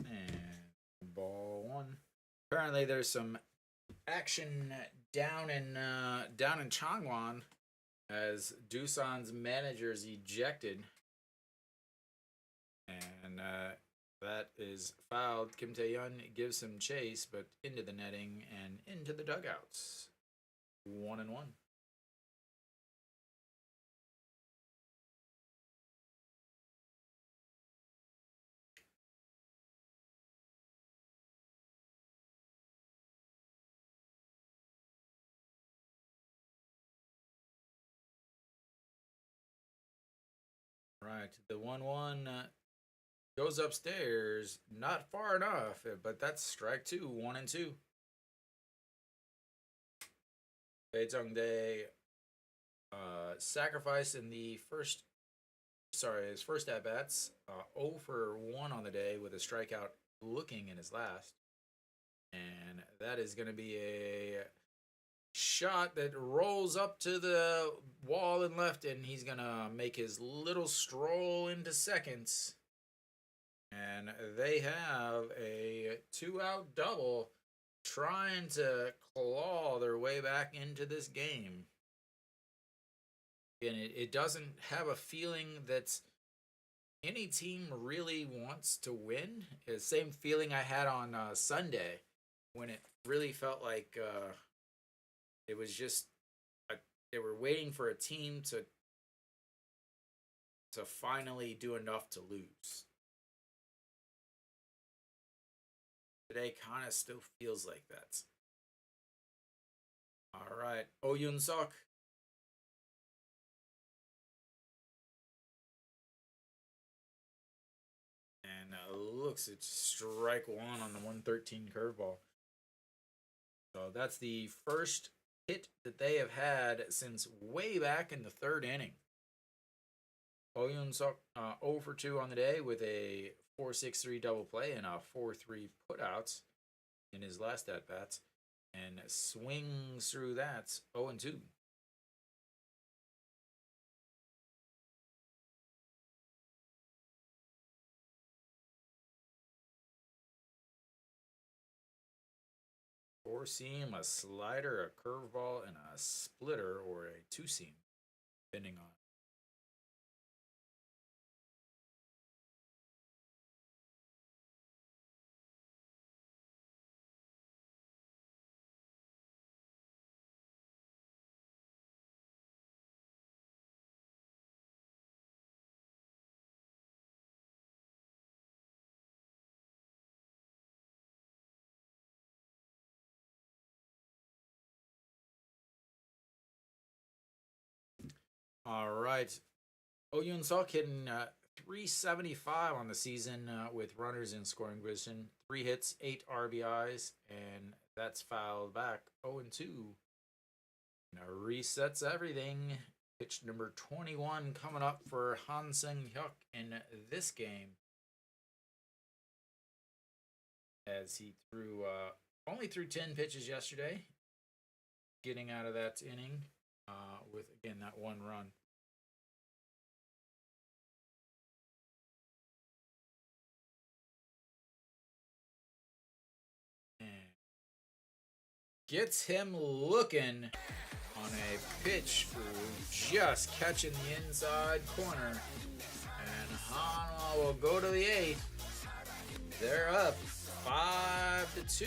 And ball 1. Apparently, there's some action down in Changwon as Doosan's manager is ejected, and that is fouled. Kim Tae-yeon gives him chase, but into the netting and into the dugouts. 1-1. Right, the 1-1 goes upstairs, not far enough, but that's strike 2, 1-2. Bae Jung-dae sacrificed in the his first at bats, 0 for 1 on the day with a strikeout looking in his last. And that is going to be a shot that rolls up to the wall and left, and he's going to make his little stroll into seconds. And they have a 2-out double trying to claw their way back into this game. And it doesn't have a feeling that any team really wants to win. It's the same feeling I had on Sunday when it really felt like it was just they were waiting for a team to finally do enough to lose. Today kind of still feels like that. All right, Oh Yoon-suk. And looks at strike 1 on the 113 curveball. So that's the first hit that they have had since way back in the 3rd inning. Oh Yoon-suk 0 for 2 on the day with a 4-6-3 double play and a 4-3 putouts in his last at bats, and swings through that 0-2. Four seam, a slider, a curveball, and a splitter or a 2-seam, depending on. All right. Oh Yoon-suk hitting 375 on the season with runners in scoring position. 3 hits, 8 RBIs, and that's fouled back 0-2. Now resets everything. Pitch number 21 coming up for Han Seung-hyuk in this game. As he only threw 10 pitches yesterday, getting out of that inning with, again, that 1 run. And gets him looking on a pitch, just catching the inside corner. And Hanwha will go to the 8th. They're up 5-2.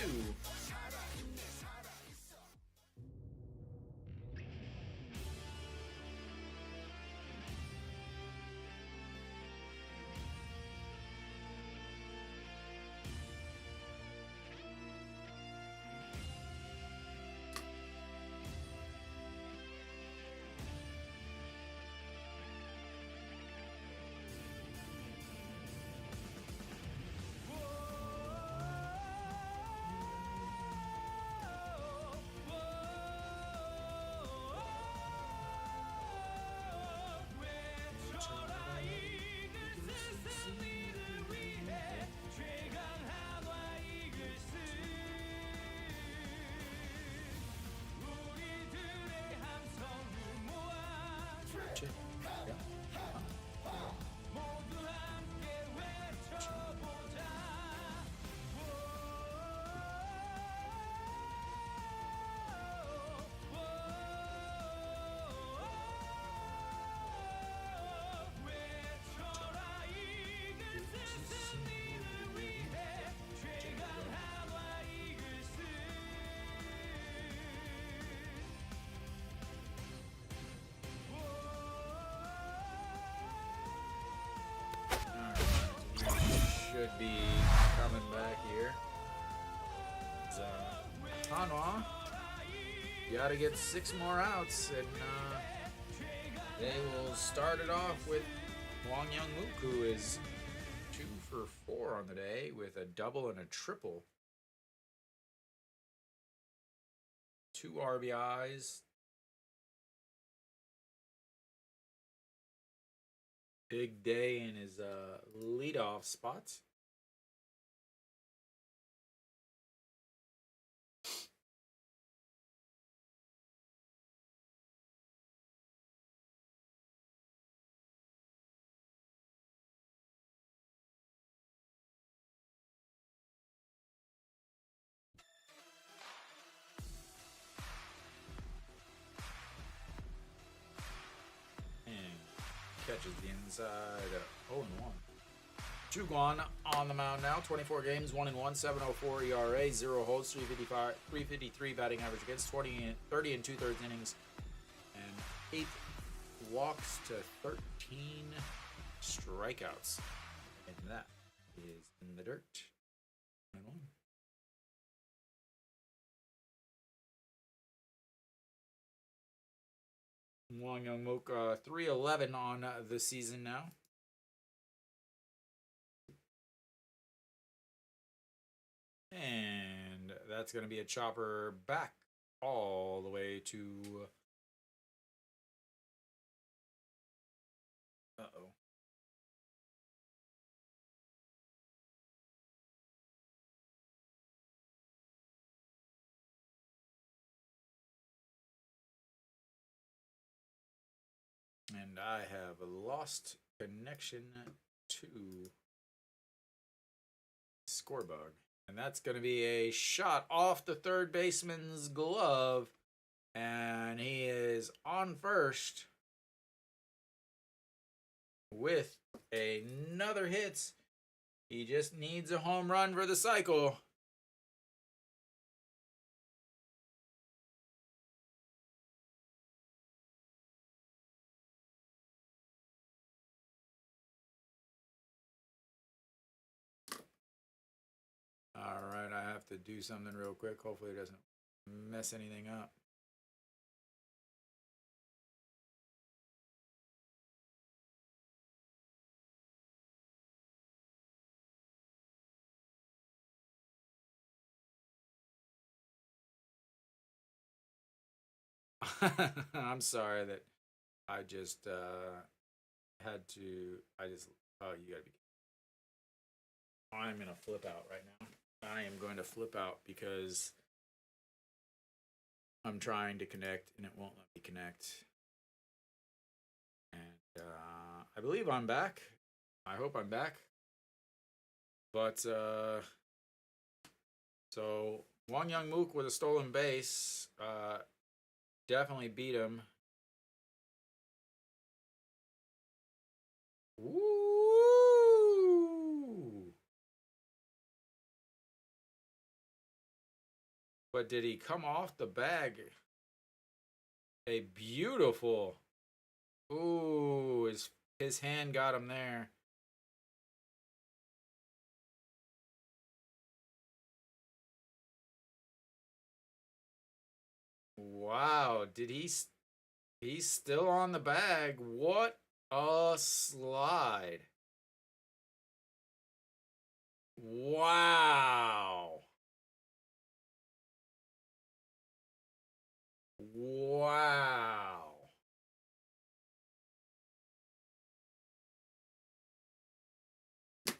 should be coming back here. Hanwha, you gotta get 6 more outs, and they will start it off with Wong Young Mook, who is 2 for 4 on the day with a double and a triple. 2 RBIs. Big day in his leadoff spot. Catches the inside. 0-1. Chuguan on the mound now. 24 games, 1-1, 7.04 ERA, 0 holds, 353 batting average against, 30 and 2/3 innings, and 8 walks to 13 strikeouts. And that is in the dirt. 1-1. Wong Young Mook 311 on the season now. And that's going to be a chopper back all the way to... Uh-oh. And I have lost connection to Scorebug. And that's going to be a shot off the third baseman's glove. And he is on first with another hit. He just needs a home run for the cycle. All right, I have to do something real quick. Hopefully it doesn't mess anything up. I'm sorry that I just had to. Oh, you gotta be. I'm gonna flip out right now. I am going to flip out because I'm trying to connect and it won't let me connect. And I believe I'm back. I hope I'm back. But so Wong Young Mook with a stolen base definitely beat him. Woo! But did he come off the bag? A beautiful. Ooh, his hand got him there. Wow, he's still on the bag. What a slide. Wow. Wow.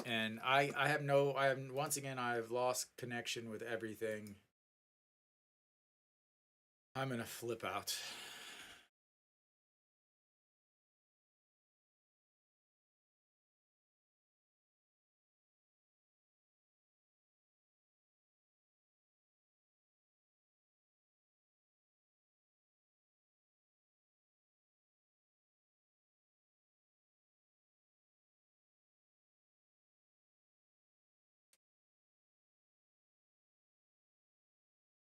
And once again, I've lost connection with everything. I'm going to flip out.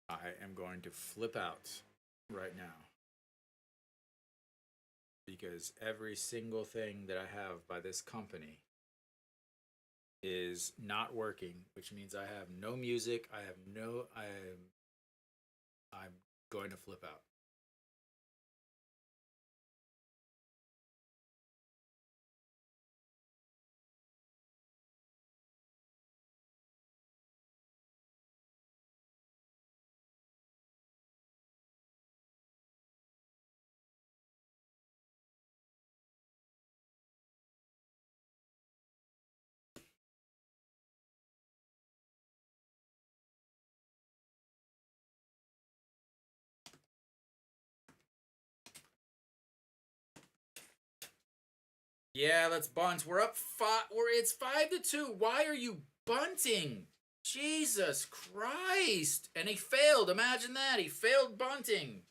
I am going to flip out right now. Because every single thing that I have by this company is not working, which means I have no music. I'm going to flip out. Yeah, let's bunt. We're up five. It's 5-2. Why are you bunting? Jesus Christ! And he failed. Imagine that. He failed bunting.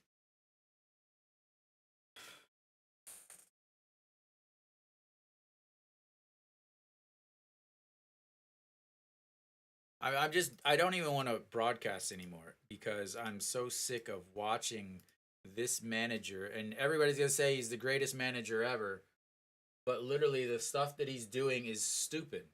I don't even want to broadcast anymore because I'm so sick of watching this manager. And everybody's going to say he's the greatest manager ever. But literally, the stuff that he's doing is stupid.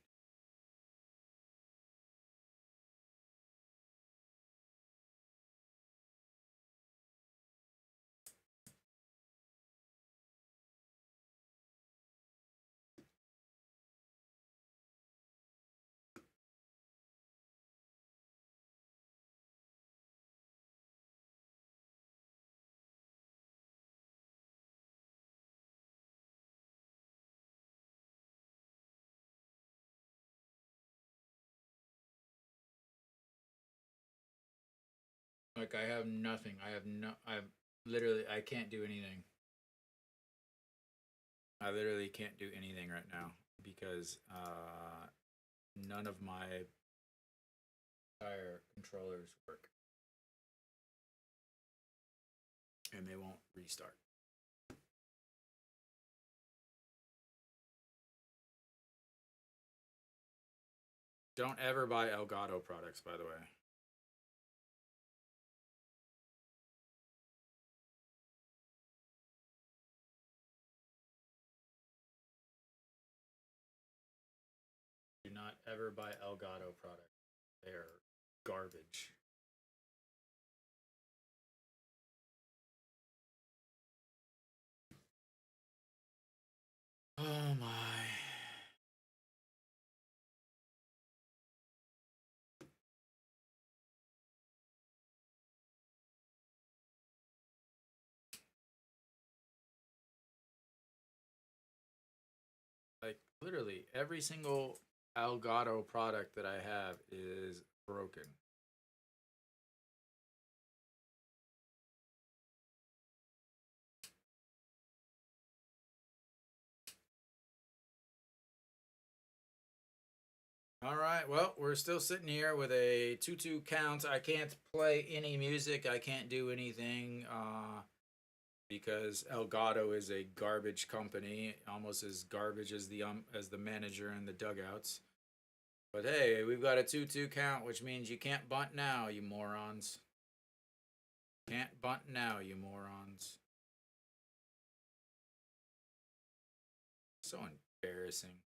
Like, I have nothing. I can't do anything. I literally can't do anything right now because none of my tire controllers work. And they won't restart. Don't ever buy Elgato products, by the way. Do not ever buy Elgato products. They're garbage. Oh my. Like, literally, every single Elgato product that I have is broken. All right, well, we're still sitting here with a 2-2 count. I can't play any music. I can't do anything because Elgato is a garbage company, almost as garbage as the manager in the dugouts. But hey, we've got a 2-2 count, which means you can't bunt now, you morons. Can't bunt now, you morons. So embarrassing.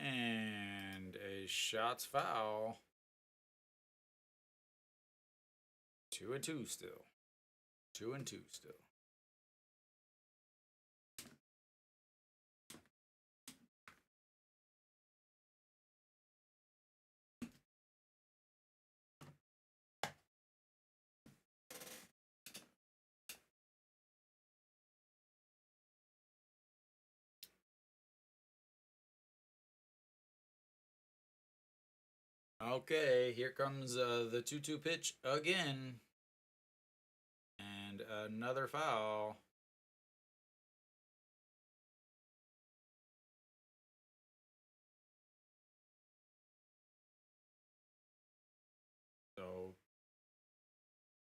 And a shot's foul. 2-2 still. 2-2 still. Okay, here comes the 2-2 pitch again. And another foul. So,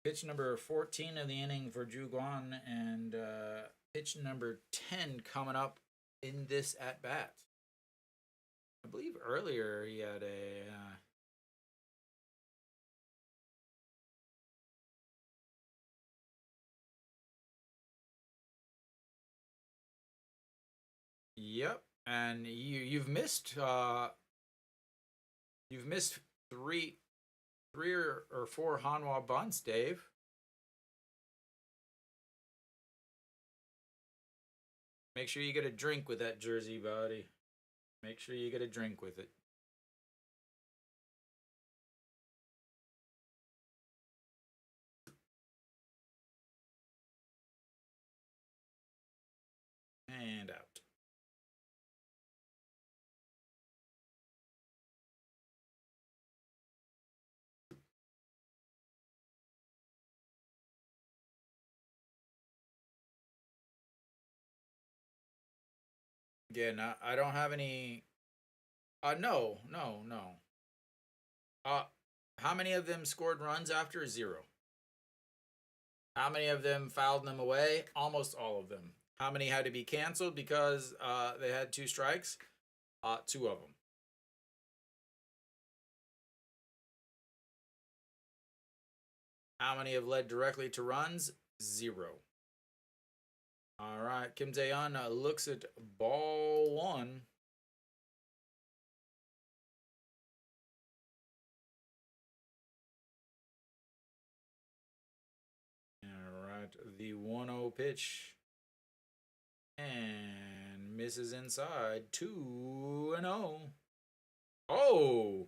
pitch number 14 of the inning for Drew Guan, and Pitch number 10 coming up in this at bat. I believe earlier he had a. Yep, and you've missed three or four Hanwha bunts, Dave. Make sure you get a drink with that jersey, buddy. Make sure you get a drink with it. And out. Again, I don't have any. No. How many of them scored runs after? 0. How many of them fouled them away? Almost all of them. How many had to be canceled because they had 2 strikes? 2 of them. How many have led directly to runs? 0. All right, Kim Tae-yeon looks at ball 1. All right, the 1-0 pitch. And misses inside. 2-0. Oh!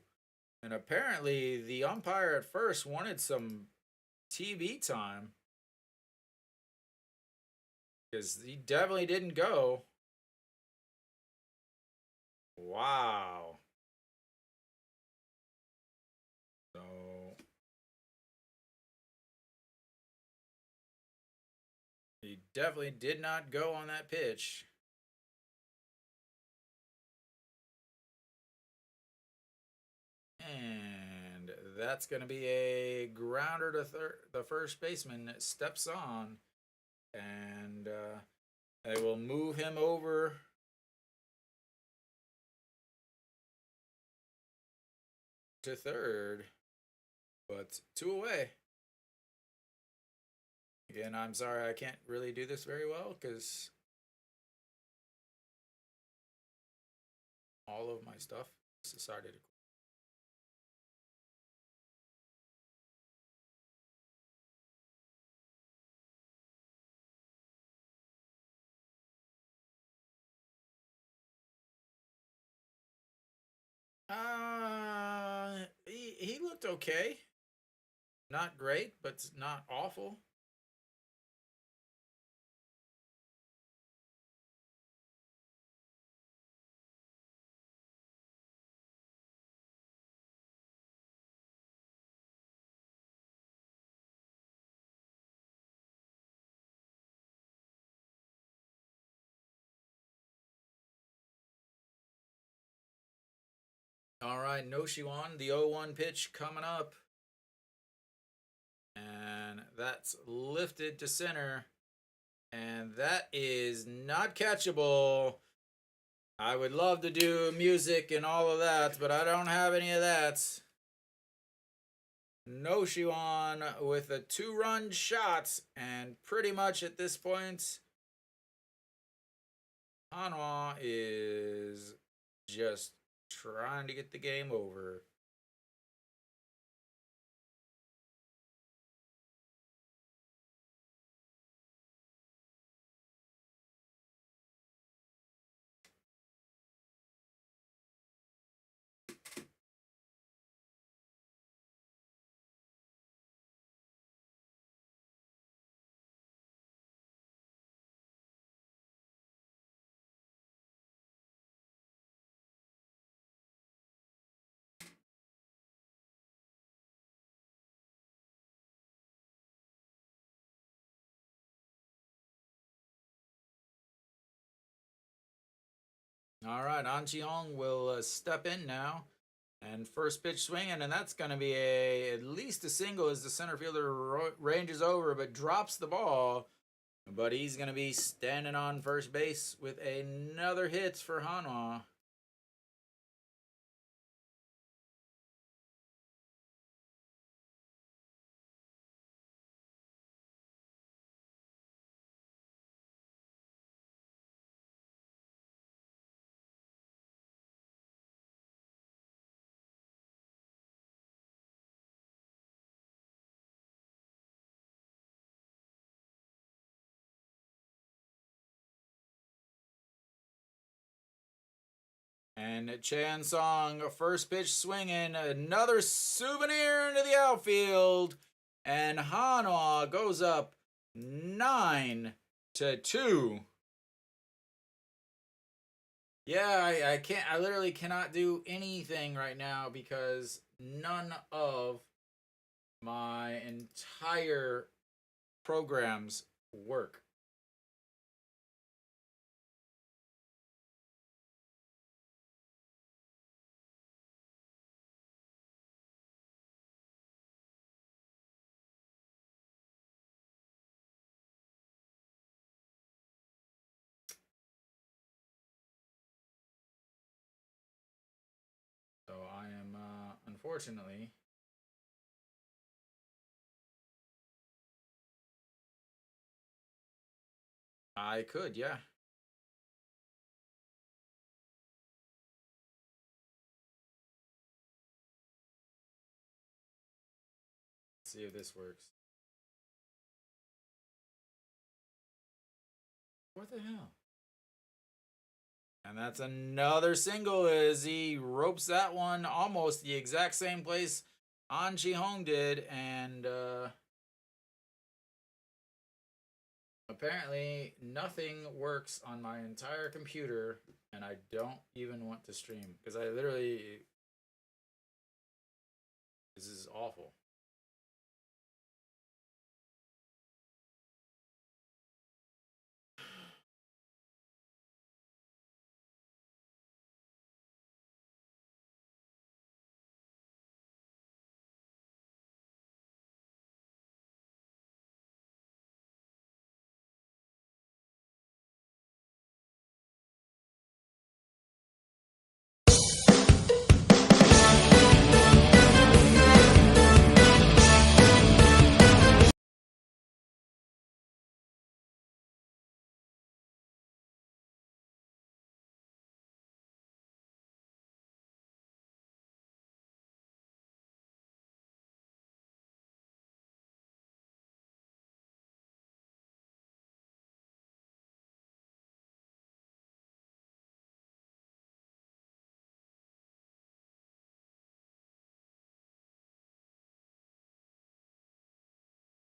And apparently the umpire at first wanted some TV time. Because he definitely didn't go. Wow. So he definitely did not go on that pitch. And that's going to be a grounder to the first baseman steps on. And they will move him over to third. But 2 away. Again, I'm sorry I can't really do this very well because all of my stuff decided to. He looked okay. Not great, but not awful. All right, no Shiwan, the 0-1 pitch coming up. And that's lifted to center. And that is not catchable. I would love to do music and all of that, but I don't have any of that. No Shiwan with a 2-run shot. And pretty much at this point, Hanwha is just trying to get the game over. All right, An Chi-hong will step in now. And first pitch swinging, and that's going to be at least a single as the center fielder ranges over, but drops the ball. But he's going to be standing on first base with another hit for Hanwha. And Chan Song, first pitch swinging, another souvenir into the outfield. And Hanwha goes up 9-2. Yeah, I can't, I literally cannot do anything right now because none of my entire programs work. So I am, unfortunately, I could, yeah. Let's see if this works. What the hell? And that's another single as he ropes that one almost the exact same place An Chi Hong did. And apparently nothing works on my entire computer. And I don't even want to stream because I literally. This is awful.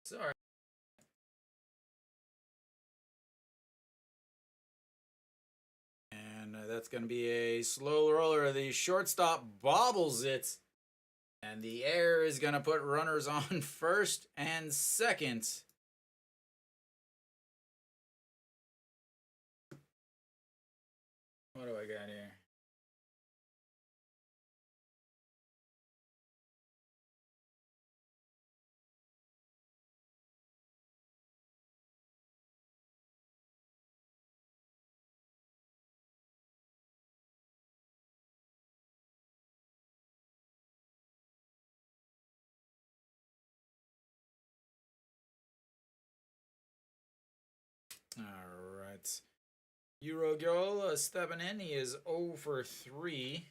Sorry. And that's going to be a slow roller. The shortstop bobbles it. And the air is going to put runners on first and second. What do I got here? All right. Eurogirl stepping in. He is 0 for 3.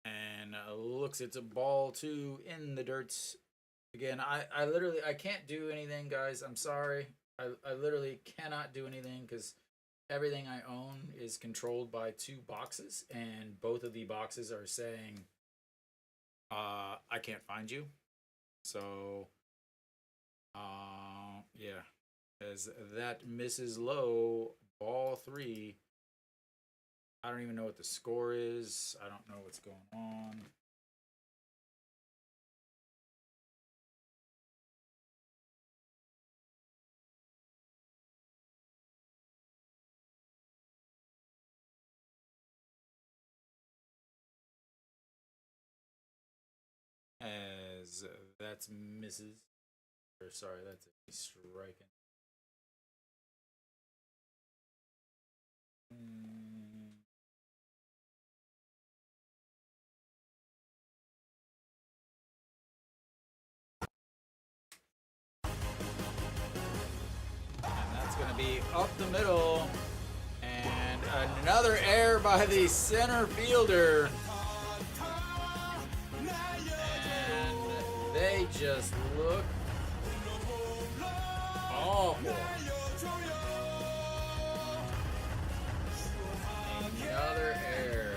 And looks it's a ball 2 in the dirt. Again, I literally I can't do anything, guys. I'm sorry. I literally cannot do anything because everything I own is controlled by 2 boxes, and both of the boxes are saying I can't find you. So yeah. As that misses low, ball 3. I don't even know what the score is. I don't know what's going on. as that's misses. Or sorry, that's a strike. And that's going to be up the middle. And another error by the center fielder. And they just look awful. Another error.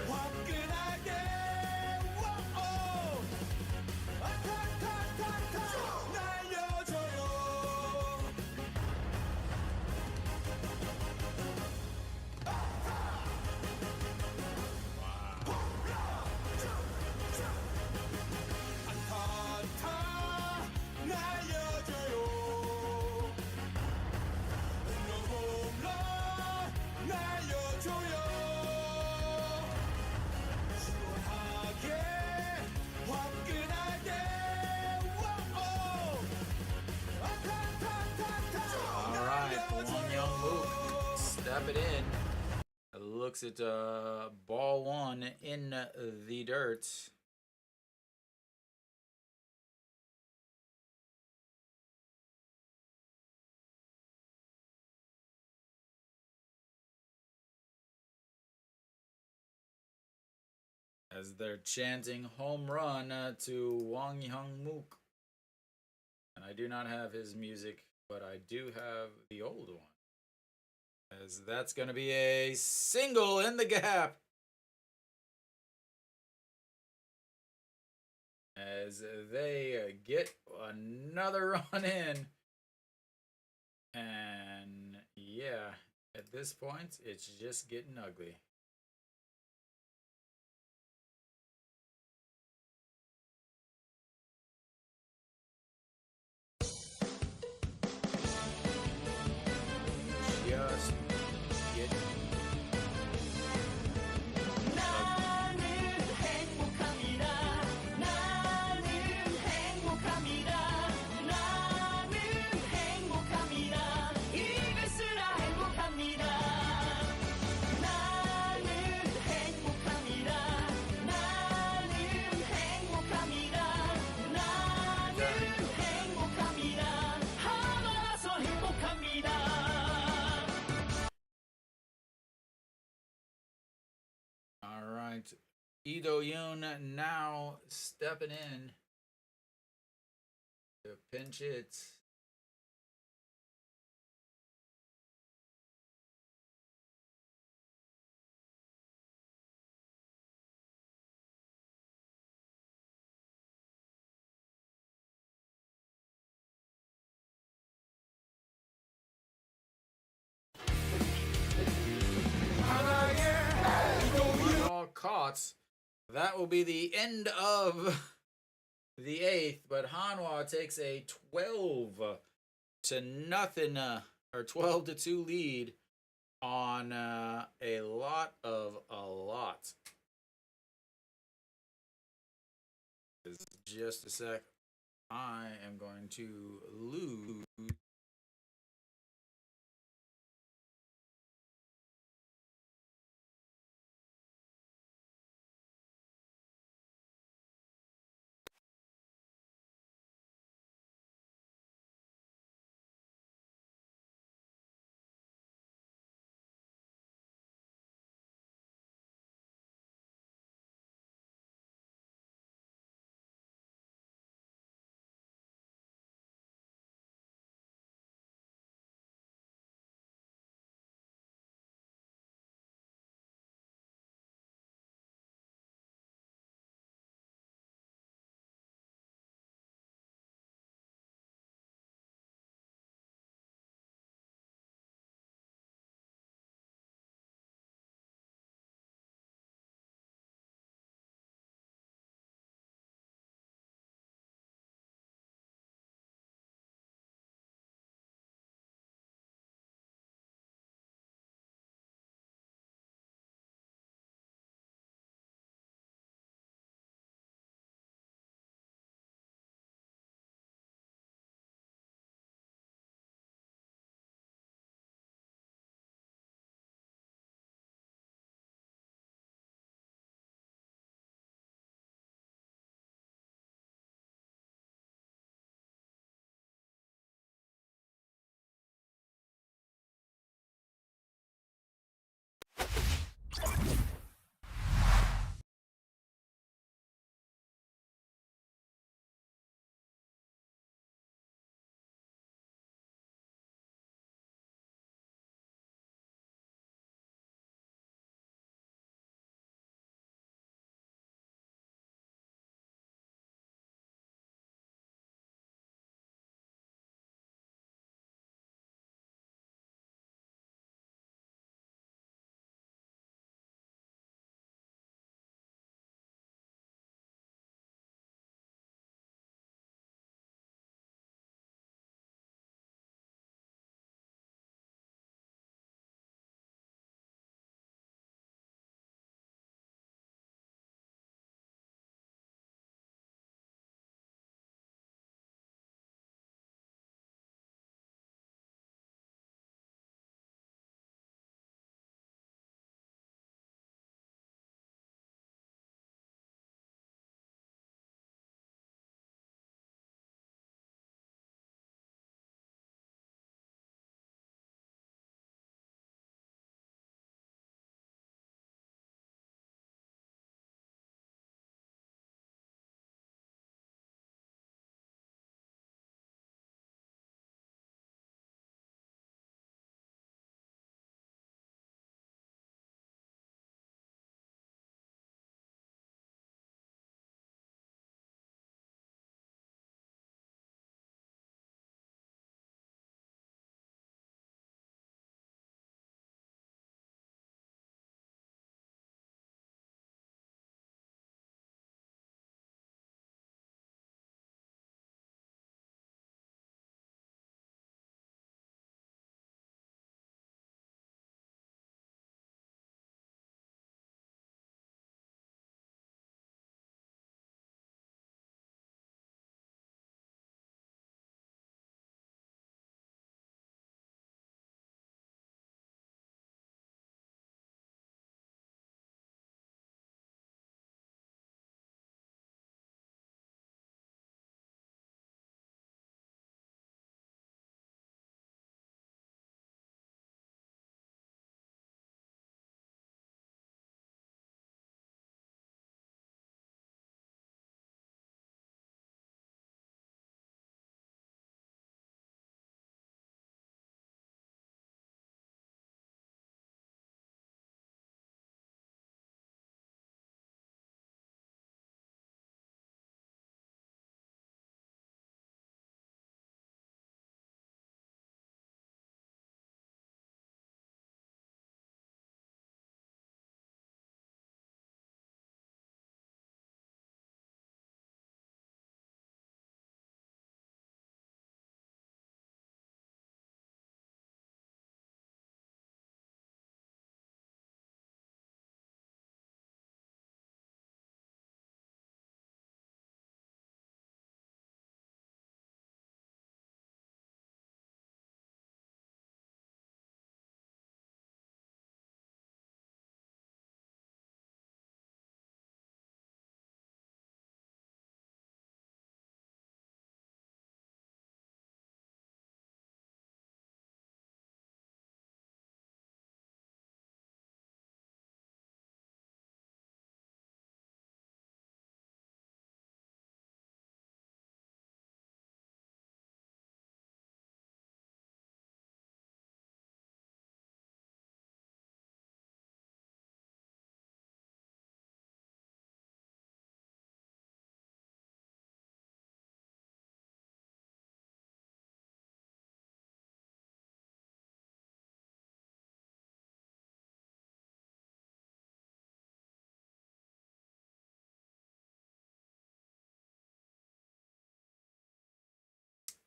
Step it in. Looks at ball one in the dirt. As they're chanting home run to Wang Hyung Mook. And I do not have his music, but I do have the old one. As that's going to be a single in the gap. As they get another run in. And yeah, at this point, it's just getting ugly. Just getting Lee Do-yoon now stepping in to pinch hit. All caught. That will be the end of the eighth, but Hanwha takes a 12-0 or 12-2 lead on a lot. Just a sec. I am going to lose.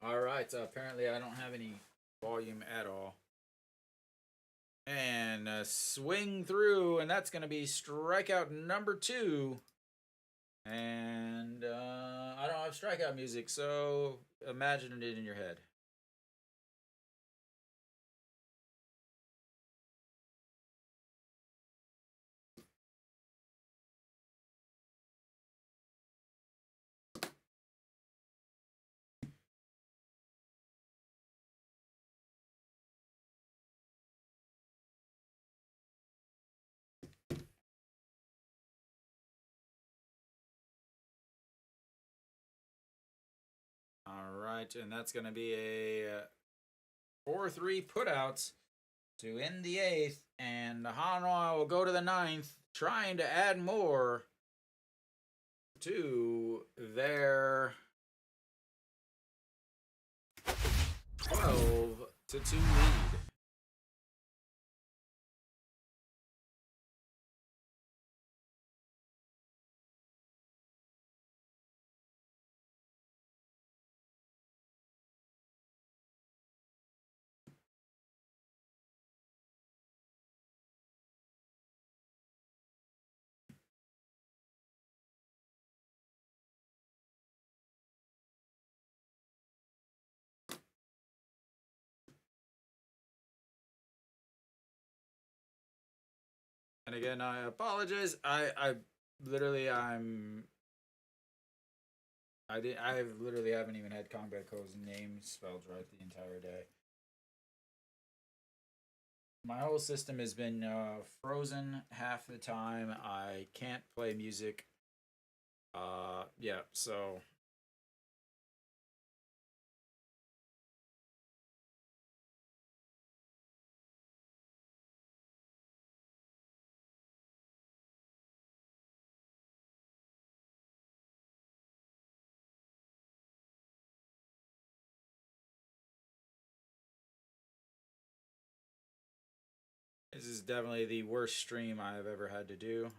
All right. So apparently, I don't have any volume at all. And swing through, and that's going to be strikeout number 2. And I don't have strikeout music, so imagine it in your head. All right, and that's going to be a 4-3 putout to end the 8th, and Hanwha will go to the 9th, trying to add more to their 12-2 lead. And again, I apologize. I literally I literally haven't even had Kongbeko's name spelled right the entire day. My whole system has been frozen half the time. I can't play music. Yeah, so this is definitely the worst stream I have ever had to do.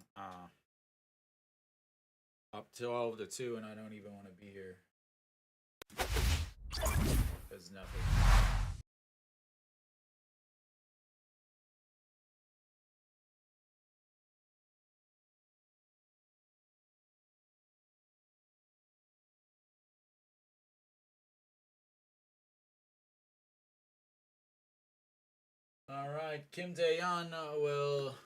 Up 12-2, and I don't even want to be here. There's nothing. All right, Kim Tae-yeon will.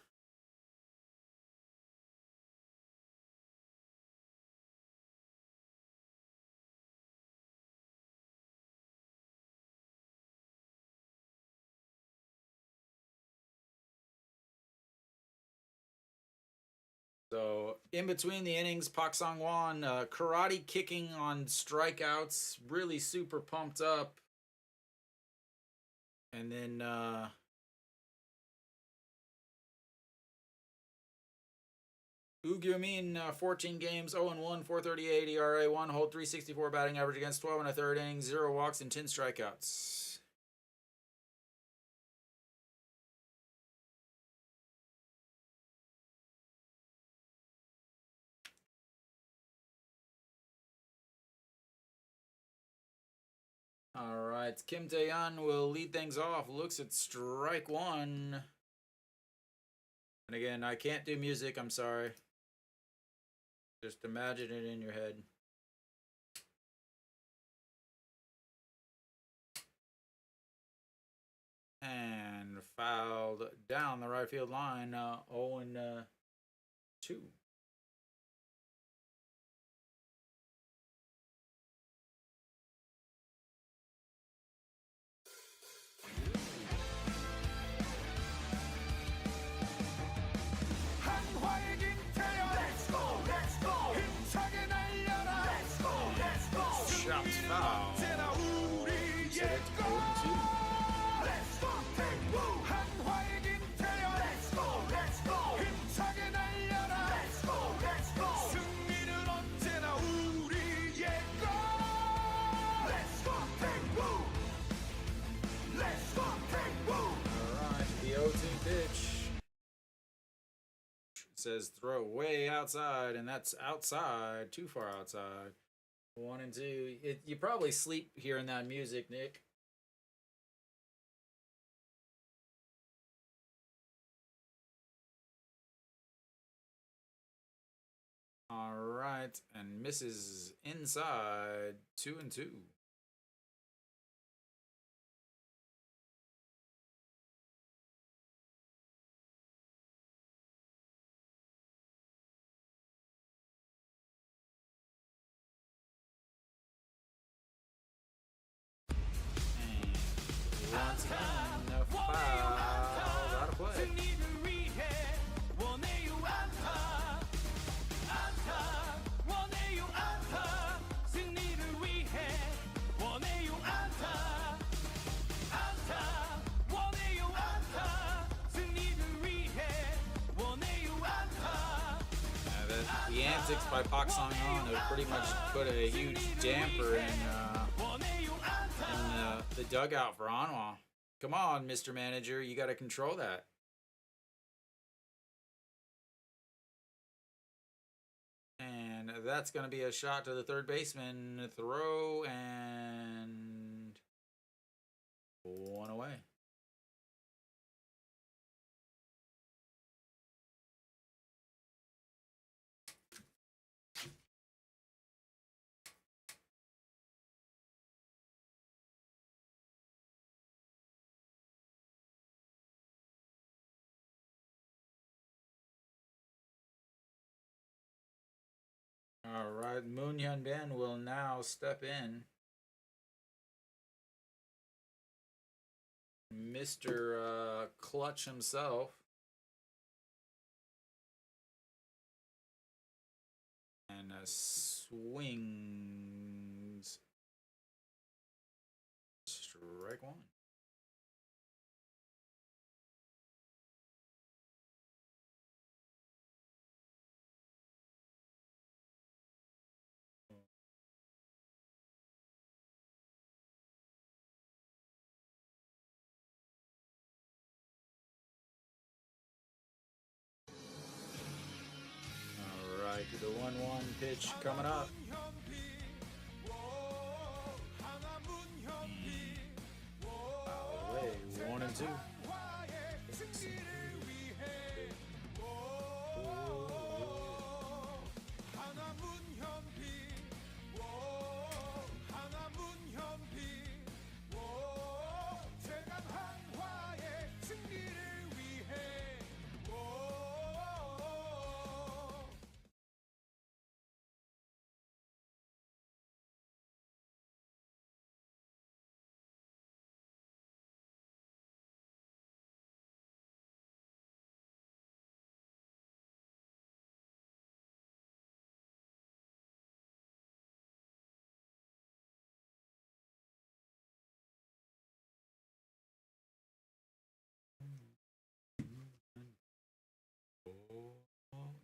So in between the innings, Pak Sang-won karate kicking on strikeouts, really super pumped up. And then Min, 14 games, 0-1, 438 ERA, 1 hold, 364 batting average against 12 and a third innings, 0 walks and 10 strikeouts. All right, Kim Tae-yeon will lead things off. Looks at strike 1. And again, I can't do music. I'm sorry. Just imagine it in your head. And fouled down the right field line. 0-2. 한화의 김태현 Let's go Let's go 힘차게 날려라 Let's go Let's go Shots foul. 언제나 우리의 거 Let's go 태국 한화의 김태현 Let's go Let's go 힘차게 날려라 Let's go Let's go 승리는 언제나 우리의 거 Let's go 태국 Let's go 태국. All right, the 0-2 pitch. Says throw way outside, and that's outside, too far outside. 1 and 2. You probably sleep hearing that music, Nick. All right, and misses inside. 2 and 2. And once again, a foul out of play. 승리를 위해 원해요 안타 안타 원해요 안타 승리를 위해 원해요 안타 안타 원해요 안타 승리를 위해 원해요 안타. The antics by Pak Song-yeon have pretty much put a huge damper in the dugout for Hanwha. Come on, Mr. Manager, you got to control that. And that's going to be a shot to the third baseman. Throw and 1 away. All right, Moon Hyun Bin will now step in. Mr. Clutch himself. And swings. Strike 1. Alright, the 1-1 pitch coming up. Away, 1 and 2.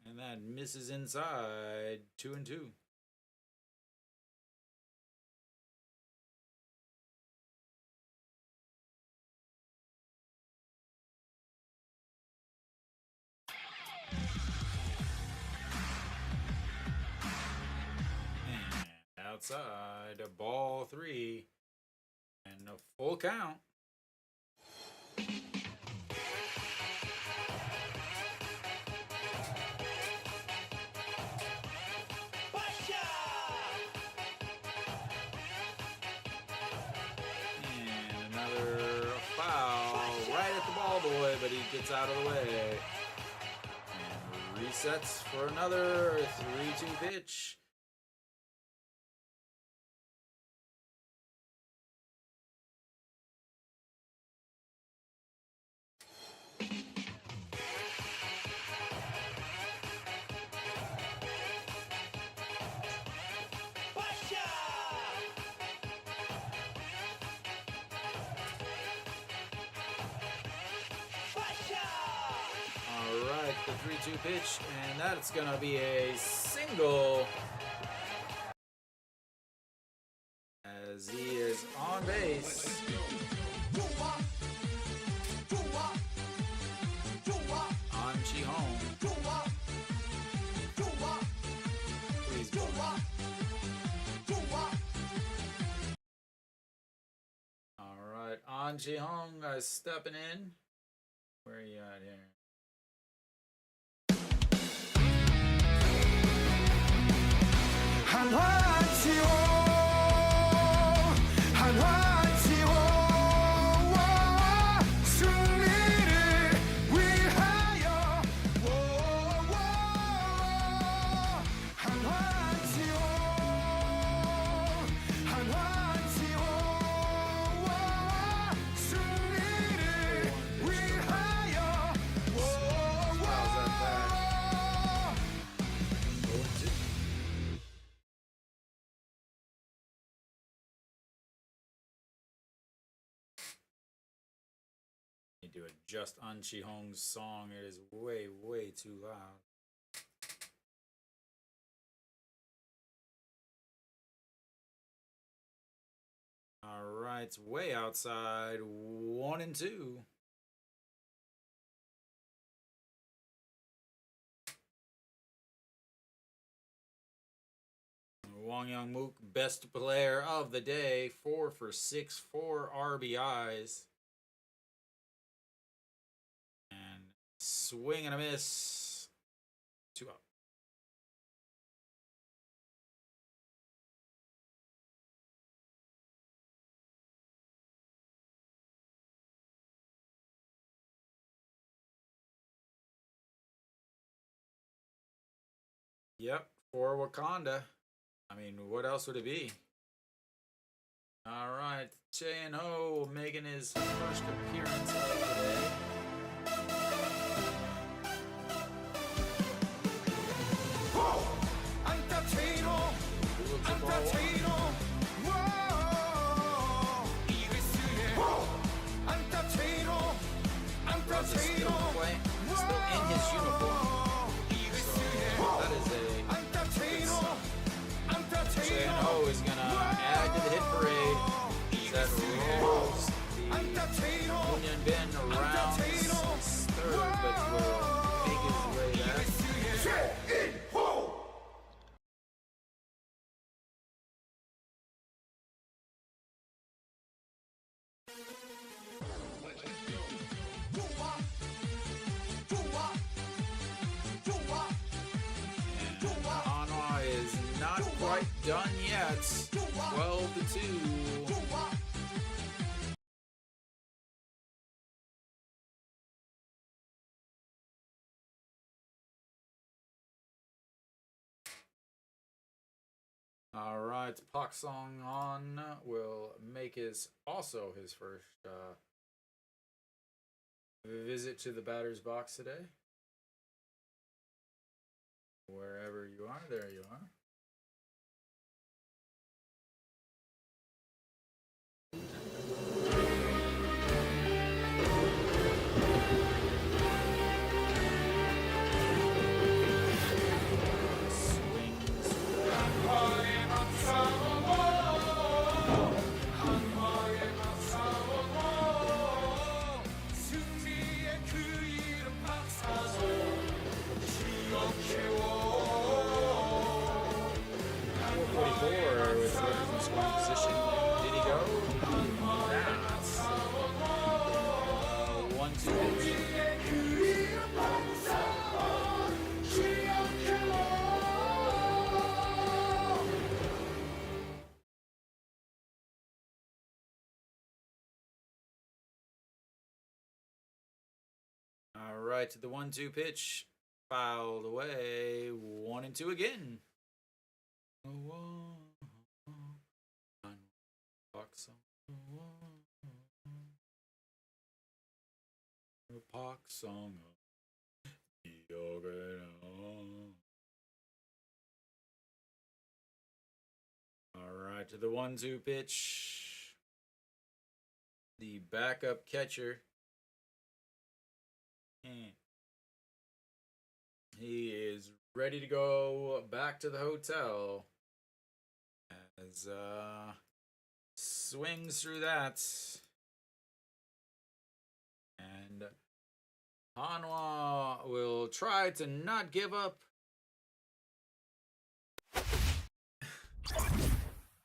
And that misses inside. 2 and 2. And outside, a ball 3. And a full count. Boy, but he gets out of the way and resets for another 3-2 pitch. Alright, the 3-2 pitch, and that's going to be a single as he is on base. On Chi-hong. Please. right, An Chi Hong stepping in. Where are you at here? 한화 지호 한화 지호 승리를 위하여 한화 지호 한화 지호 승리를 위하여 Need to adjust An Chi Hong's song. It is way, way too loud. All right, it's way outside. 1 and 2. Wang Youngmook, best player of the day, 4 for 6, 4 RBIs. And swing and a miss. 2 out. Yep, for Wakanda. I mean, what else would it be? All right, Che and Ho making his first appearance of the day. Runs is still playing, still in his uniform. So that is a good sign. J&O is going to add to the hit parade. That rolls the Union Bin around third, but will make his way back. Hanwha is not quite done yet. 12 to 2. All right, Pak Song On will make his first visit to the batter's box today. Wherever you are, there you are. All right, to the 1-2 pitch, fouled away. 1 and 2 again. Pak Song. All right, to the 1-2 pitch. The backup catcher. He is ready to go back to the hotel as swings through that, and Hanwha will try to not give up.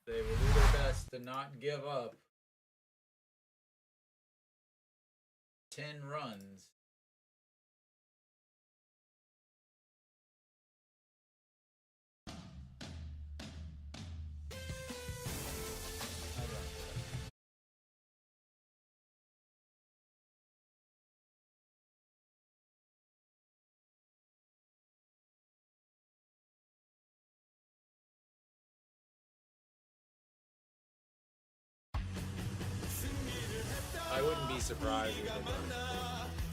They will do their best to not give up. 10 runs. I wouldn't be surprised if it was.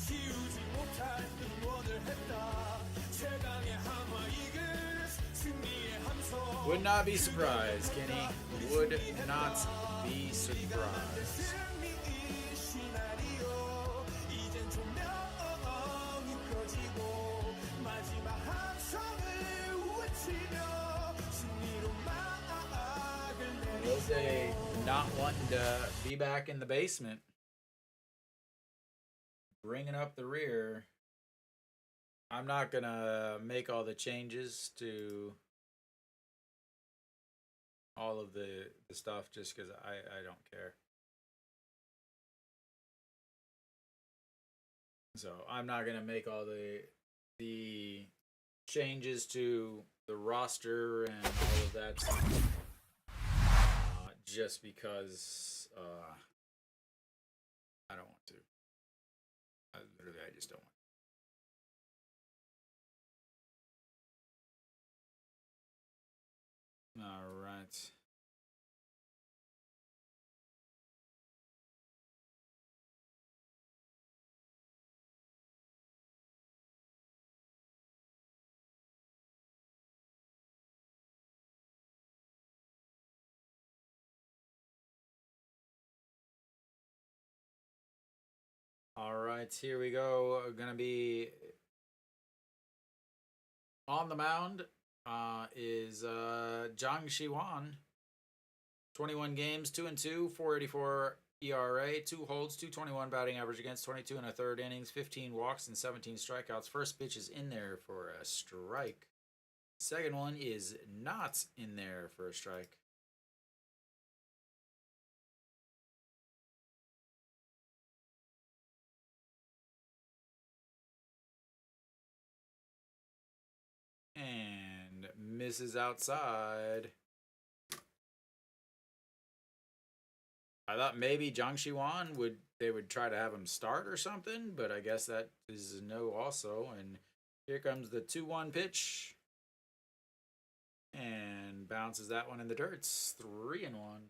지우지 못할 응원을 했다. 최강의 한화 이글스 승리의 함성. Would not be surprised, Kenny. Would not be surprised. 승리의 시나리오 이젠 조명이 켜지고 마지막 함성을 외치며 승리로 막을 Will they 내리고 not wanting to be back in the basement? Bringing up the rear. I'm not going to make all the changes to all of the stuff just because I don't care. So I'm not going to make all the changes to the roster and all of that stuff, just because I don't want to. I just don't want to. All right. All right, here we go. Gonna be on the mound is Zhang Shiwan. 21 games, 2-2, 4.84 ERA, 2 holds, 2.21 batting average against, 22 and a third innings, 15 walks and 17 strikeouts. First pitch is in there for a strike. Second one is not in there for a strike. And misses outside. I thought maybe Zhang Shiwan would try to have him start or something, but I guess that is a no also. And here comes the 2-1 pitch. And bounces that one in the dirt. It's 3-1.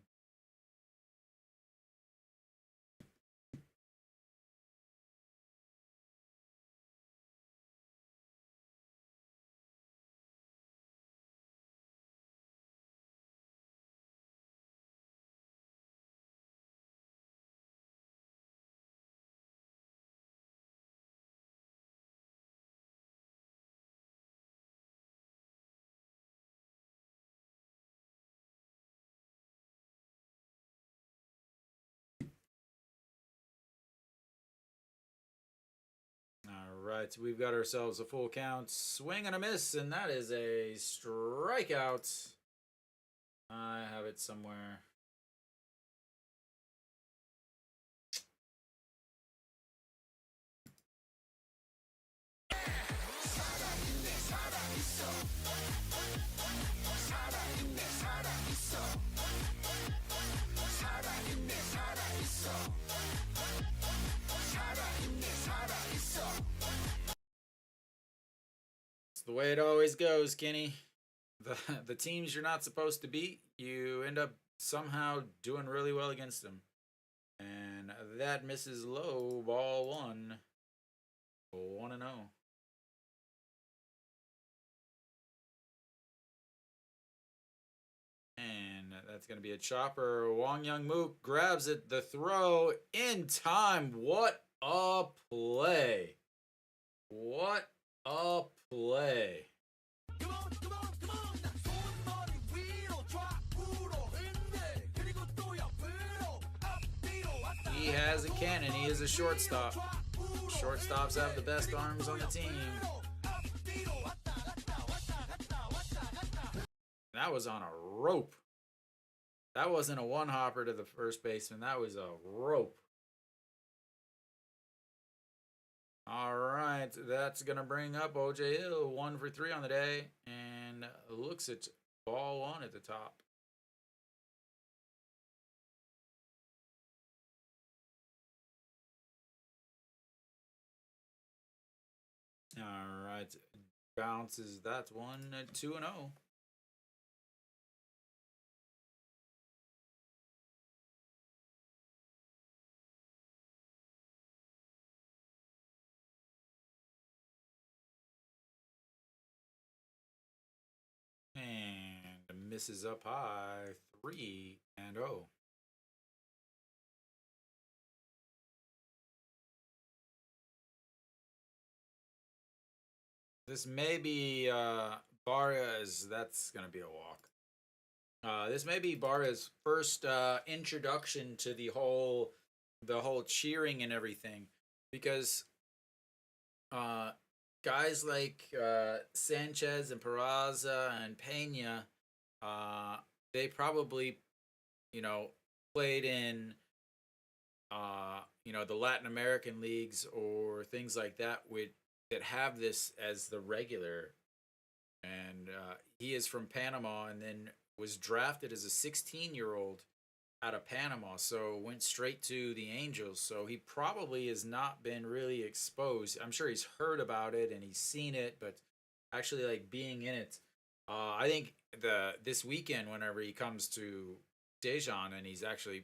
All right, we've got ourselves a full count. Swing and a miss, and that is a strikeout. I have it somewhere. It's the way it always goes, Kenny. The teams you're not supposed to beat, you end up somehow doing really well against them. And that misses low, ball 1. 1-0. And that's going to be a chopper. Wong Young Mook grabs it. The throw in time. What a play. What a play. He has a cannon. He is a shortstop. Shortstops have the best arms on the team. That was on a rope. That wasn't a one-hopper to the first baseman. That was a rope. All right, that's gonna bring up OJ Hill 1 for 3 on the day, and looks at ball 1 at the top. All right, bounces. That's 1, 2 and 0. And misses up high 3 and 0. This may be Barria's. That's gonna be a walk. This may be Barria's first introduction to the whole cheering and everything, because guys like Sanchez and Peraza and Pena, they probably, played in, the Latin American leagues or things like that that have this as the regular. And he is from Panama, and then was drafted as a 16-year-old out of Panama, so went straight to the Angels. So he probably has not been really exposed. I'm sure he's heard about it and he's seen it, but actually like being in it, I think this weekend, whenever he comes to Daejeon and he's actually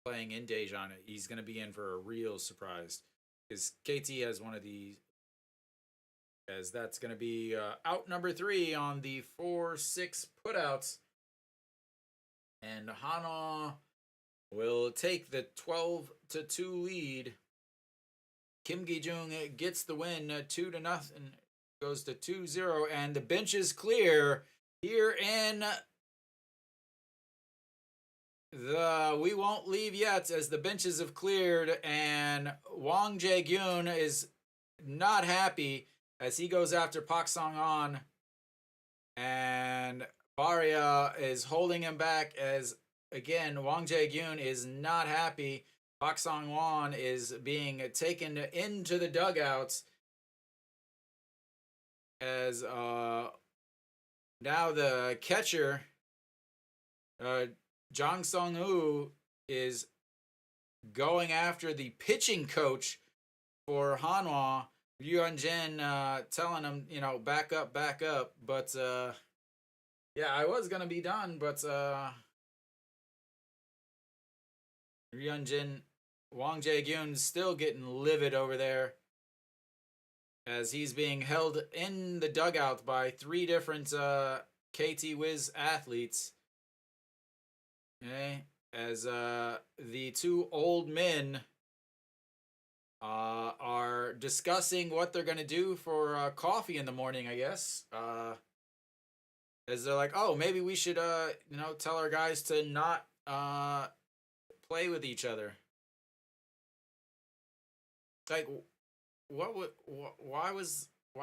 playing in Daejeon, he's going to be in for a real surprise, because KT has one of these. As that's going to be out number 3 on the 4-6 putouts. And Hanwha will take the 12-2 lead. Kim Gi-jung gets the win 2-0. Goes to 2-0. And the bench is clear here in the We Won't Leave Yet, as the benches have cleared. And Wang Jae-gyun is not happy as he goes after Pak Song-an, and Barria is holding him back, as, again, Wang Jae-gyun is not happy. Pak Song-wan is being taken into the dugouts, as now the catcher, Jang Sung-woo, is going after the pitching coach for Hanwha, Ryun-jin, telling him, back up. But, yeah, I was going to be done, but Ryun-jin, Wang Jae-gyun's still getting livid over there, as he's being held in the dugout by 3 different KT Wiz athletes. Okay, as the 2 old men are discussing what they're gonna do for coffee in the morning, I guess. As they're like, oh, maybe we should, tell our guys to not play with each other. Like, why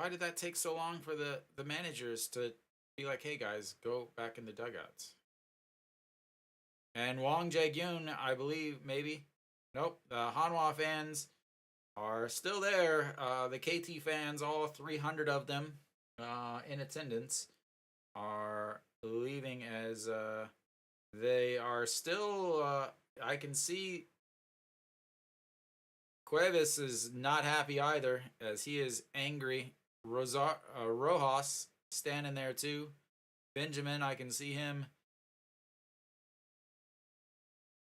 did that take so long for the managers to be like, hey guys, go back in the dugouts? And Wang Jae-gyun, I believe, maybe. Nope, the Hanwha fans are still there. The KT fans, all 300 of them in attendance, are leaving, as they are still, I can see Cuevas is not happy either, as he is angry. Rojas standing there too. Benjamin, I can see him,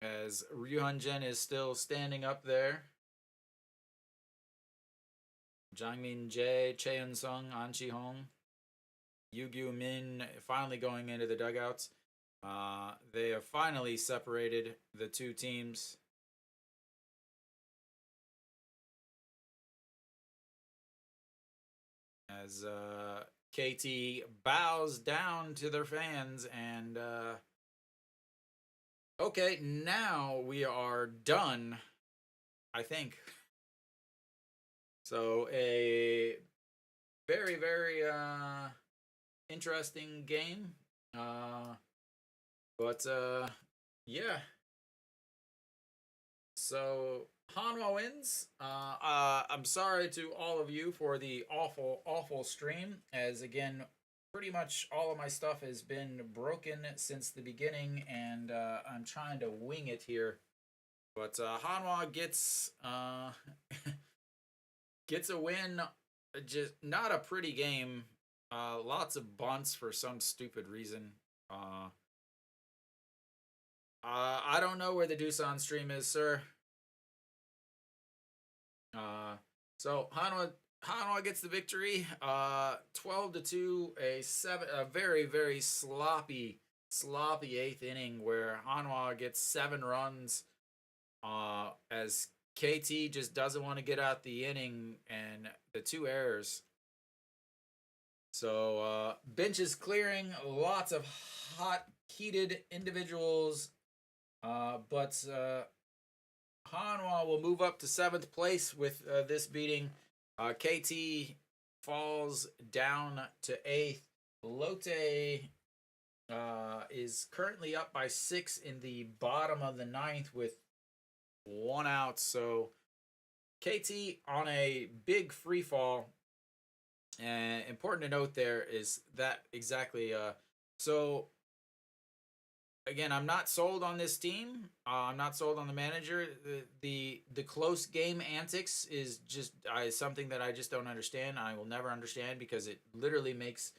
as Ryun-jin is still standing up there. Jangmin Jae, Cheon-sung, An Chi-hong, Yu Min finally going into the dugouts. They have finally separated the 2 teams. As KT bows down to their fans, and okay, now we are done, I think. So a very, very interesting game. But yeah. So Hanwha wins. I'm sorry to all of you for the awful stream. As again, pretty much all of my stuff has been broken since the beginning, and I'm trying to wing it here. But Hanwha gets gets a win. Just not a pretty game. Lots of bunts for some stupid reason. Uh, I don't know where the Doosan stream is, sir. Uh, so Hanwha gets the victory. 12-2, a very sloppy eighth inning where Hanwha gets 7 runs. As KT just doesn't want to get out the inning and the 2 errors. So bench is clearing, lots of heated individuals, but Hanwha will move up to 7th place with this beating. KT falls down to 8th. Lotte is currently up by 6 in the bottom of the 9th with 1 out. So KT on a big free fall. And important to note there is that exactly. So again, I'm not sold on this team. I'm not sold on the manager. The close game antics is just something that I just don't understand. I will never understand because it literally makes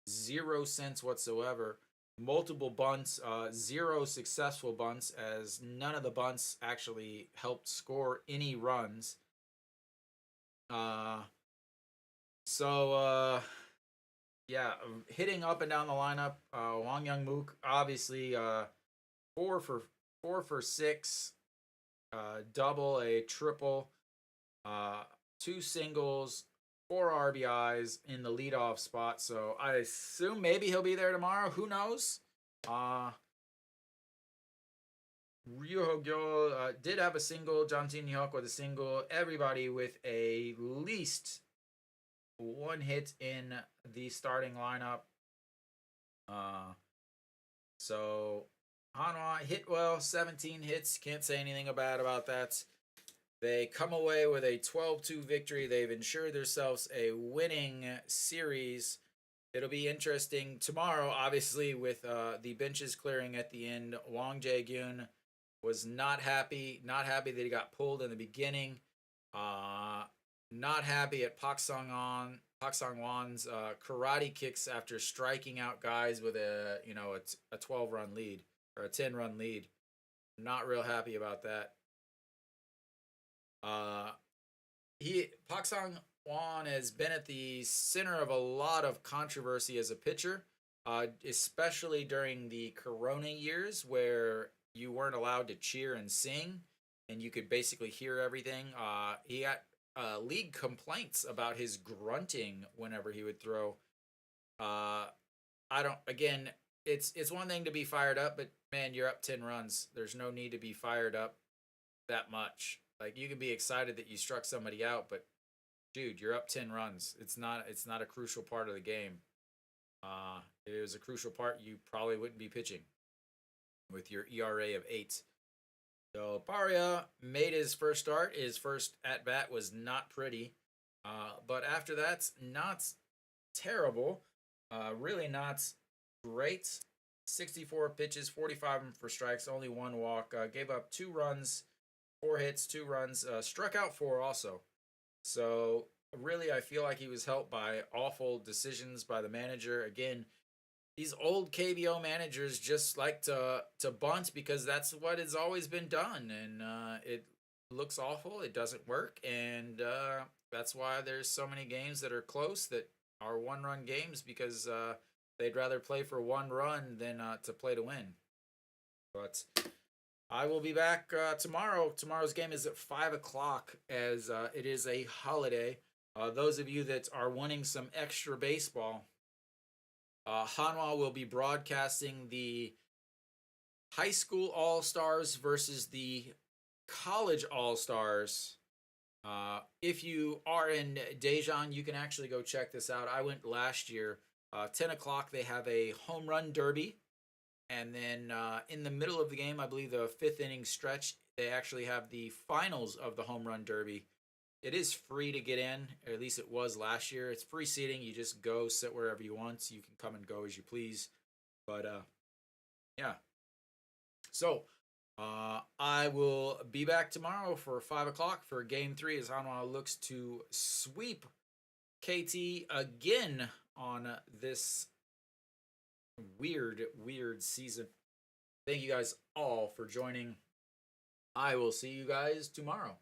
0 sense whatsoever. Multiple bunts, 0 successful bunts, as none of the bunts actually helped score any runs. Yeah, hitting up and down the lineup. Wang Young Mook, obviously, 4 for 6, double, a triple, 2 singles, 4 RBIs in the leadoff spot. So I assume maybe he'll be there tomorrow. Who knows? Ryo Gyo did have a single. John Tin Hyuk with a single. Everybody with a least 1 hit in the starting lineup. So Hanwha hit well, 17 hits. Can't say anything bad about that. They come away with a 12-2 victory. They've ensured themselves a winning series. It'll be interesting tomorrow, obviously, with the benches clearing at the end. Wang Jae-gyun was not happy that he got pulled in the beginning. Not happy at Park Sang-won's karate kicks after striking out guys with a 12-run lead or a 10-run lead. Not real happy about that. Park Sang-won has been at the center of a lot of controversy as a pitcher, especially during the Corona years where you weren't allowed to cheer and sing, and you could basically hear everything. He got league complaints about his grunting whenever he would throw. It's one thing to be fired up, but man, you're up 10 runs. There's no need to be fired up that much. Like, you can be excited that you struck somebody out, but dude, you're up 10 runs. It's not a crucial part of the game. If it was a crucial part, you probably wouldn't be pitching with your ERA of 8. So Barria made his first start. His first at bat was not pretty, but after that, not terrible. Really not great. 64 pitches, 45 for strikes, only 1 walk. Gave up 2 runs, 4 hits, 2 runs. Struck out 4 also. So really, I feel like he was helped by awful decisions by the manager. Again, these old KBO managers just like to bunt because that's what has always been done, and it looks awful. It doesn't work, and that's why there's so many games that are close that are 1-run games because they'd rather play for 1 run than to play to win. But I will be back tomorrow. Tomorrow's game is at 5 o'clock as it is a holiday. Those of you that are wanting some extra baseball, Hanwha will be broadcasting the high school All-Stars versus the college All-Stars. If you are in Daejeon, you can actually go check this out. I went last year. 10 o'clock, they have a home run derby. And then in the middle of the game, I believe the fifth inning stretch, they actually have the finals of the home run derby. It is free to get in, or at least it was last year. It's free seating. You just go sit wherever you want. You can come and go as you please. But yeah. So I will be back tomorrow for 5 o'clock for Game 3 as Hanwha looks to sweep KT again on this weird season. Thank you guys all for joining. I will see you guys tomorrow.